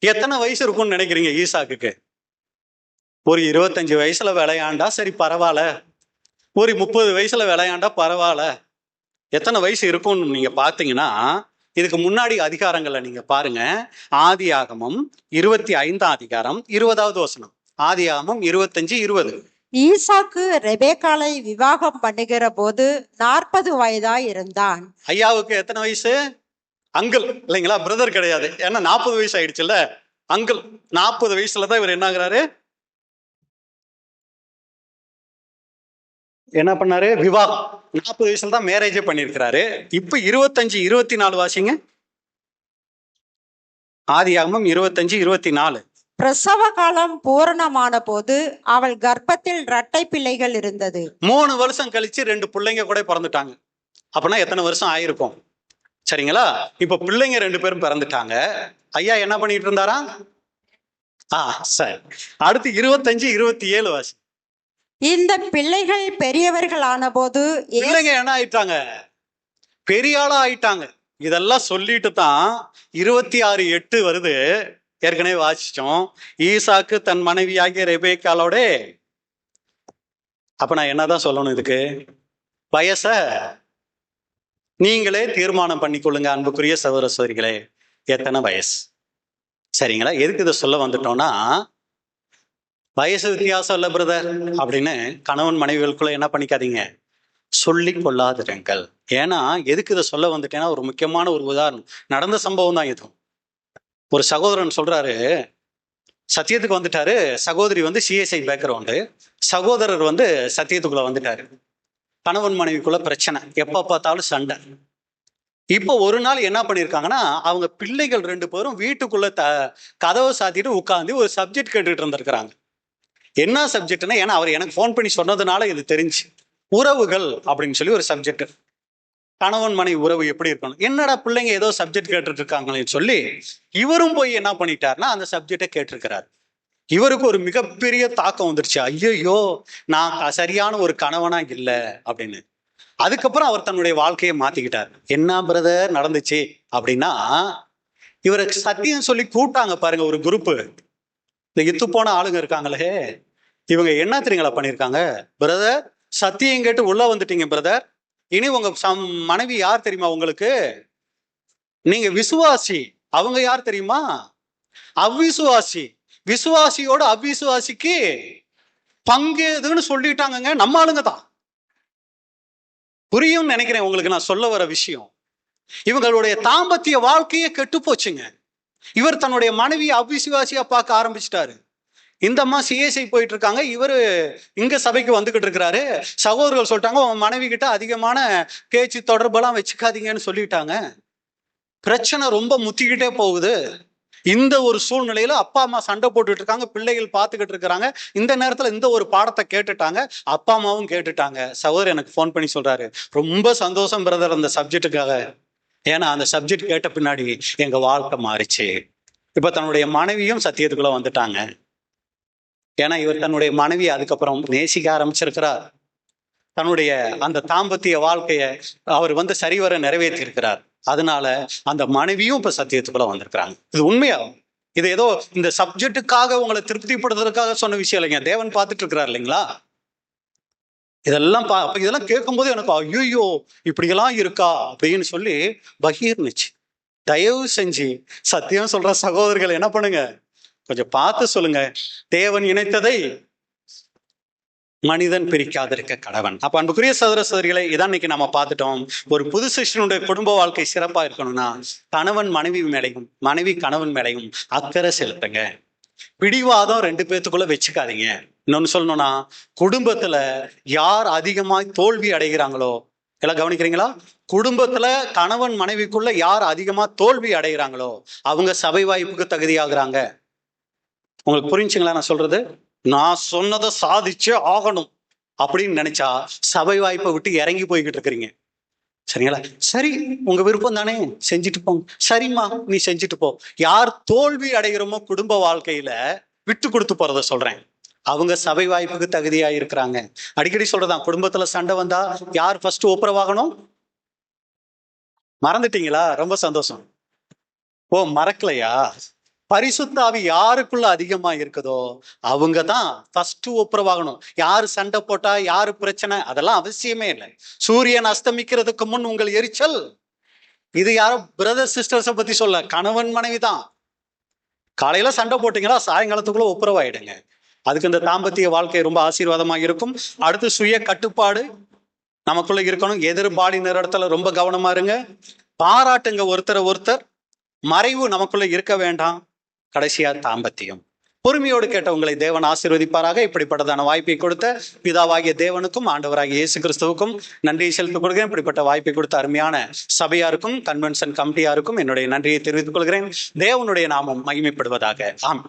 எத்தனை வயசு இருக்கும்னு நினைக்கிறீங்க ஈசாக்குக்கு? ஒரு 25 வயசுல விளையாண்டா சரி பரவாயில்ல, ஒரு 30 வயசுல விளையாண்டா பரவாயில்ல. எத்தனை வயசு இருக்கும்னு நீங்க பார்த்தீங்கன்னா, இதுக்கு முன்னாடி அதிகாரங்களை நீங்க பாருங்க. ஆதியாகமம் 25ஆம் அதிகாரம் 20வது வசனம். ஆதியாகமம் 25:20. ஈசாக்கு ரெபேக்காளை விவாகம் பண்ணுகிற போது 40 வயதாய் இருந்தான். ஐயாவுக்கு எத்தனை வயசு? அங்கிள் இல்லைங்களா, பிரதர் கிடையாது. ஏன்னா 40 வயசு ஆயிடுச்சுல்ல, அங்கிள். 40 வயசுலதான் இவர் என்ன ஆகுறாரு, என்ன பண்ணாரு? விவாகம். 40 வயசுல தான் மேரேஜே பண்ணிருக்கிறாரு. இப்ப 25-24 வாசிங்க. ஆதியாகமம் 25-24. பிரசவ காலம் பூரணமான போது அவள் கர்ப்பத்தில் இரட்டை பிள்ளைகள் இருந்தது. 3 வருஷம் கழிச்சு 2 பிள்ளைங்க கூட பிறந்துட்டாங்க. அப்படின்னா எத்தனை வருஷம் ஆயிருக்கும்? சரிங்களா? இப்ப பிள்ளைங்க 2 பேரும் பிறந்துட்டாங்க. ஐயா என்ன பண்ணிட்டு இருந்தாரா? சரி. அடுத்து 25-27 வாசி. இந்த பிள்ளைகள் பெரியவர்கள் ஆன போது பிள்ளைங்க என்ன ஆயிட்டாங்க? பெரிய ஆளா ஆயிட்டாங்க. இதெல்லாம் சொல்லிட்டு தான் 26:8 வருது. ஏற்கனவே வாசிச்சோம். ஈசாக்கு தன் மனைவியாகிய ரெபேக்காளோட. அப்ப நான் என்னதான் சொல்லணும் இதுக்கு? வயச நீங்களே தீர்மானம் பண்ணிக்கொள்ளுங்க அன்புக்குரிய சகோதர சகோதரிகளே, எத்தனை வயசு? சரிங்களா? எதுக்கு இதை சொல்ல வந்துட்டோம்னா, வயசு வித்தியாசம் இல்லை பிரதர் அப்படின்னு கணவன் மனைவிகளுக்குள்ள என்ன பண்ணிக்காதீங்க, சொல்லி கொள்ளாதிருங்கள். ஏன்னா எதுக்கு இதை சொல்ல வந்துட்டேன்னா, ஒரு முக்கியமான ஒரு உதாரணம், நடந்த சம்பவம் தான் இது. ஒரு சகோதரன் சொல்றாரு, சத்தியத்துக்கு வந்துட்டாரு. சகோதரி வந்து சிஎஸ்ஐ பேக்ரவுண்டு, சகோதரர் வந்து சத்தியத்துக்குள்ள வந்துட்டாரு. கணவன் மனைவிக்குள்ள பிரச்சனை, எப்ப பார்த்தாலும் சண்டை. இப்போ ஒரு நாள் என்ன பண்ணிருக்காங்கன்னா, அவங்க பிள்ளைகள் 2 பேரும் வீட்டுக்குள்ள கதவை சாத்திட்டு உட்காந்து ஒரு சப்ஜெக்ட் கேட்டுட்டு இருந்திருக்கிறாங்க. என்ன சப்ஜெக்ட்னா, ஏன்னா அவர் எனக்கு ஃபோன் பண்ணி சொன்னதுனால இது தெரிஞ்சு, உறவுகள் அப்படின்னு சொல்லி ஒரு சப்ஜெக்ட். கணவன் மனைவி உறவு எப்படி இருக்கணும், என்னடா பிள்ளைங்க ஏதோ சப்ஜெக்ட் கேட்டுட்டு இருக்காங்களேன்னு சொல்லி இவரும் போய் என்ன பண்ணிட்டாருன்னா அந்த சப்ஜெக்டை கேட்டிருக்கிறார். இவருக்கு ஒரு மிகப்பெரிய தாக்கம் வந்துருச்சு. ஐயோ, நான் சரியான ஒரு கணவனா இல்லை அப்படின்னு. அதுக்கப்புறம் அவர் தன்னுடைய வாழ்க்கையை மாத்திக்கிட்டார். என்ன பிரதர் நடந்துச்சு அப்படின்னா, இவருக்கு சத்தியம் சொல்லி கூட்டாங்க பாருங்க ஒரு குரூப்பு. இந்த இத்து போன ஆளுங்க இருக்காங்களே, இவங்க என்ன தெரியுங்களா பண்ணிருக்காங்க? பிரதர், சத்தியம் கேட்டு உள்ள வந்துட்டீங்க பிரதர், இனி உங்க மனைவி யார் தெரியுமா உங்களுக்கு? நீங்க விசுவாசி. அவங்க யார் தெரியுமா? அவ்விசுவாசி. விசுவாசியோட அவ்விசுவாசிக்கு பங்கு எதுன்னு சொல்லிட்டாங்க. நம்ம ஆளுங்க தான். புரியும் நினைக்கிறேன் உங்களுக்கு நான் சொல்ல வர விஷயம். இவங்களுடைய தாம்பத்திய வாழ்க்கையே கெட்டு போச்சுங்க. இவர் தன்னுடைய மனைவியை அவ்விசுவாசியா பார்க்க ஆரம்பிச்சிட்டாரு. இந்த அம்மா சிஎஸ்ஐ போயிட்டு இருக்காங்க, இவரு இங்க சபைக்கு வந்துகிட்டு இருக்கிறாரு. சகோதரர்கள் சொல்லிட்டாங்க, உங்க மனைவி கிட்ட அதிகமான பேச்சு தொடர்பெல்லாம் வச்சுக்காதீங்கன்னு சொல்லிட்டாங்க. பிரச்சனை ரொம்ப முத்திக்கிட்டே போகுது. இந்த ஒரு சூழ்நிலையில அப்பா அம்மா சண்டை போட்டுட்டு இருக்காங்க, பிள்ளைகள் பார்த்துக்கிட்டு இருக்கிறாங்க. இந்த நேரத்துல இந்த ஒரு பாடத்தை கேட்டுட்டாங்க, அப்பா அம்மாவும் கேட்டுட்டாங்க. சகோதரர் எனக்கு ஃபோன் பண்ணி சொல்றாரு, ரொம்ப சந்தோஷம் பிரதர் அந்த சப்ஜெக்டுக்காக. ஏன்னா அந்த சப்ஜெக்ட் கேட்ட பின்னாடி எங்க வாழ்க்கை மாறிச்சு. இப்ப தன்னுடைய மனைவியும் சத்தியத்துக்குள்ள வந்துட்டாங்க. ஏன்னா இவர் தன்னுடைய மனைவியை அதுக்கப்புறம் நேசிக்க ஆரம்பிச்சிருக்கிறார். தன்னுடைய அந்த தாம்பத்திய வாழ்க்கைய அவர் சரிவர நிறைவேற்றி இருக்கிறார். அதனால அந்த மனைவியும் இப்ப சத்தியத்துக்குள்ள வந்திருக்கிறாங்க. இது உண்மையா? இது ஏதோ இந்த சப்ஜெக்டுக்காக உங்களை திருப்திப்படுத்துறதுக்காக சொன்ன விஷயம் இல்லைங்க. தேவன் பார்த்துட்டு இருக்கிறார் இல்லைங்களா? இதெல்லாம் இதெல்லாம் கேட்கும்போது எனக்கு ஐயோ இப்படியெல்லாம் இருக்கா அப்படின்னு சொல்லி பகீர்னுச்சு. தயவு செஞ்சு சத்தியம் சொல்ற சகோதரர்கள் என்ன பண்ணுங்க, கொஞ்சம் பார்த்து சொல்லுங்க. தேவன் இணைத்ததை மனிதன் பிரிக்காதிருக்க கடவன். அப்ப அன்புக்குரிய சகோதர சகோதரிகளை, இதான் இன்னைக்கு நம்ம பார்த்துட்டோம். ஒரு புது சிஷ்யனுடைய குடும்ப வாழ்க்கை சிறப்பா இருக்கணும்னா கணவன் மனைவி மேலையும் மனைவி கணவன் மேலையும் அக்கறை செலுத்துங்க. பிடிவாதம் 2 பேத்துக்குள்ள வச்சுக்காதீங்க. இன்னொன்னு சொல்லணும்னா, குடும்பத்துல யார் அதிகமாய் தோல்வி அடைகிறாங்களோ, எல்லாம் கவனிக்கிறீங்களா? குடும்பத்துல கணவன் மனைவிக்குள்ள யார் அதிகமா தோல்வி அடைகிறாங்களோ அவங்க சபை வாய்ப்புக்கு தகுதியாகிறாங்க. உங்களுக்கு புரிஞ்சுங்களா நான் சொல்றது? நான் சொன்னதை சாதிச்சே ஆகணும் அப்படின்னு நினைச்சா சபை வாய்ப்பை விட்டு இறங்கி போய்கிட்டு இருக்கிறீங்க. சரிங்களா? சரி, உங்க விருப்பம் தானே, செஞ்சுட்டு போங்க. சரிம்மா, நீ செஞ்சுட்டு போ. யார் தோல்வி அடைகிறோமோ குடும்ப வாழ்க்கையில விட்டு கொடுத்து போறத சொல்றேன், அவங்க சபை வாய்ப்புக்கு தகுதியா இருக்கிறாங்க. அடிக்கடி சொல்றதான், குடும்பத்துல சண்டை வந்தா யார் ஃபர்ஸ்ட் ஒப்புரவாகணும்? மறந்துட்டீங்களா? ரொம்ப சந்தோஷம். ஓ, மறக்கலையா? பரிசுத்த ஆவி யாருக்குள்ள அதிகமா இருக்குதோ அவங்க தான் ஃபர்ஸ்ட் ஒப்புரவாகணும். யாரு சண்டை போட்டா யாரு பிரச்சனை அதெல்லாம் அவசியமே இல்லை. சூரியன் அஸ்தமிக்கிறதுக்கு முன் உங்கள் எரிச்சல். இது யாரும் பிரதர் சிஸ்டர்ஸை பத்தி சொல்ல, கணவன் மனைவி தான். காலையில சண்டை போட்டீங்களா சாயங்காலத்துக்குள்ள ஒப்புரவாயிடுங்க. அதுக்கு இந்த தாம்பத்திய வாழ்க்கை ரொம்ப ஆசீர்வாதமா இருக்கும். அடுத்து சுய கட்டுப்பாடு நமக்குள்ள இருக்கணும். எதிர்பாலினர் இடத்துல ரொம்ப கவனமா இருங்க. பாராட்டுங்க ஒருத்தரை ஒருத்தர். மறைவு நமக்குள்ள இருக்க வேண்டாம். கடைசியா தாம்பத்தியம். பொறுமையோடு கேட்ட உங்களை தேவன் ஆசீர்வதிப்பாராக. இப்படிப்பட்டதான வாய்ப்பை கொடுத்த பிதாவாகிய தேவனுக்கும் ஆண்டவராகிய இயேசு கிறிஸ்துவுக்கும் நன்றியை செலுத்திக் கொள்கிறேன். இப்படிப்பட்ட வாய்ப்பை கொடுத்த அருமையான சபையாருக்கும் கன்வென்ஷன் கமிட்டியாருக்கும் என்னுடைய நன்றியை தெரிவித்துக் கொள்கிறேன். தேவனுடைய நாமம் மகிமைப்படுவதாக. ஆம்.